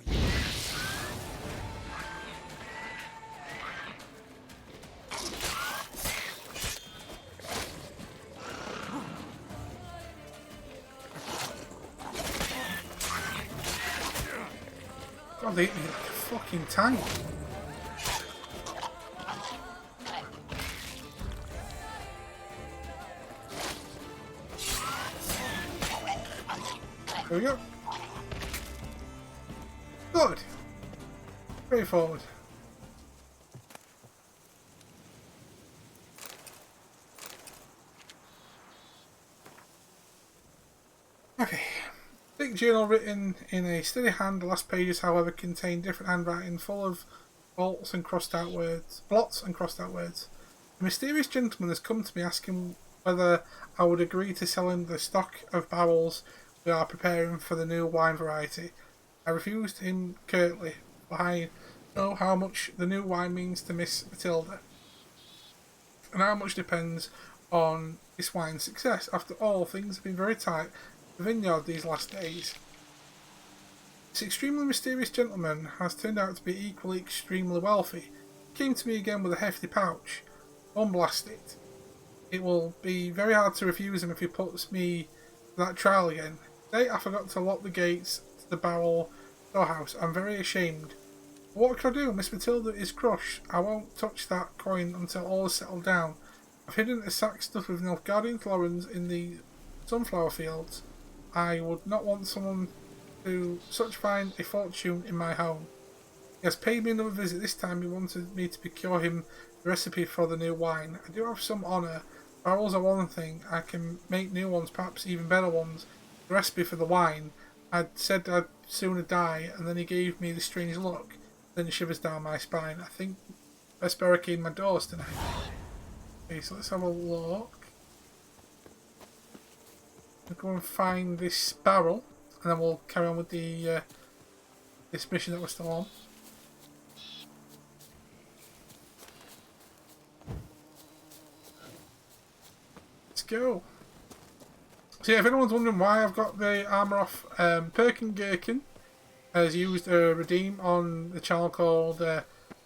God, they hit me like a fucking tank. There we go. Good. Straightforward. Okay. Thick journal written in a steady hand. The last pages, however, contain different handwriting full of blots and crossed out words. A mysterious gentleman has come to me asking whether I would agree to sell him the stock of barrels we are preparing for the new wine variety. I refused him curtly, for I know how much the new wine means to Miss Matilda, and how much depends on this wine's success. After all, things have been very tight at the vineyard these last days. This extremely mysterious gentleman has turned out to be equally extremely wealthy. He came to me again with a hefty pouch. Unblast it. It will be very hard to refuse him if he puts me to that trial again. Today I forgot to lock the gates to the barrel storehouse. I'm very ashamed. But what can I do? Miss Matilda is crushed. I won't touch that coin until all is settled down. I've hidden a sack stuffed with Nilfgaardian florins in the sunflower fields. I would not want someone to such find a fortune in my home. He has paid me another visit. This time he wanted me to procure him the recipe for the new wine. I do have some honour. Barrels are one thing. I can make new ones, perhaps even better ones. The recipe for the wine. I'd said I'd sooner die, and then he gave me this strange look. Then shivers down my spine. I think best barricade my doors tonight. Okay, so let's have a look. We'll go and find this barrel, and then we'll carry on with the this mission that we're still on. Let's go. So yeah, if anyone's wondering why I've got the armour off, Perkin Gherkin has used a redeem on the channel called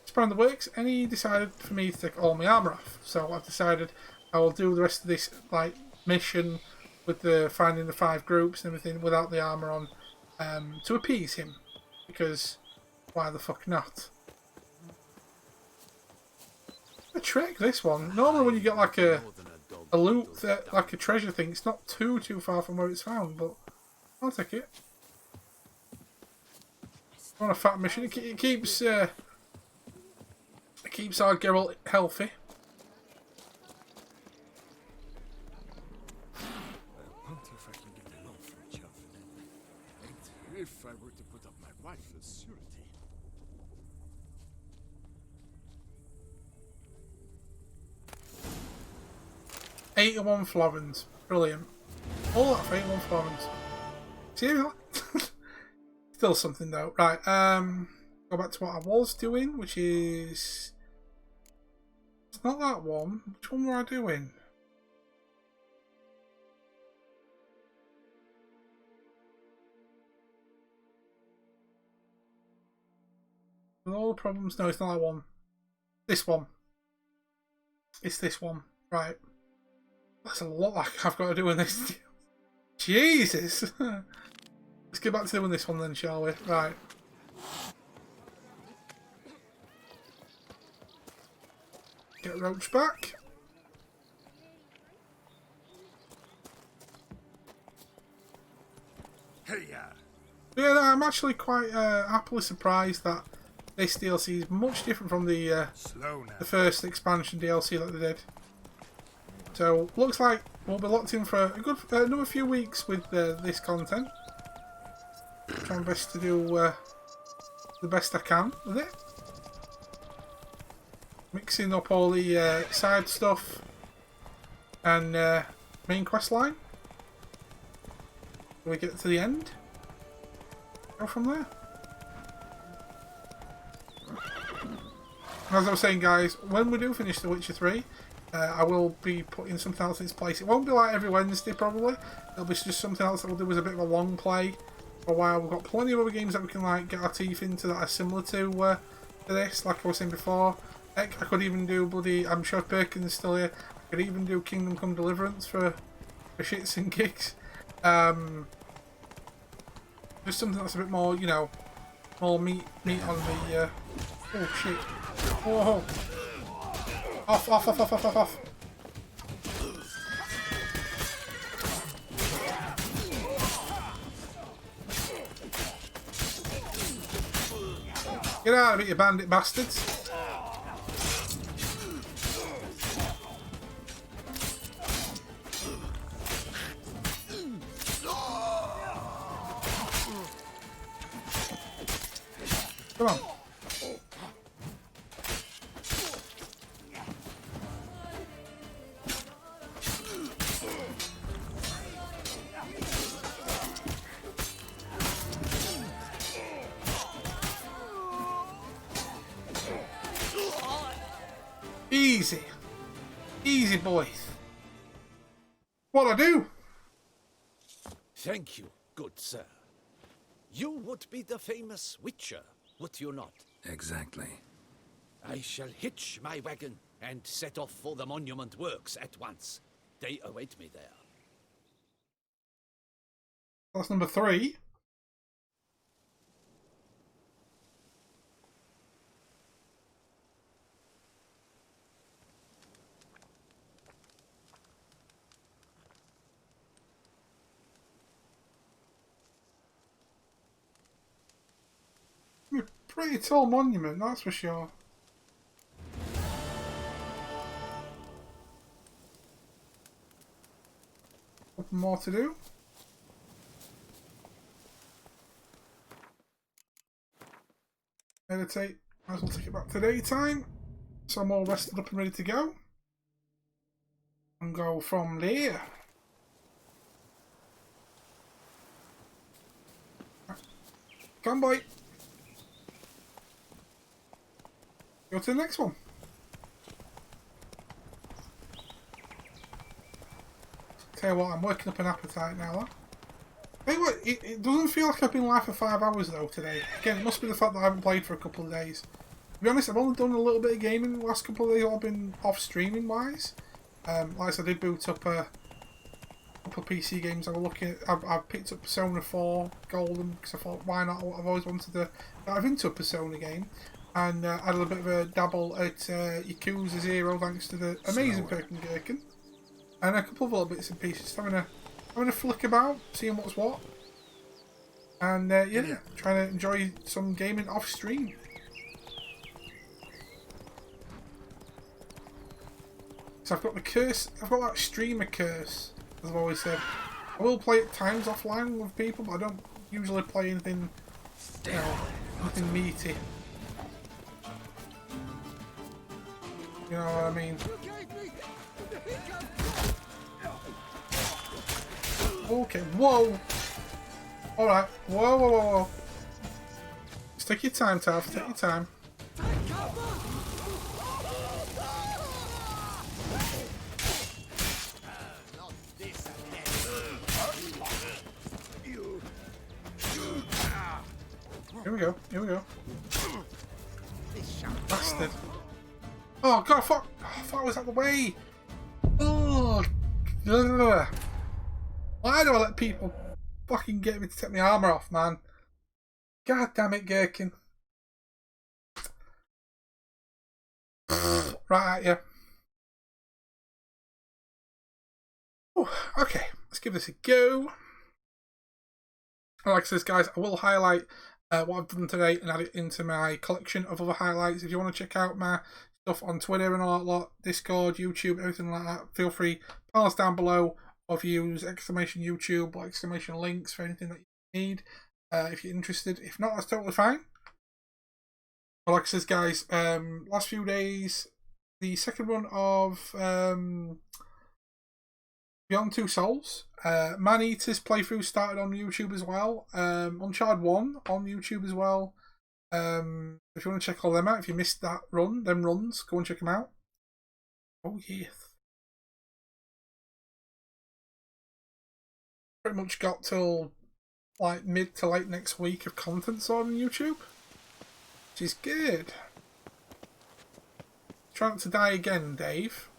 Span the Works, and he decided for me to take all my armour off. So I've decided I will do the rest of this like mission with the finding the 5 groups and everything without the armour on, to appease him, because why the fuck not? A trick, this one. Normally when you get like a loot that, like a treasure thing, it's not too far from where it's found, but I'll take it. On a fat mission, it keeps our Geralt healthy. I wonder if I can get a loan from Taavi. And if I were to put up my wife as surety. 81 florins. Brilliant. All that for 81 florins. Seriously? Still something though. Right, go back to what I was doing, which is... It's not that one. Which one were I doing? With all the problems. No, it's not that one. This one. It's this one. Right. That's a lot I've got to do in this. Jesus! Let's get back to doing this one then, shall we? Right. Get Roach back. Yeah, no, I'm actually quite happily surprised that this DLC is much different from the first expansion DLC that they did. So, looks like we'll be locked in for a good another few weeks with this content. Trying best to do the best I can with it. Mixing up all the side stuff and main quest line. When we get to the end, go from there. As I was saying, guys, when we do finish The Witcher 3, I will be putting something else in its place. It won't be like every Wednesday, probably. It'll be just something else that we'll do as a bit of a long play for a while. We've got plenty of other games that we can like get our teeth into that are similar to this. Like I was saying before, heck, I could even do bloody. I'm sure Perkins is still here. I could even do Kingdom Come Deliverance for shits and gigs. Just something that's a bit more, you know, more meat on the. Oh shit! Oh. Off. Get out of it, you bandit bastards. Come on. Easy. Easy, boys. What'll I do? Thank you, good sir. You would be the famous Witcher, would you not? Exactly. I shall hitch my wagon and set off for the monument works at once. They await me there. That's number 3. Pretty tall monument, that's for sure. Couple more to do. Meditate. Might as well take it back to daytime. So I'm all rested up and ready to go. And go from there. Come boy. Go to the next one. Tell you what, I'm working up an appetite now. Huh? Hey, what? It doesn't feel like I've been live for 5 hours though today. Again, it must be the fact that I haven't played for a couple of days. To be honest, I've only done a little bit of gaming the last couple of days. I've been off streaming wise. Like I said, I did boot up a couple of PC games. I was looking at. I've picked up Persona 4 Golden because I thought, why not? I've always wanted to dive into a Persona game. And I had a bit of a dabble at Yakuza 0 thanks to the amazing Perkins Gherkin. And a couple of other bits and pieces. Having a flick about, seeing what's what. And yeah, trying to enjoy some gaming off stream. So I've got the curse, I've got that streamer curse, as I've always said. I will play at times offline with people, but I don't usually play anything, you know, nothing meaty. You know what I mean? Okay, whoa! Alright, whoa. Just take your time, Taavi, take your time. Here we go. Bastard. Oh god, I thought I was out the way. Oh, ugh. Why do I let people fucking get me to take my armour off, man? God damn it, Gherkin. Right, yeah. Okay, let's give this a go. Like I said, guys, I will highlight what I've done today and add it into my collection of other highlights. If you want to check out my stuff on Twitter and all that lot, Discord, YouTube, everything like that, feel free. Pause down below or if you use exclamation YouTube or exclamation links for anything that you need if you're interested. If not, that's totally fine. But like I said, guys, last few days, the second run of Beyond Two Souls, Man-Eater's playthrough started on YouTube as well. Uncharted 1 on YouTube as well. If you want to check all them out, if you missed that run, them runs, go and check them out. Oh yes. Pretty much got till like mid to late next week of content on YouTube, which is good. Trying to die again, Dave.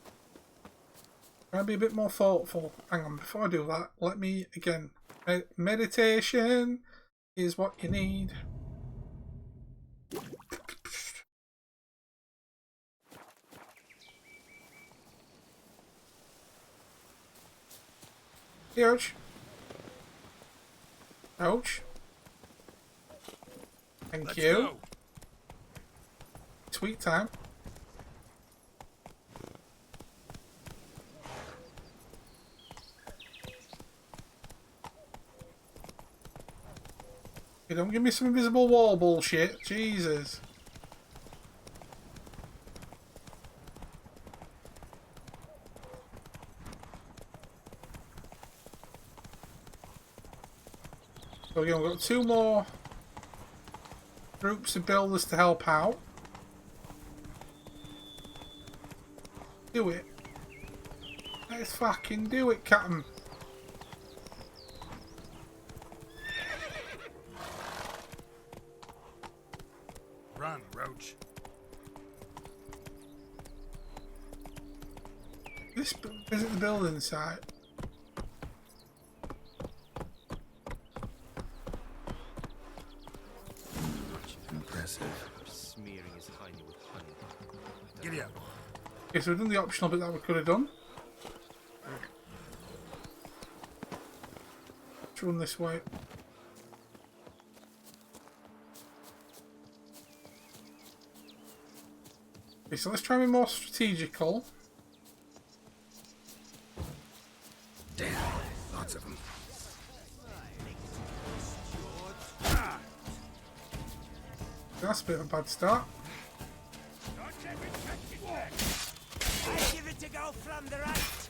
Try to be a bit more thoughtful. Hang on, before I do that, let me again. Meditation is what you need. Here, ouch. Ouch. Thank you. Go. Sweet time. You don't give me some invisible wall bullshit. Jesus. So again, we've got 2 more groups of builders to help out. Do it. Let's fucking do it, Captain. Run, Roach. This visit the building site. Impressive. Smearing his hiney with honey. Giddy up. Okay, so we've done the optional bit that we could have done. Let's run this way. Okay, so let's try and be more strategical. Damn, lots of them. That's a bit of a bad start. I give it a go from the right.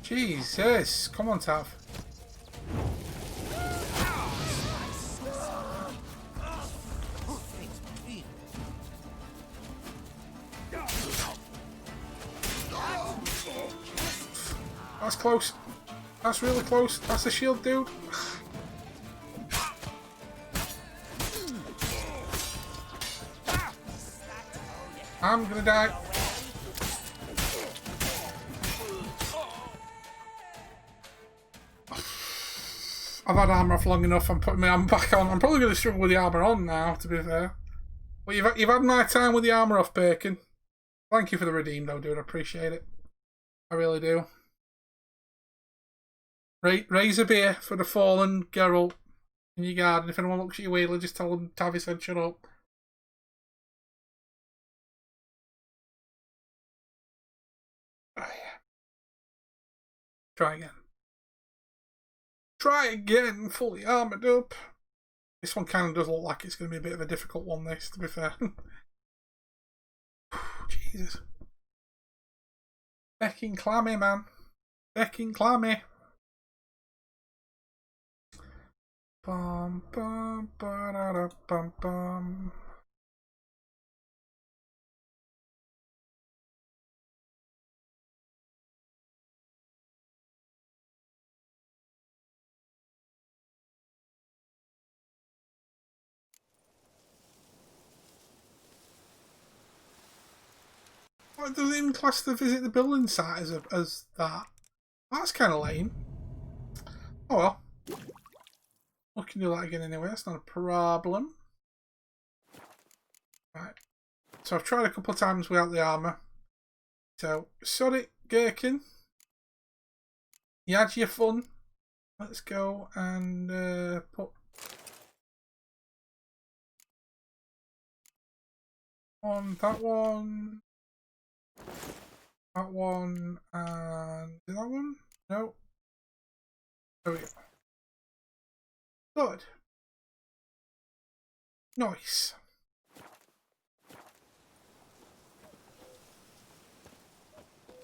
Jesus, come on, Tav. That's close. That's really close. That's a shield, dude. I'm gonna die. I've had armour off long enough. I'm putting my armour back on. I'm probably going to struggle with the armour on now, to be fair. But you've had my time with the armour off, Bacon. Thank you for the redeem, though, dude. I appreciate it. I really do. Raise a beer for the fallen Geralt in your garden. If anyone looks at you weirdly, just tell them Taavi said shut up. Oh, yeah. Try again. Try again, fully armoured up. This one kind of does look like it's going to be a bit of a difficult one, this, to be fair. Jesus. Becking clammy, man. Becking clammy. Bum, bum, ba-da-da, bum, bum. it doesn't even class the visit the building site as that. That's kind of lame. Oh well. We can do that again anyway, that's not a problem. Right. So I've tried a couple of times without the armour. So, sorry, Gherkin. You had your fun. Let's go and put on that one, and that one? No. There we go. Good. Nice.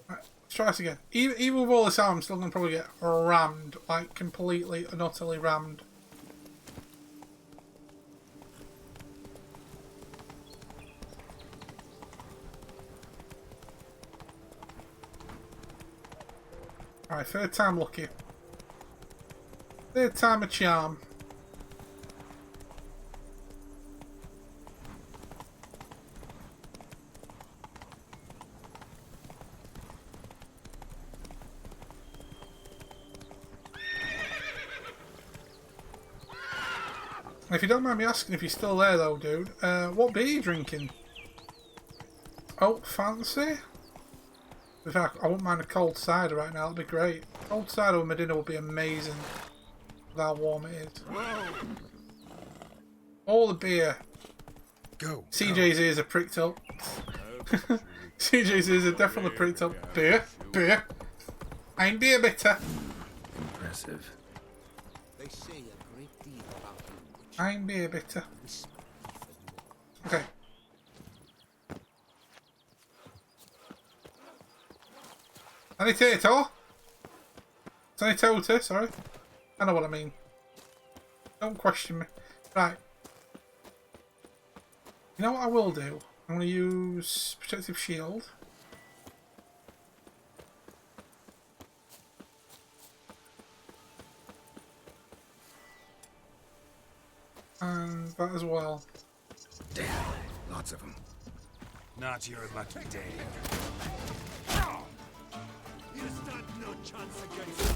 Right, let's try this again. Even with all this arm, I'm still going to probably get rammed, like completely and utterly rammed. Alright, third time lucky. Third time a charm. If you don't mind me asking if you're still there though, dude, what beer are you drinking? Oh, fancy? In fact, I wouldn't mind a cold cider right now, that'd be great. Cold cider with my dinner would be amazing. With how warm it is. All the beer. Go. CJ's ears are pricked up. CJ's ears are definitely pricked up. Beer. Beer. Ain't beer bitter. Impressive. They say a great deal about you, which Ain't beer bitter. Okay. Sanitator? Sanitator, sorry. I know what I mean. Don't question me. Right. You know what I will do? I'm going to use protective shield. And that as well. Damn. Lots of them. Not your lucky day. You stand no chance against us.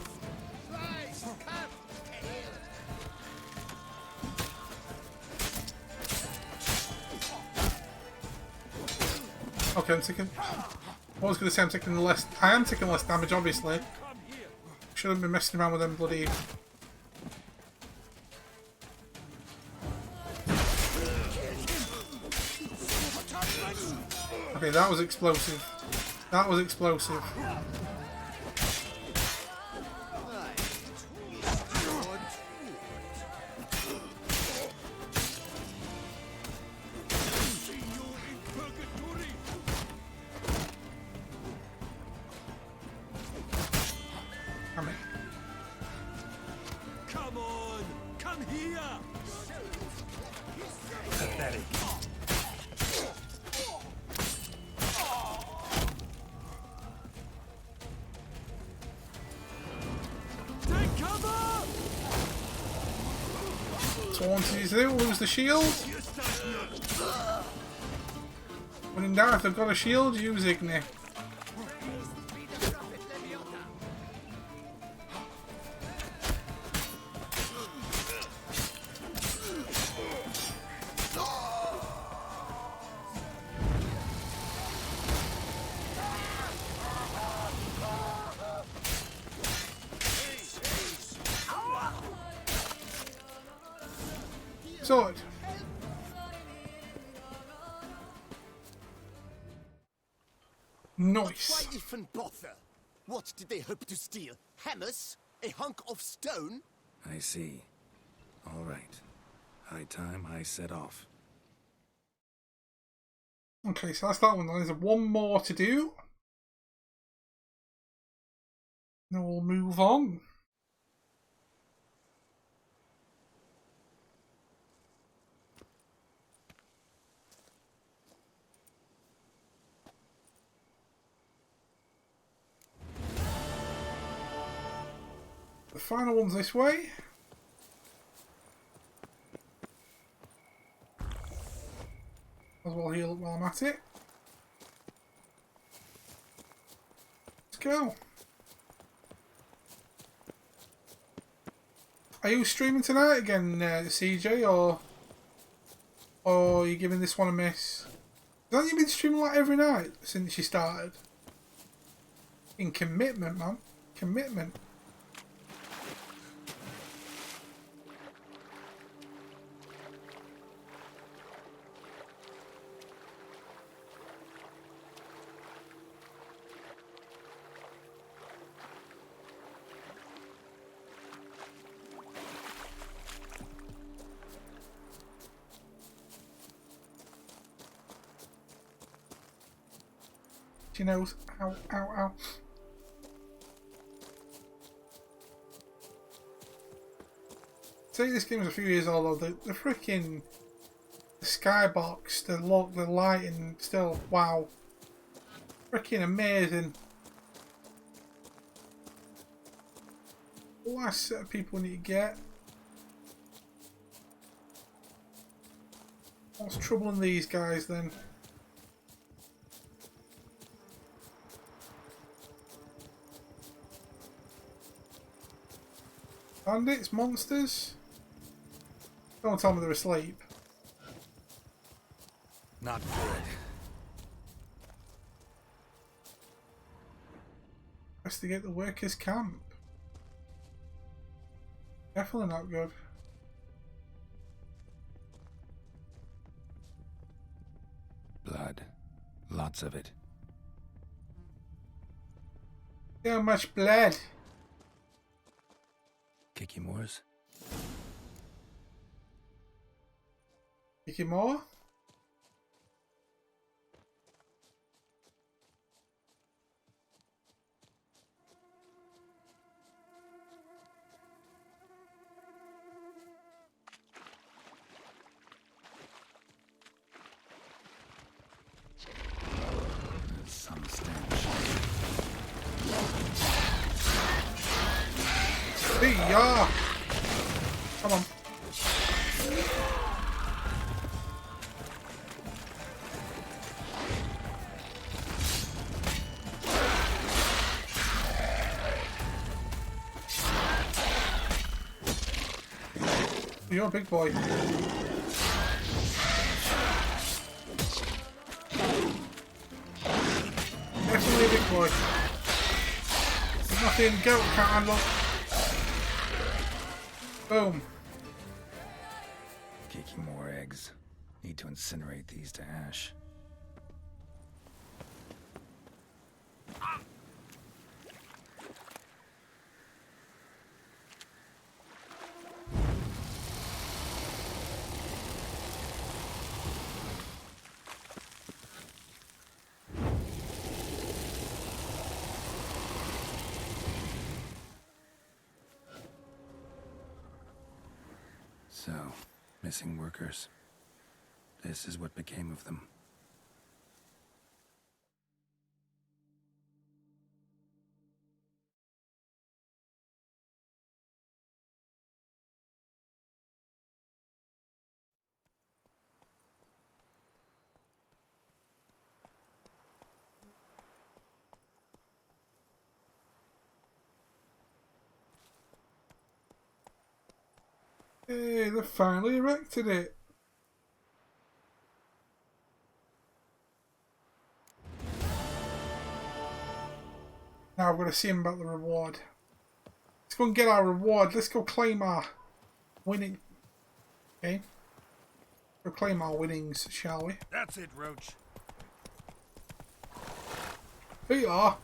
Flies, come, Okay, I'm taking... I was going to say I'm taking less... I am taking less damage, obviously. Shouldn't be messing around with them bloody... Okay, that was explosive. That was explosive. Come on, come here. Pathetic. Take cover. So what to do? Lose the shield? When in doubt, if they've got a shield, use Igni. Sword. Nice. Why even bother? What did they hope to steal? Hammers? A hunk of stone? I see. All right. High time I set off. Okay, so that's that one. There's one more to do. Then we'll move on. The final one's this way. As well heal up while I'm at it. go. Are you streaming tonight again, CJ, or are you giving this one a miss? Haven't you been streaming like every night since you started? In commitment, man. Commitment. She knows. Ow, ow, ow. See, this game is a few years old. The freaking skybox, the look, the lighting, still wow, freaking amazing. Last set of people we need to get. What's troubling these guys then? Bandits, monsters? Don't tell me they're asleep. Not good. Investigate the workers' camp. Definitely not good. Blood. Lots of it. So much blood. Kicky Moors? Kicky more? Some stench. Yeah. Come on. You're a big boy. Definitely a big boy. There's nothing Geralt can't handle. Boom. Kicky more eggs. Need to incinerate these to ash. So, missing workers. This is what became of them. Hey, they finally erected it. Now I've got to see him about the reward. Let's go and get our reward. Let's go claim our winning. Okay. Go claim our winnings, shall we? That's it, Roach. Here you are.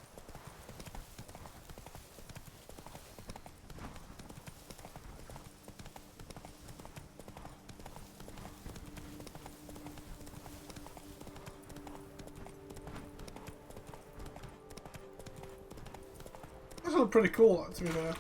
Those look pretty cool, to be fair.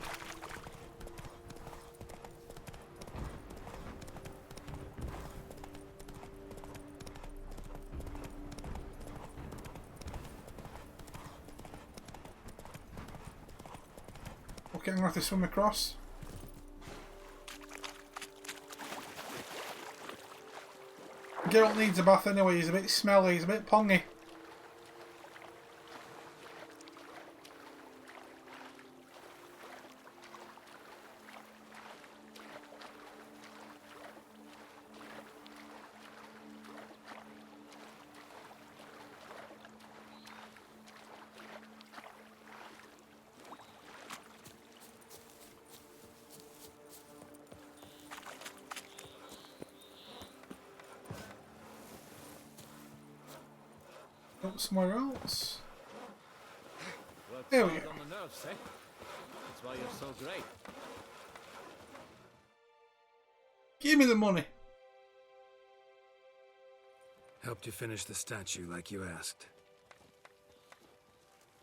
Okay, I'm gonna have to swim across. Geralt needs a bath anyway, he's a bit smelly, he's a bit pongy. Up somewhere else. Works There we hard go. on the nerves, eh? That's why you're so great. Give me the money. Helped you finish the statue like you asked.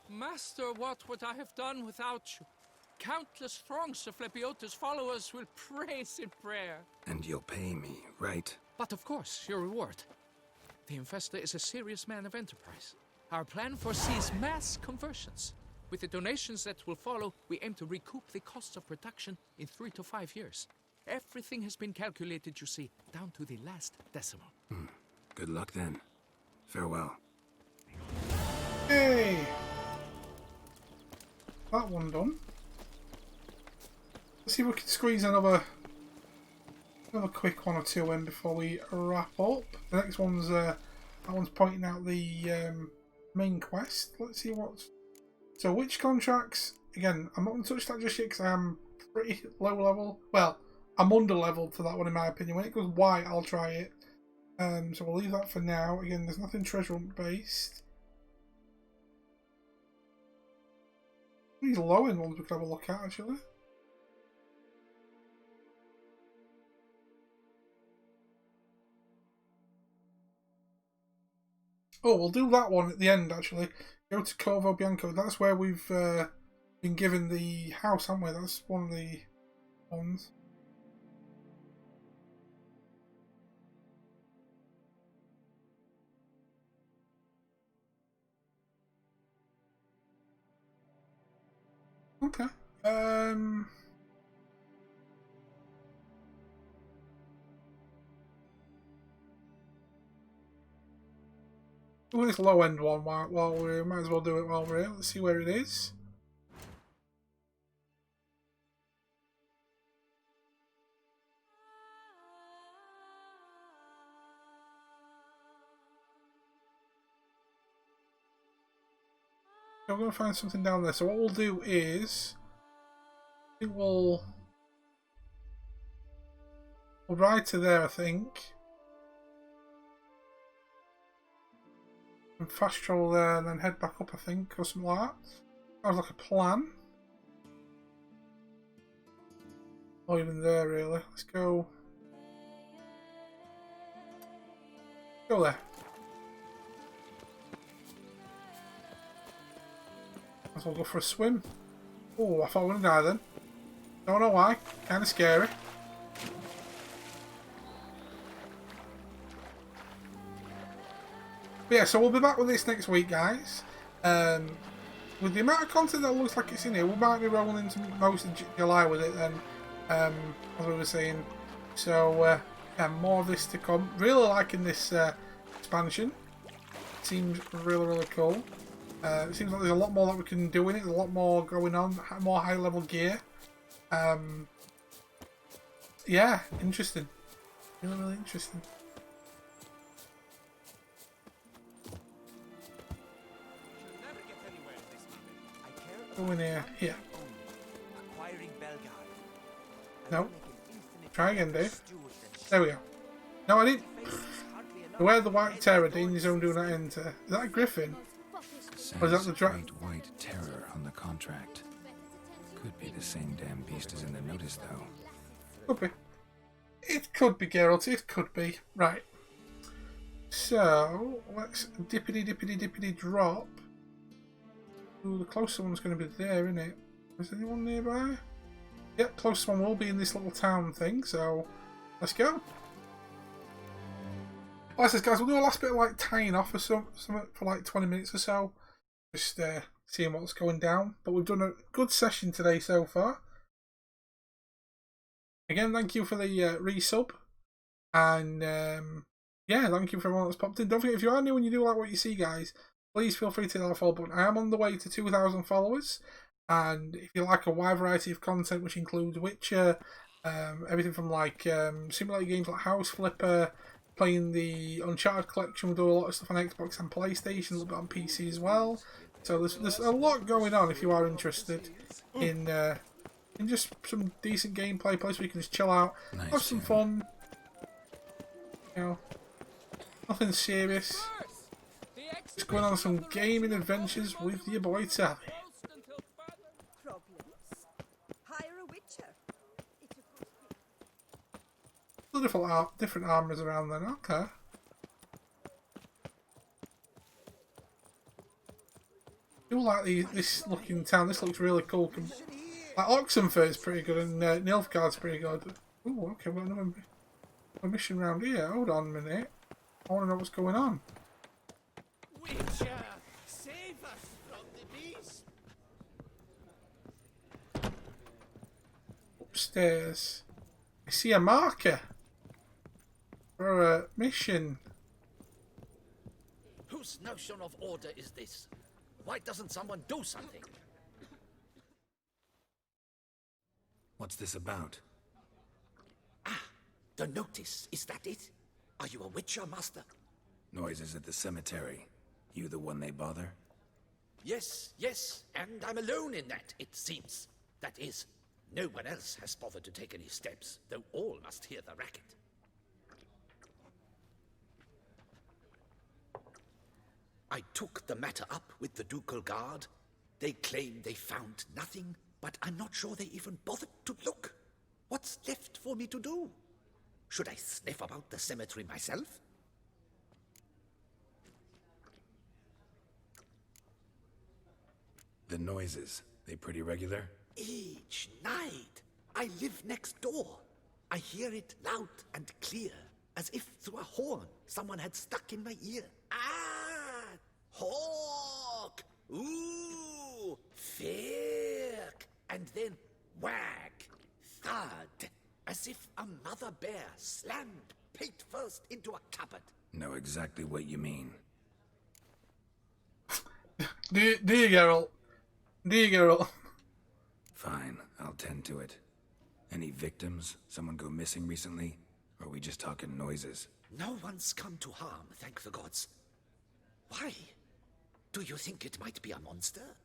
Master, what would I have done without you? Countless throngs of Lebiota's followers will praise in prayer. And you'll pay me, right? But of course, your reward. The Infestor is a serious man of enterprise. Our plan foresees mass conversions. With the donations that will follow, we aim to recoup the costs of production in 3 to 5 years. Everything has been calculated, you see, down to the last decimal. Good luck then. Farewell. Hey! That one done. Let's see if we can squeeze another quick one or two in before we wrap up. The next one's that one's pointing out the main quest. Let's see what's... So which contracts? Again, I'm not going to touch that just yet because I am pretty low level. Well, I'm under leveled for that one in my opinion. When it goes white, I'll try it. So we'll leave that for now. Again, there's nothing treasure hunt based. These low end ones we could have a look at actually. Oh, we'll do that one at the end actually. Go to Corvo Bianco. That's where we've been given the house, haven't we? That's one of the ones. Okay. Do this low end one while we might as well do it while we're here. Let's see where it is. I'm going to find something down there. So what we'll do is, I think we'll ride to there. I think, and fast travel there, and then head back up. I think, or something like that. Sounds like a plan. Not even there really. Let's go. Go there. Might as well go for a swim. Oh, I thought I was going to die then. Don't know why. Kind of scary. But yeah, so we'll be back with this next week, guys. With the amount of content that looks like it's in here, we might be rolling into most of July with it then, as we were saying. So, yeah, more of this to come. Really liking this expansion. Seems really, really cool. It seems like there's a lot more that we can do in it. There's a lot more going on, more high level gear. Yeah, interesting. Really, really interesting. Go in here. Here. No. Try again, Dave. There we go. No, I didn't. Beware the white terror, danger zone, do not enter. Is that a griffin? Or is that the dragon? White terror on the contract. Could be the same damn beast as in the notice, though. Could be. It could be Geralt. It could be. Right. So let's dippity drop. Ooh, the closest one's going to be there, isn't it? Is anyone nearby? Yep, closest one will be in this little town thing. So let's go. Like I said, guys, we'll do a last bit of like tying off or something for like 20 minutes or so. Just seeing what's going down. But we've done a good session today so far. Again, thank you for the resub. And yeah, thank you for everyone that's popped in. Don't forget, if you are new and you do like what you see, guys, please feel free to hit that follow button. I am on the way to 2,000 followers. And if you like a wide variety of content, which includes Witcher, everything from like simulator games like House Flipper, playing the Uncharted collection, we do a lot of stuff on Xbox and PlayStation, a little bit on PC as well. So there's a lot going on if you are interested in just some decent gameplay, place where you can just chill out, have some fun. You know, nothing serious. The Just going on some gaming adventures with your boy Taavi. Problems? Hire a witcher. Different armors around then. Okay. I do like this looking town. This looks really cool. Like Oxenfurt is pretty good, and Nilfgaard's pretty good. Oh, okay. Well, another mission round here. Hold on a minute. I want to know what's going on. Witcher, save us from the beast. Upstairs. I see a marker for a mission. Whose notion of order is this? Why doesn't someone do something? What's this about? The notice, is that it? Are you a witcher, master? Noises at the cemetery. You the one they bother? Yes, and I'm alone in that, it seems. That is, no one else has bothered to take any steps, though all must hear the racket. I took the matter up with the ducal guard. They claim they found nothing, but I'm not sure they even bothered to look. What's left for me to do? Should I sniff about the cemetery myself? The noises, they pretty regular? Each night. I live next door. I hear it loud and clear, as if through a horn someone had stuck in my ear. Ah! Hawk! Ooh! Firk! And then whack! Thud! As if a mother bear slammed pate first into a cupboard. Know exactly what you mean. Do you, Geralt? Do you, Geralt? Fine, I'll tend to it. Any victims? Someone go missing recently? Or are we just talking noises? No one's come to harm, thank the gods. Why? Do you think it might be a monster?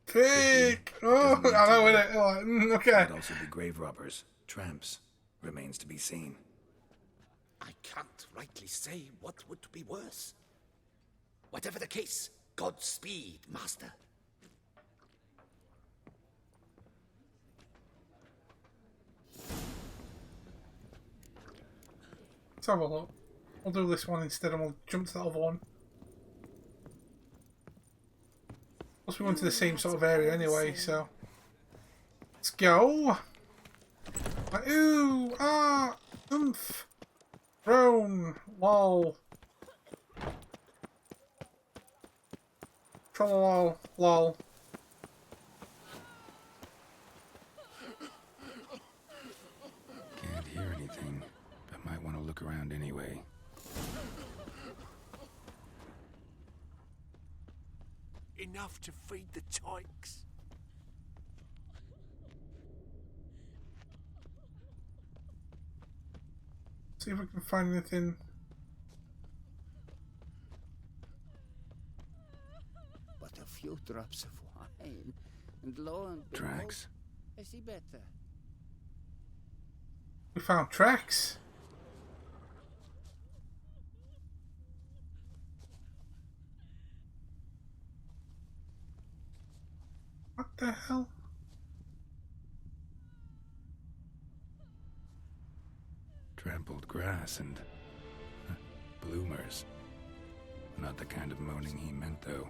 Fake! Oh, I know it. Okay. Could also be grave robbers, tramps. Remains to be seen. I can't rightly say what would be worse. Whatever the case, Godspeed, master. Let's have a look. We'll do this one instead and we'll jump to that other one. Plus we went to the same sort of area anyway, so... Let's go! Ooh! Ah! Oomph! Drone! Lol! Trollolol! Lol! Can't hear anything, but might want to look around anyway. Enough to feed the tykes. See if we can find anything. But a few drops of wine, and lo and behold, Tracks. I see better. We found tracks. What the hell? Trampled grass and bloomers. Not the kind of moaning he meant, though.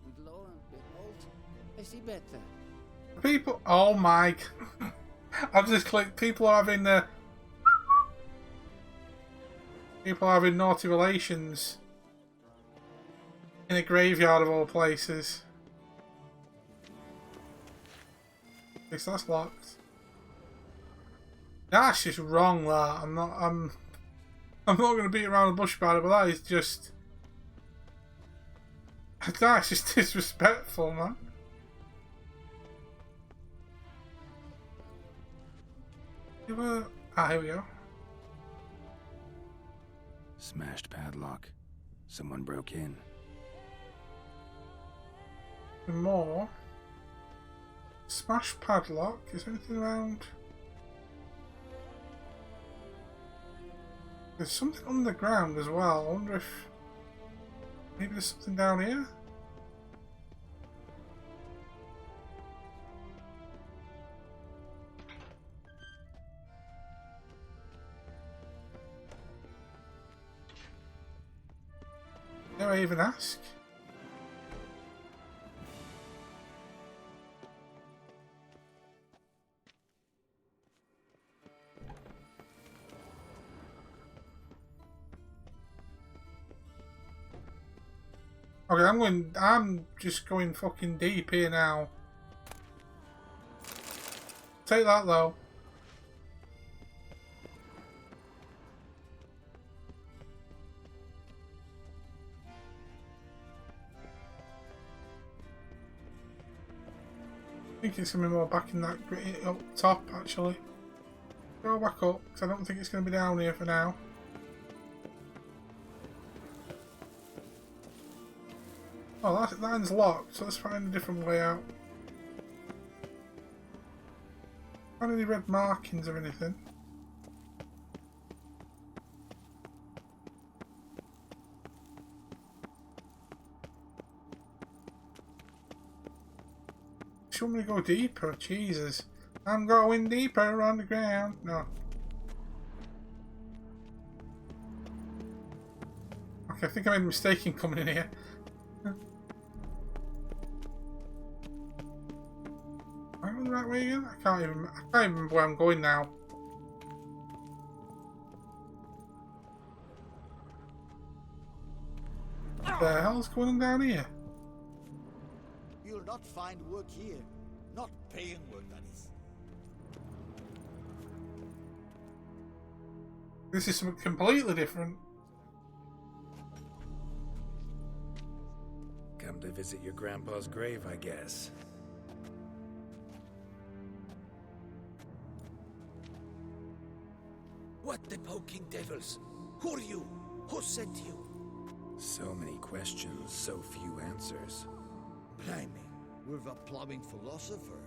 And lo and behold, I see better. People, oh my! I've just clicked. People are having naughty relations in a graveyard of all places. Okay, so that's locked. That's just wrong. That I'm not going to beat around the bush about it, but that is just. That's just disrespectful, man. Here we go. Smashed padlock. Someone broke in. More. Smash padlock. Is there anything around? There's something underground as well. I wonder if Maybe there's something down here? Do I even ask? Okay, I'm just going fucking deep here now. Take that though. I think it's going to be more back in that gritty up top actually. Go back up, because I don't think it's going to be down here for now. Oh, that line's locked, so let's find a different way out. Find any red markings or anything? You want me to go deeper? Jesus. I'm going deeper underground. No. Okay, I think I made a mistake in coming in here. Am I going the right way again? I can't even remember where I'm going now. What the hell's going on down here? You'll not find work here. Not paying work, that is. This is something completely different. Come to visit your grandpa's grave, I guess. What the poking devils? Who are you? Who sent you? So many questions, so few answers. Blimey, we're the plumbing philosopher.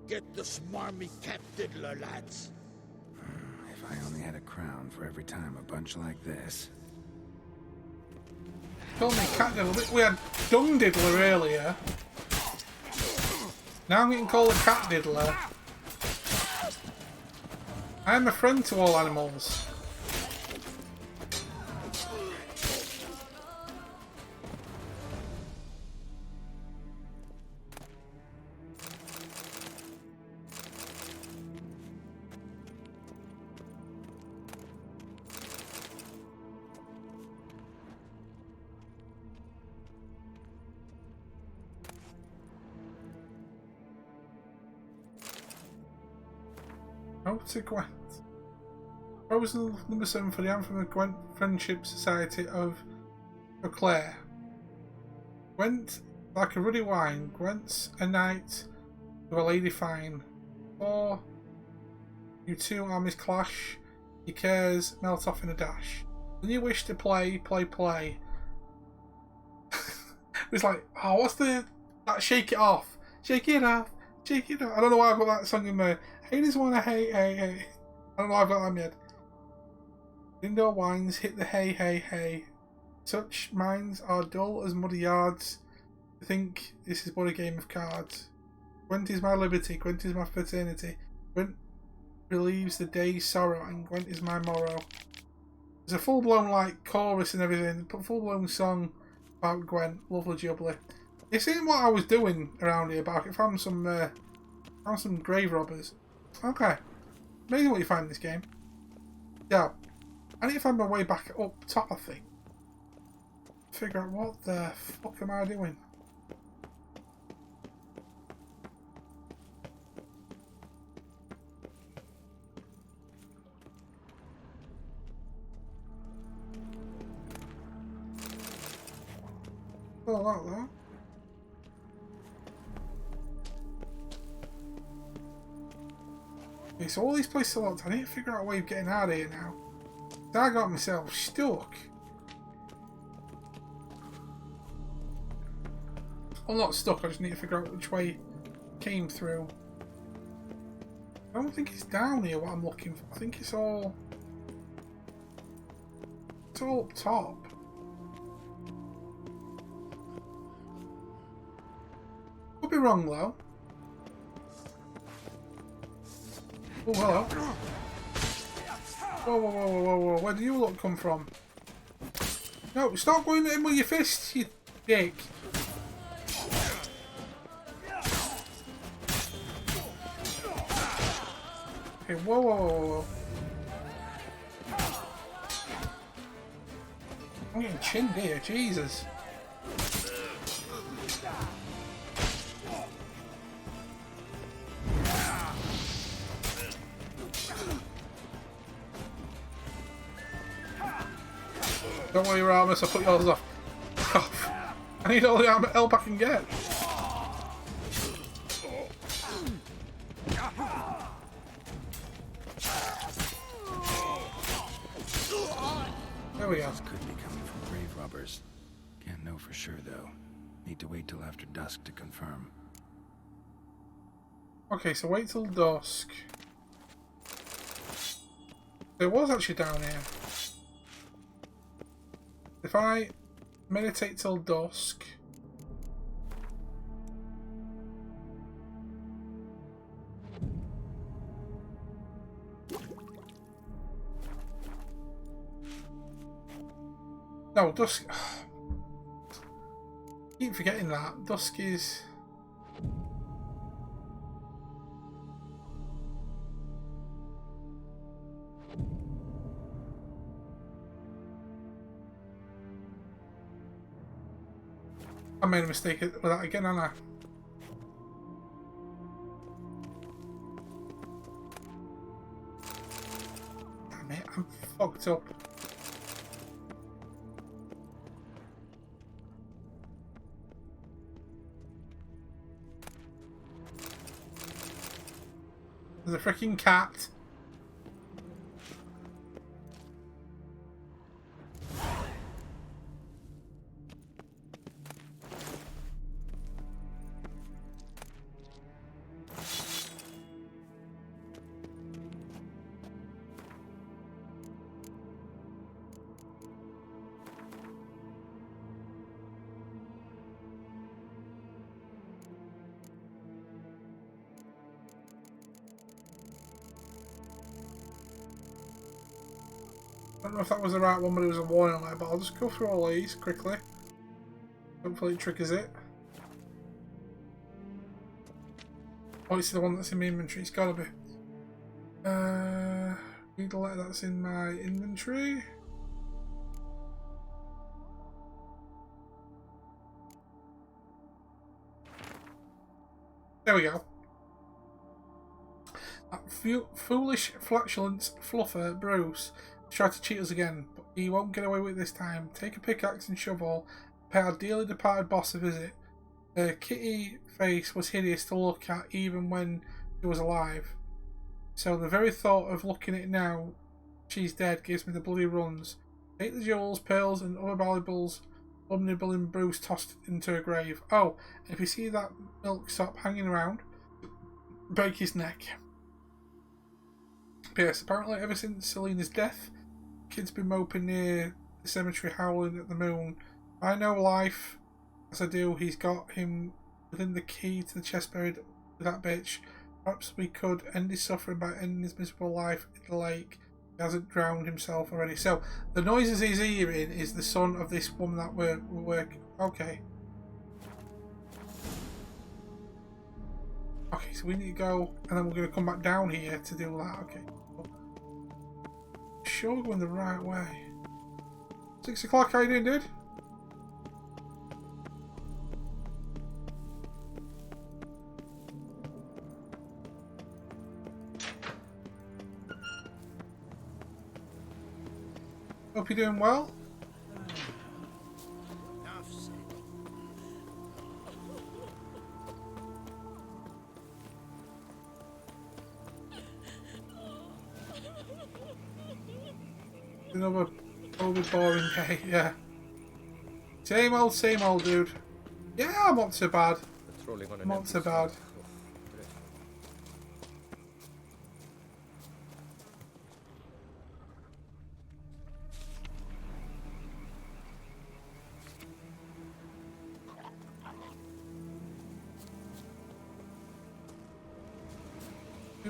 Get the smarmy cat diddler, lads. If I only had a crown for every time a bunch like this. Call me cat diddler. We had dung diddler earlier. Now I'm getting called a cat diddler. I am a friend to all animals. To Gwent. Proposal number 7 for the Anthem of Gwent Friendship Society of Clare. Gwent, like a ruddy wine, Gwent's a knight with a lady fine. 4. You two armies clash, your cares melt off in a dash. When you wish to play. It's like, oh, what's that shake it off. Shake it off. Shake it off. I don't know why I've got that song in my Hey, this one, hey. I don't know why I've got that in my head. Indoor wines hit the hey. Such minds are dull as muddy yards. I think this is but a game of cards. Gwent is my liberty, Gwent is my fraternity. Gwent relieves the day's sorrow, and Gwent is my morrow. There's a full-blown like chorus and everything, full-blown song about Gwent. Lovely jubbly. It's in what I was doing around here, but I found some grave robbers. Okay. Amazing what you find in this game. Yeah. I need to find my way back up top, I think. Figure out what the fuck am I doing? Oh, that though. Okay, so all these places are locked. I need to figure out a way of getting out of here now. I got myself stuck. I'm not stuck, I just need to figure out which way it came through. I don't think it's down here what I'm looking for. I think it's all up top. wrong though. Oh, hello. Whoa, whoa, whoa, whoa, whoa, whoa. Where do you lot come from? No, stop going at him with your fists, you dick. Okay, whoa, whoa, whoa, whoa. I'm getting chinned here, Jesus. Don't worry, your armors, I'll put yours off. I need all the armor help I can get. There we go. This could be coming from grave robbers. Can't know for sure though. Need to wait till after dusk to confirm. Okay, so wait till dusk. It was actually down here. If I meditate till dusk. No, dusk. Keep forgetting that. Dusk is. I made a mistake with that again, haven't I? Damn it, I'm fucked up. There's a freaking cat. I don't know if that was the right one, but it was a warning light, but I'll just go through all these quickly. Hopefully it triggers it. Oh, it's the one that's in my inventory, it's gotta be. Read the letter that's in my inventory. There we go. That foolish, flatulence fluffer, Bruce, tried to cheat us again, but he won't get away with it this time. Take a pickaxe and shovel, pay our dearly departed boss a visit. Her kitty face was hideous to look at even when she was alive. So the very thought of looking at it now she's dead gives me the bloody runs. Take the jewels, pearls and other valuables nibbling Bruce tossed into her grave. Oh, and if you see that milksop hanging around, break his neck. P.S. Apparently ever since Selena's death, kids been moping near the cemetery howling at the moon. I know life as I do. He's got him within the key to the chest buried with that bitch. Perhaps we could end his suffering by ending his miserable life in the lake. He hasn't drowned himself already. So the noises he's hearing is the son of this woman that we're working. Okay. Okay, so we need to go, and then we're going to come back down here to do that. Okay. Sure, we're going the right way. 6 o'clock, how you doing, dude? Hope you're doing well. Another boring day, yeah. Same old, dude. Yeah, I'm not so bad. Not so bad.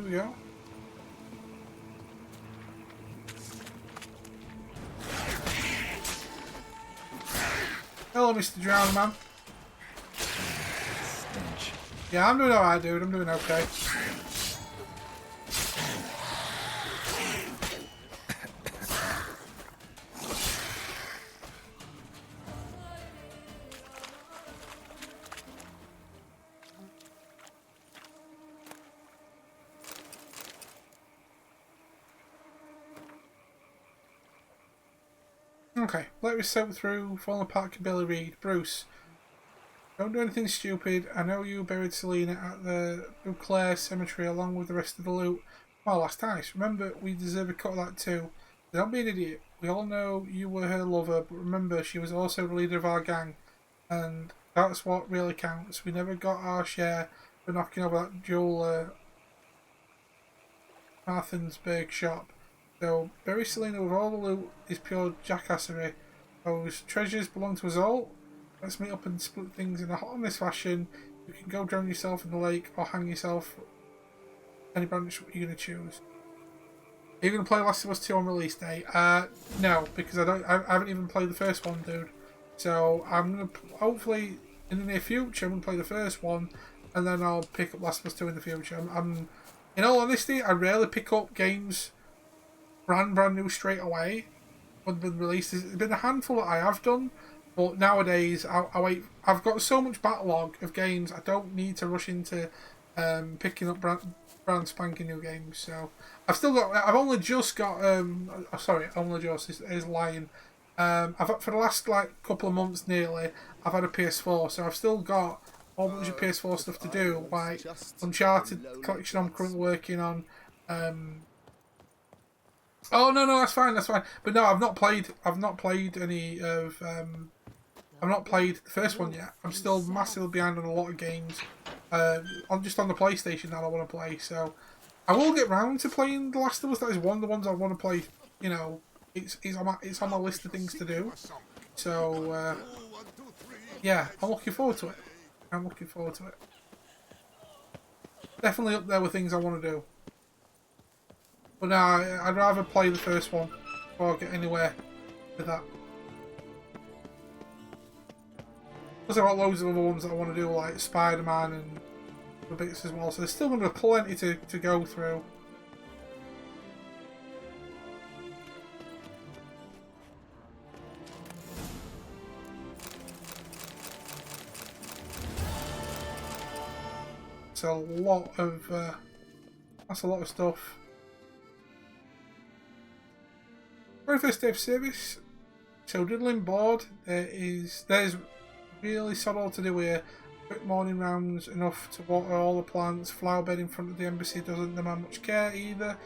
Here we go. Hello, Mr. Drown Man. Stench. Yeah, I'm doing alright, dude. I'm doing okay. Okay, let me soak through Fallen Apart can barely read. Bruce, don't do anything stupid. I know you buried Selena at the Beauclair cemetery along with the rest of the loot. Well, that's nice. Remember, we deserve a cut of that too. Don't be an idiot. We all know you were her lover, but remember, she was also the leader of our gang. And that's what really counts. We never got our share for knocking over that jeweler Marthansburg shop. So, bury Selena with all the loot is pure jackassery. Those treasures belong to us all. Let's meet up and split things in a honest fashion. You can go drown yourself in the lake or hang yourself. Any branch you're going to choose. Are you going to play Last of Us 2 on release day? No, because I haven't even played the first one, dude. So, I'm going to, hopefully, in the near future, I'm going to play the first one, and then I'll pick up Last of Us 2 in the future. In all honesty, I rarely pick up games brand new straight away when they've been released. There's been a handful that I have done, but nowadays I wait. I've got so much backlog of games. I don't need to rush into picking up brand spanking new games. So I've only just got only just is lying. For the last couple of months nearly, I've had a PS4, so I've still got a whole bunch of PS4 stuff to do, like Uncharted collection I'm currently working on. Oh no, that's fine. But no, I've not played any of. I've not played the first one yet. I'm still massively behind on a lot of games. I'm just on the PlayStation that I want to play. So I will get round to playing The Last of Us. That is one of the ones I want to play. You know, it's on my list of things to do. So yeah, I'm looking forward to it. Definitely up there with things I want to do. But no, I'd rather play the first one before I get anywhere with that. Plus I've got loads of other ones that I want to do, like Spider-Man and other bits as well. So there's still going to be plenty to go through. It's a lot of that's a lot of stuff. Very first day of service. So diddling board. There's really sod all to do here. Quick morning rounds, enough to water all the plants. Flower bed in front of the embassy doesn't demand much care either.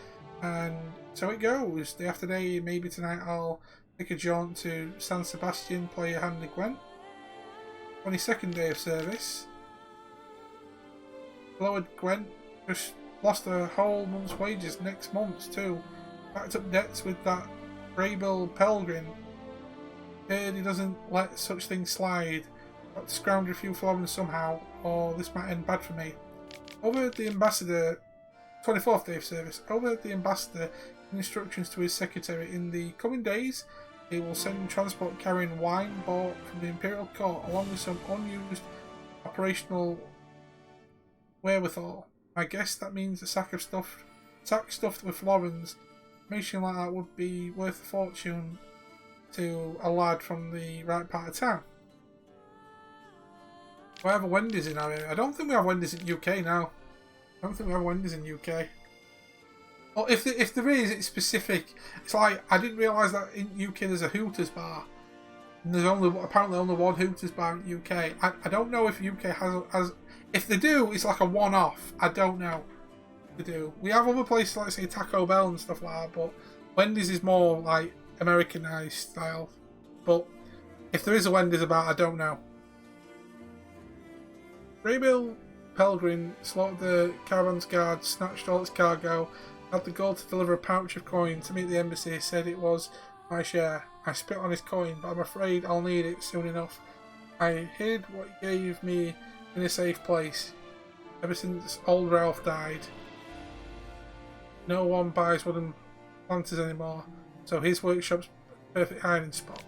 And so it goes. Day after day, maybe tonight I'll take a jaunt to San Sebastian, play a hand in Gwent. 22nd day of service. Lowered Gwent, just lost a whole month's wages next month too. Backed up debts with that Greybill Pelgrim. Heard he doesn't let such things slide. Got to scrounge a few florins somehow, or this might end bad for me. Overheard the ambassador, 24th day of service, overheard the ambassador instructions to his secretary. In the coming days, he will send transport carrying wine bought from the Imperial Court, along with some unused operational wherewithal. I guess that means a sack stuffed with florins. Information like that would be worth a fortune to a lad from the right part of town. Do I have a Wendy's in our area? I don't think we have Wendy's in UK now. I don't think we have Wendy's in UK. Well, if there is, it's specific. It's like, I didn't realise that in UK there's a Hooters bar. And there's apparently only one Hooters bar in UK. I don't know if UK has... If they do, it's like a one-off. I don't know. They do. We have other places like, say, Taco Bell and stuff like that, but Wendy's is more like Americanized style. But if there is a Wendy's about, I don't know. Greybill Pelgrim slaughtered the caravan's guard, snatched all its cargo, had the goal to deliver a pouch of coin to meet the embassy, said it was my share. I spit on his coin, but I'm afraid I'll need it soon enough. I hid what he gave me in a safe place ever since old Ralph died. No one buys wooden planters anymore, so his workshop's a perfect hiding spot.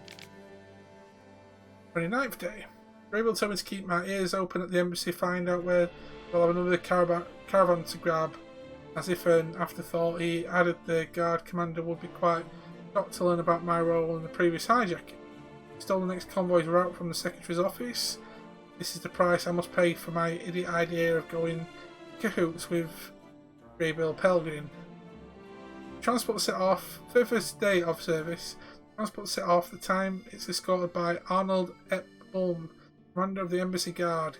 29th day. Grable told me to keep my ears open at the embassy, find out where we'll have another caravan to grab. As if an afterthought, he added the guard commander would be quite shocked to learn about my role in the previous hijacking. Stole the next convoy's route from the secretary's office. This is the price I must pay for my idiot idea of going cahoots with Grable Pelgrim. Transport set off. For the first day of service, transport set off. The time it's escorted by Arnold Epholm, commander of the embassy guard.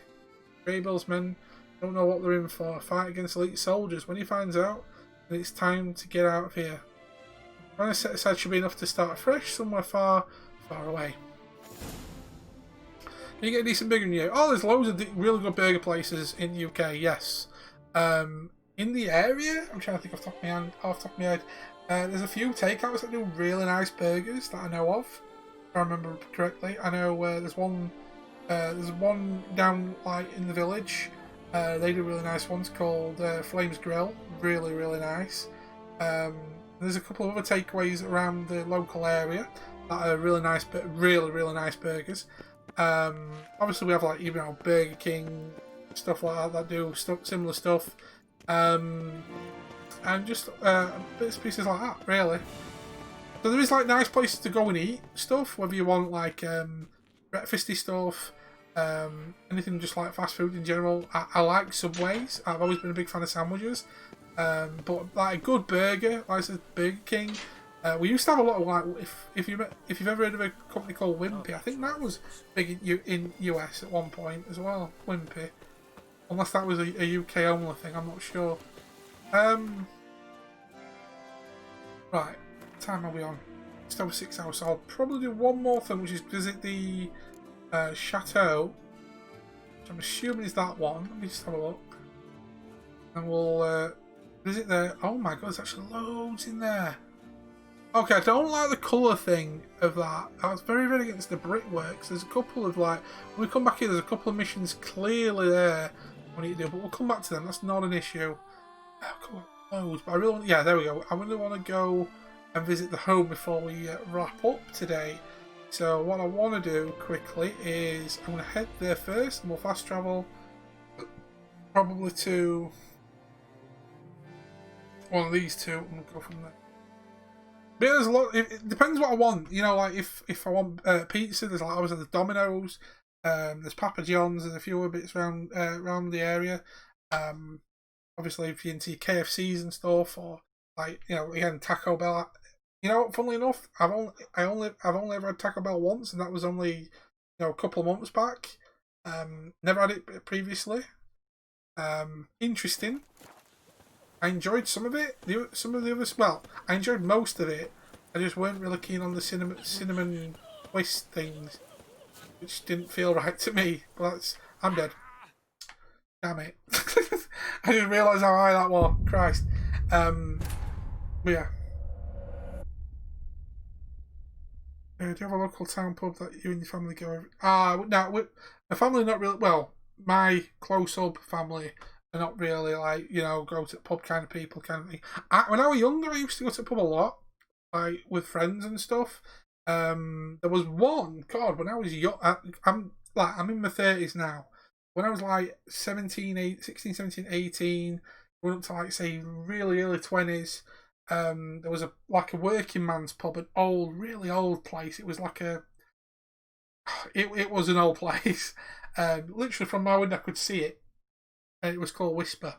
Grable's men don't know what they're in for. Fight against elite soldiers. When he finds out, then it's time to get out of here. When I set aside should be enough to start afresh somewhere far, far away. Can you get a decent burger in the UK? Oh, there's loads of really good burger places in the UK, yes. In the area, I'm trying to think off the top of my head, there's a few takeouts that do really nice burgers that I know of, if I remember correctly. I know there's one down like in the village. They do really nice ones called Flames Grill, really, really nice. There's a couple of other takeaways around the local area that are really nice, but really, really nice burgers. Obviously we have like, you know, Burger King, stuff like that do similar stuff. And just bits and pieces like that, really. So there is like nice places to go and eat stuff, whether you want like breakfasty stuff, anything just like fast food in general. I like Subways. I've always been a big fan of sandwiches. But like a good burger, like I said, Burger King. We used to have a lot of like, if you've ever heard of a company called Wimpy, I think that was big in US at one point as well. Wimpy, unless that was a UK only thing, I'm not sure. Right, what time are we on? Just over 6 hours, so I'll probably do one more thing, which is visit the chateau, which I'm assuming is that one. Let me just have a look, and we'll visit there. Oh my god, there's actually loads in there. Okay, I don't like the colour thing of that. I was very, very against the brickworks. There's a couple of like, when we come back here, there's a couple of missions clearly there we need to do, but we'll come back to them. That's not an issue. Loads, but I really want, yeah, there we go. I really want to go and visit the home before we wrap up today. So what I want to do quickly is I'm going to head there first, and we'll fast travel probably to one of these two, and we'll go from there. But there's a lot. It depends what I want. You know, like if I want pizza, there's like obviously the Domino's. There's Papa John's. There's a few other bits around the area. Obviously, if you're into your KFCs and stuff, or like, you know, again, Taco Bell. You know, funnily enough, I've only ever had Taco Bell once, and that was only, you know, a couple of months back. Never had it previously. Interesting. I enjoyed some of it. Some of the others, well, I enjoyed most of it. I just weren't really keen on the cinnamon twist things, which didn't feel right to me. But I'm dead. Damn it! I didn't realise how high that was. Christ. But yeah. Do you have a local town pub that you and your family go over? No, my family not really. Well, my close up family are not really like, you know, go to the pub kind of people kind of thing. When I was younger, I used to go to the pub a lot, like with friends and stuff. There was one, God, when I was young. I'm in my 30s now. When I was like 16, 17, 18, going up to like say really early 20s. There was a working man's pub, an old, really old place. It was like it was an old place. Literally from my window I could see it, and it was called Whisper.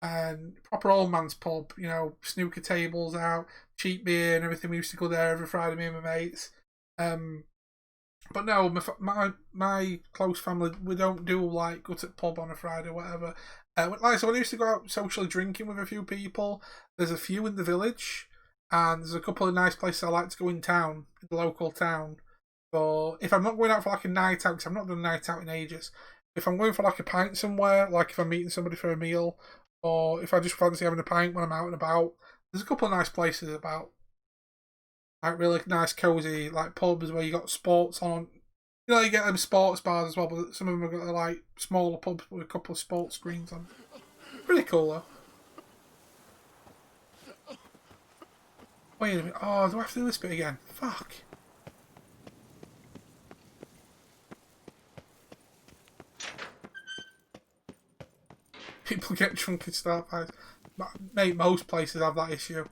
And proper old man's pub, you know, snooker tables out, cheap beer and everything. We used to go there every Friday, me and my mates. But no, my close family, we don't do like go to the pub on a Friday or whatever. So when I used to go out socially drinking with a few people, there's a few in the village, and there's a couple of nice places I like to go in town, in the local town. So if I'm not going out for like a night out, because I've not done a night out in ages, if I'm going for like a pint somewhere, like if I'm meeting somebody for a meal, or if I just fancy having a pint when I'm out and about, there's a couple of nice places about. Like really nice, cosy, like pubs where you got sports on. You know, you get them sports bars as well, but some of them have got like smaller pubs with a couple of sports screens on. Pretty cool though. Wait a minute. Oh, do I have to do this bit again? Fuck. People get drunk and start fights. Mate, most places have that issue.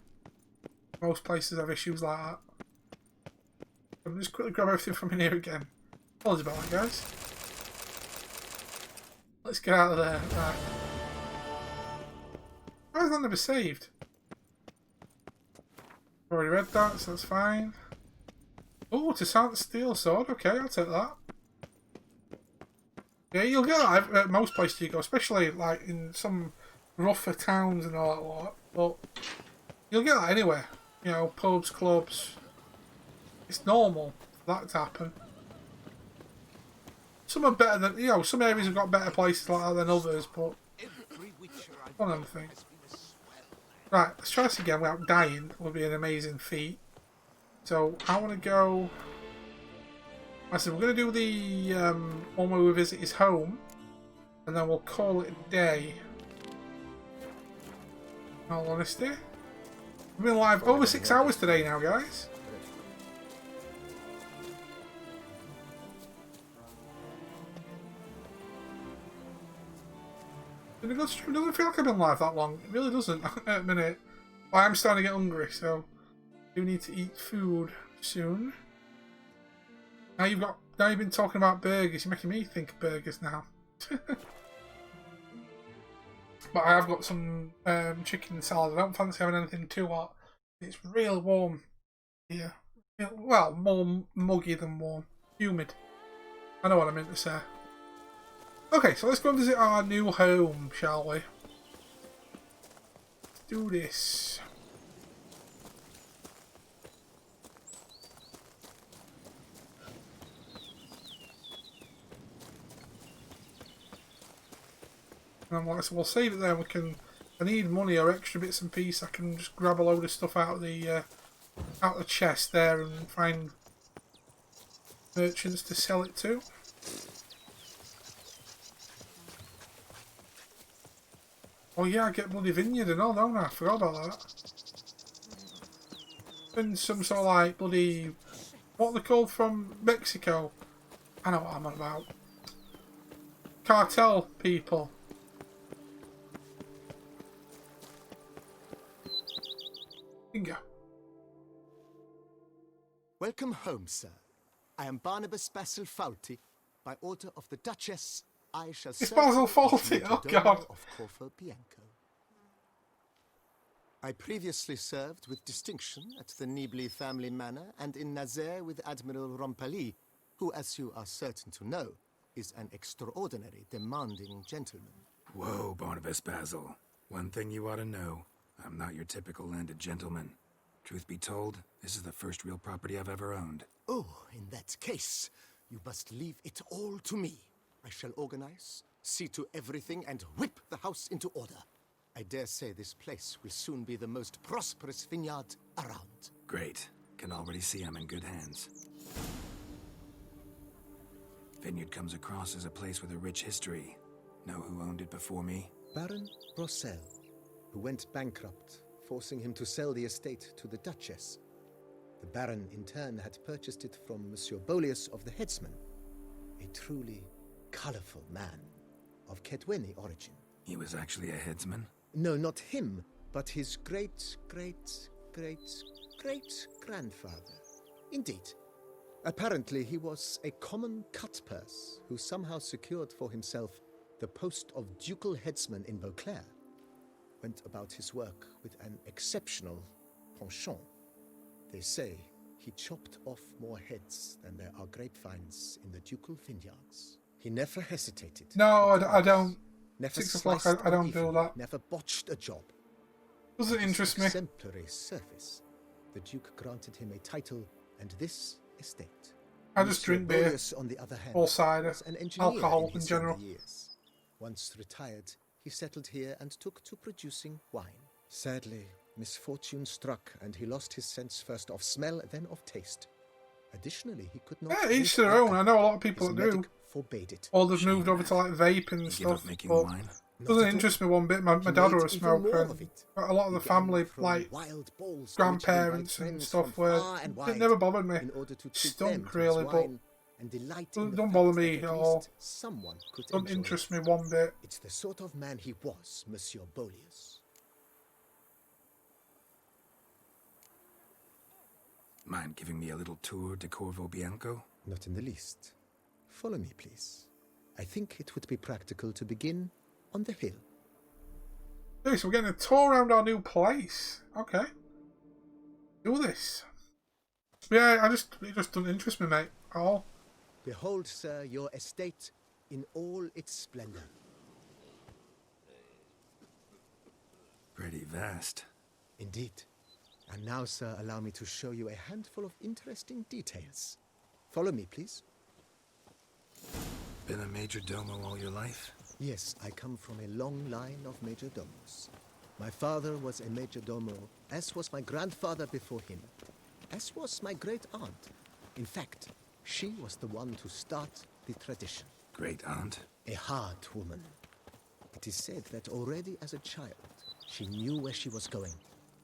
Most places have issues like that. I'm just quickly grab everything from in here again. Apologies about that, guys. Let's get out of there. Right. Why is that never saved? Already read that, so that's fine. Oh, to sound steel sword. Okay, I'll take that. Yeah, you'll get that at most places you go, especially like in some rougher towns and all that lot. But you'll get that anywhere. You know, pubs, clubs. It's normal for that to happen. Some are better than, you know, some areas have got better places like that than others, but one of them things. Right, let's try this again without dying. It would be an amazing feat. So I want to go. I said we're going to do the one where we visit his home, and then we'll call it a day. In all honesty, we've been live over 6 hours today now, guys. It doesn't feel like I've been live that long. It really doesn't at a minute. But I'm starting to get hungry, so I do need to eat food soon. Now you've been talking about burgers. You're making me think of burgers now. But I have got some chicken salad. I don't fancy having anything too hot. It's real warm here. Well, more muggy than warm. Humid. I know what I meant to say. Okay, so let's go and visit our new home, shall we? Let's do this. And we'll save it there. We can. If I need money or extra bits and pieces, I can just grab a load of stuff out of the chest there and find merchants to sell it to. Oh yeah, I get bloody vineyard and all, don't I? I forgot about that. Been some sort of like bloody... What are they called from Mexico? I know what I'm on about. Cartel people. Bingo. Welcome home, sir. I am Barnabas Basil Fawlty. By order of the Duchess, I shall serve Basil Fawlty, oh god. Of Corfu Bianco. I previously served with distinction at the Nibley family manor and in Nazaire with Admiral Rompali, who, as you are certain to know, is an extraordinary, demanding gentleman. Whoa, Barnabas Basil. One thing you ought to know. I'm not your typical landed gentleman. Truth be told, this is the first real property I've ever owned. Oh, in that case, you must leave it all to me. I shall organize, see to everything, and whip the house into order. I dare say this place will soon be the most prosperous vineyard around. Great. Can already see I'm in good hands. Vineyard comes across as a place with a rich history. Know who owned it before me? Baron Rossel, who went bankrupt, forcing him to sell the estate to the Duchess. The Baron, in turn, had purchased it from Monsieur Bolius of the Headsman, a truly colorful man of Kedweni origin. He was actually a headsman? No, not him, but his great-great-great-great-grandfather. Indeed. Apparently, he was a common cut-purse who somehow secured for himself the post of ducal headsman in Beauclair. Went about his work with an exceptional penchant. They say he chopped off more heads than there are grapevines in the ducal vineyards. He never hesitated. No, I don't. Never 6 o'clock, I don't do that. Never botched a job. Doesn't interest me. Exemplary service. The Duke granted him a title and this estate. I just drink beer, on the other hand, all cider, an engineer alcohol in his general. younger years. Once retired, he settled here and took to producing wine. Sadly, misfortune struck and he lost his sense first of smell, then of taste. Additionally, he could not... Yeah, each to their own. I know a lot of people that do. Forbade it. Or they've moved over to like vape and stuff. Making but wine? Doesn't interest me one bit. My dad were a smoker. And a lot of the family, like grandparents and stuff, it never bothered me. Stunk really, but don't bother me at all. Don't interest me one bit. It's the sort of man he was, Monsieur Bolius. Mind giving me a little tour de Corvo Bianco? Not in the least. Follow me, please. I think it would be practical to begin on the hill. Okay, so we're getting a tour around our new place. Okay. Do this. Yeah, it just doesn't interest me, mate, at all. Behold, sir, your estate in all its splendor. Pretty vast. Indeed. And now, sir, allow me to show you a handful of interesting details. Follow me, please. Been a major domo all your life? Yes, I come from a long line of major domos. My father was a major domo, as was my grandfather before him, as was my great aunt. In fact, she was the one to start the tradition. Great aunt? A hard woman. It is said that already as a child, she knew where she was going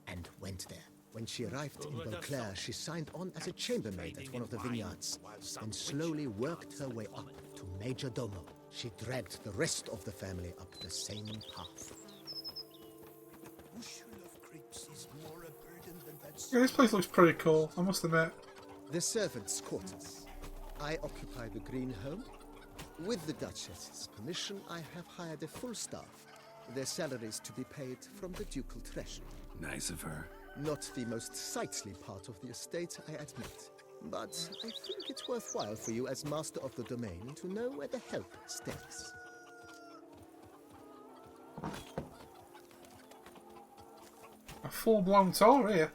and went there. When she arrived in Beauclair, she signed on as a chambermaid at one of the vineyards and slowly worked her way up to major domo. She dragged the rest of the family up the same path. Yeah, this place looks pretty cool, I must admit. The servants' quarters. I occupy the green home. With the Duchess's permission, I have hired a full staff. Their salaries to be paid from the ducal treasury. Nice of her. Not the most sightly part of the estate, I admit. But I think it's worthwhile for you as master of the domain to know where the help stays. A full-blown tour here.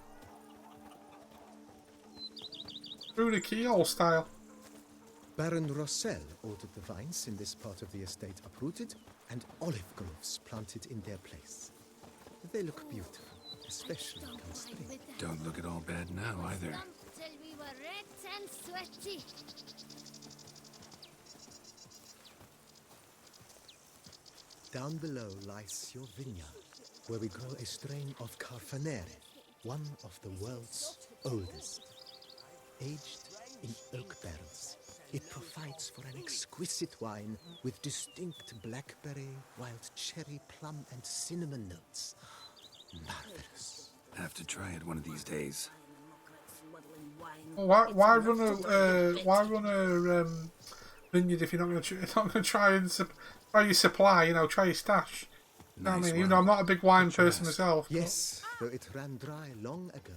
Through the keyhole style. Baron Rossel ordered the vines in this part of the estate uprooted and olive groves planted in their place. They look beautiful, especially come spring. Don't look at all bad now either. Till we were red and sweaty. Down below lies your vineyard, where we grow a strain of Carfanere, one of the world's oldest. Aged in oak barrels, it provides for an exquisite wine with distinct blackberry, wild cherry, plum, and cinnamon notes. Marvelous. Have to try it one of these days. Well, why run a vineyard if you're not going to try and try your supply? You know, try your stash. You know what I mean? Even though I'm not a big wine person myself. Yes, though it ran dry long ago.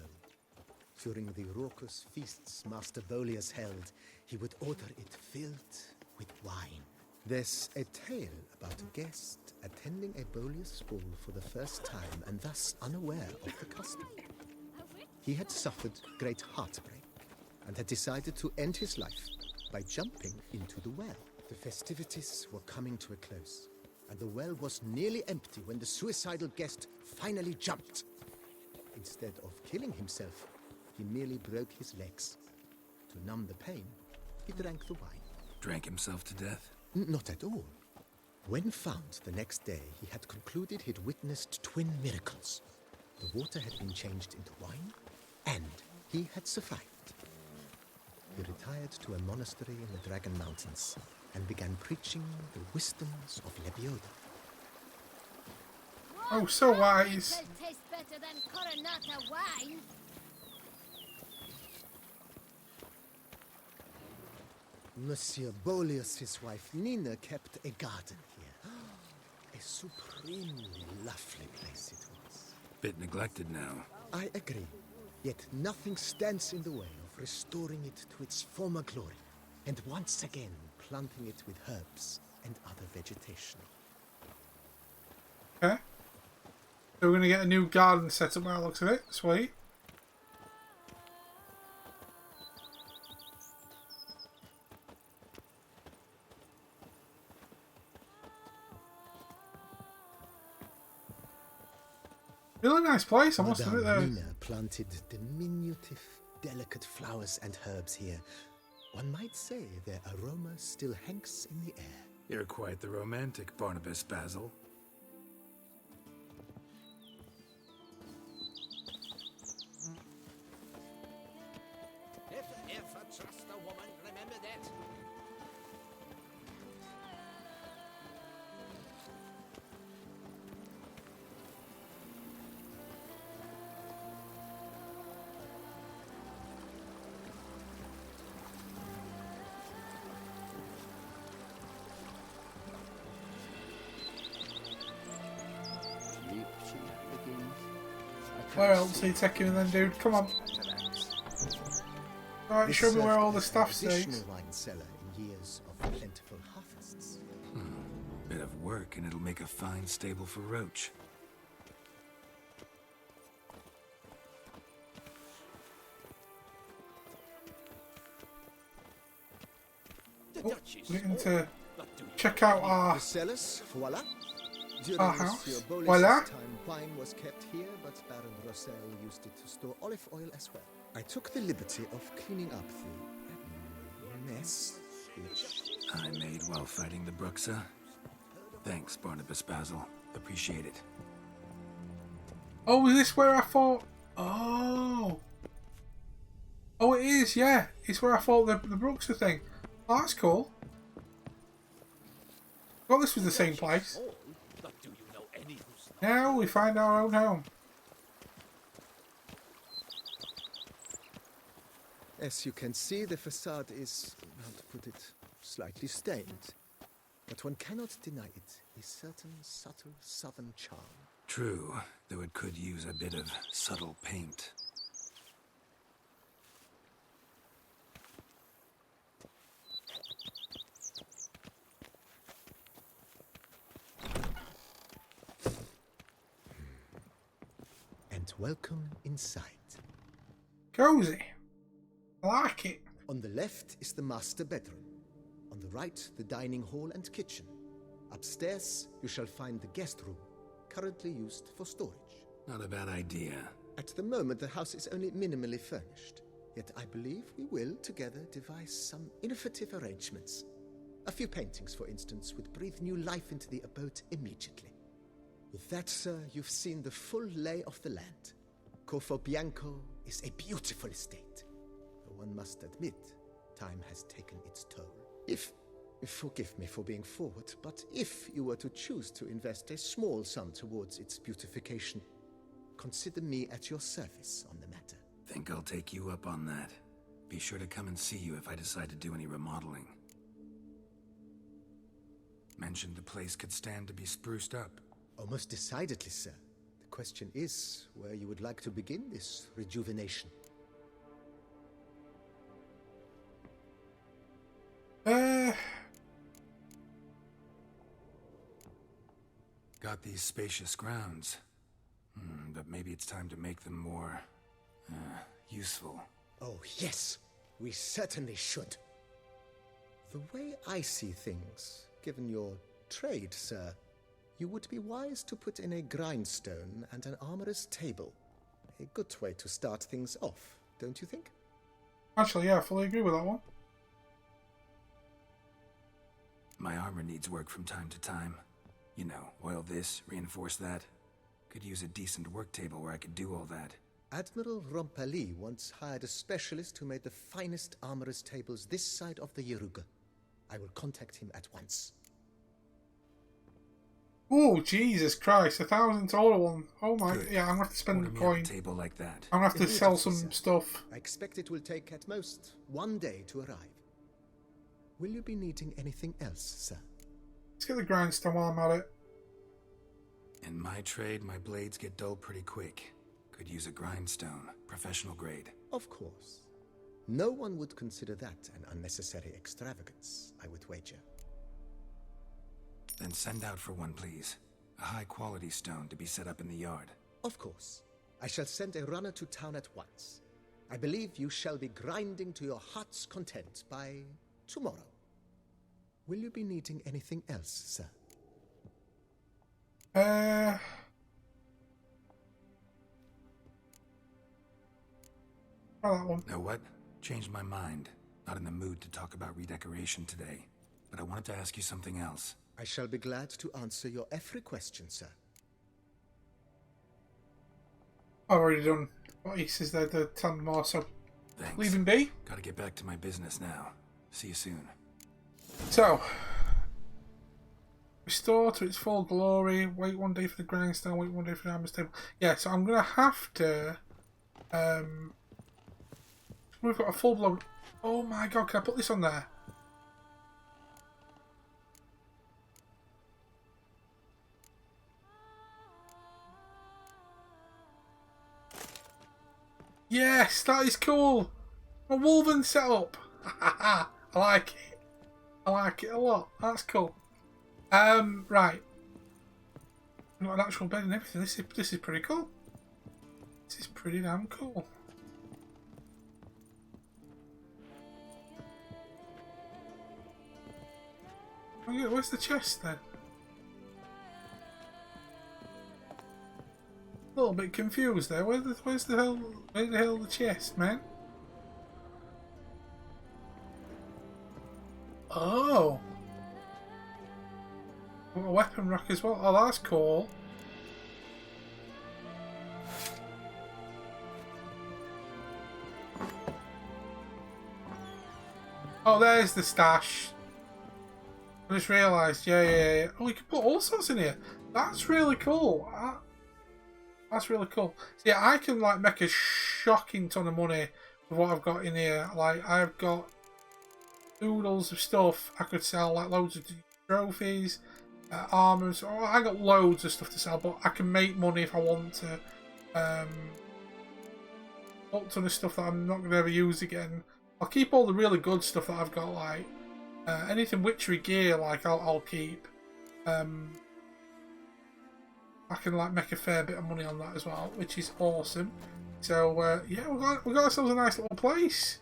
During the raucous feasts Master Bolius held, he would order it filled with wine. There's a tale about a guest attending a Bolius ball for the first time and thus unaware of the custom. He had suffered great heartbreak and had decided to end his life by jumping into the well. The festivities were coming to a close, and the well was nearly empty when the suicidal guest finally jumped. Instead of killing himself, he merely broke his legs. To numb the pain, he drank the wine. Drank himself to death? Not at all. When found the next day, he had concluded he'd witnessed twin miracles. The water had been changed into wine, and he had survived. He retired to a monastery in the Dragon Mountains and began preaching the wisdoms of Lebioda. Oh, so wise. Will taste better than Coronata wine. Monsieur Bolius' wife Nina kept a garden here. A supremely lovely place it was. Bit neglected now. I agree. Yet nothing stands in the way of restoring it to its former glory, and once again planting it with herbs and other vegetation. Okay. So we're going to get a new garden set up by the looks of it. Sweet. Really nice place, I must admit. Madame Nina planted diminutive, delicate flowers and herbs here. One might say their aroma still hangs in the air. You're quite the romantic, Barnabas Basil. Where else are you taking me then, dude? Come on. Alright, show me where all the stuff stays. Wine cellar in years of plentiful harvests. Bit of work, and it'll make a fine stable for Roach. We need to check out our cellars, voila. Our house. Voila. Time, wine was kept here, but Baron Rossel used it to store olive oil as well. I took the liberty of cleaning up the mess which I made while fighting the Bruxa. Thanks, Barnabas Basil. Appreciate it. Oh, is this where I thought... Oh. Oh, it is, yeah. It's where I thought the Bruxa thing. Oh, that's cool. Well, this was the same place. Now we find our own home. As you can see, the facade is, how to put it, slightly stained. But one cannot deny it, a certain subtle southern charm. True, though it could use a bit of subtle paint. And welcome inside. Cozy. I like it. On the left is the master bedroom. On the right, the dining hall and kitchen. Upstairs, you shall find the guest room, currently used for storage. Not a bad idea. At the moment, the house is only minimally furnished. Yet I believe we will, together, devise some innovative arrangements. A few paintings, for instance, would breathe new life into the abode immediately. With that, sir, you've seen the full lay of the land. Corfo Bianco is a beautiful estate. Though one must admit, time has taken its toll. Forgive me for being forward, but if you were to choose to invest a small sum towards its beautification, consider me at your service on the matter. Think I'll take you up on that. Be sure to come and see you if I decide to do any remodeling. Mentioned the place could stand to be spruced up. Oh, most decidedly, sir. The question is where you would like to begin this rejuvenation. Got these spacious grounds. But maybe it's time to make them more... useful. Oh, yes. We certainly should. The way I see things, given your trade, sir, you would be wise to put in a grindstone and an armorer's table. A good way to start things off, don't you think? Actually, yeah, I fully agree with that one. My armor needs work from time to time. You know, oil this, reinforce that. Could use a decent work table where I could do all that. Admiral Rompali once hired a specialist who made the finest armorer's tables this side of the Yeruga. I will contact him at once. Oh, Jesus Christ, 1,000 total one. Oh my, yeah, I'm gonna have to spend the coin. A table like that. I'm gonna have to sell some stuff. I expect it will take at most 1 day to arrive. Will you be needing anything else, sir? Let's get the grindstone while I'm at it. In my trade, my blades get dull pretty quick. Could use a grindstone, professional grade. Of course. No one would consider that an unnecessary extravagance, I would wager. Then send out for one, please. A high-quality stone to be set up in the yard. Of course. I shall send a runner to town at once. I believe you shall be grinding to your heart's content by tomorrow. Will you be needing anything else, sir? Try that one. Know what? Changed my mind. Not in the mood to talk about redecoration today. But I wanted to ask you something else. I shall be glad to answer your every question, sir. I've already done what he says there to tell me more, so Thanks. leave him be. Gotta get back to my business now. See you soon. So, restore to its full glory, wait 1 day for the grindstone, wait 1 day for the armor's table. Yeah, so I'm going to have to... we've got a full-blown... Oh my god, can I put this on there? Yes, that is cool. A woven setup. I like it. I like it a lot. That's cool. Right. Got an actual bed and everything. This is pretty cool. This is pretty damn cool. Oh yeah, where's the chest then? A little bit confused there. Where's the hell the chest, man? Oh. Got a weapon rack as well. Oh, that's cool. Oh, there's the stash. I just realised. Yeah. Oh, you can put all sorts in here. That's really cool. That's really cool. So yeah, I can like make a shocking ton of money with what I've got in here. Like I've got oodles of stuff. I could sell like loads of trophies, armors. Oh, I got loads of stuff to sell, but I can make money if I want to. A ton of stuff that I'm not going to ever use again. I'll keep all the really good stuff that I've got. Like anything witchery gear, like I'll keep. I can like make a fair bit of money on that as well, which is awesome. So yeah, we got ourselves a nice little place.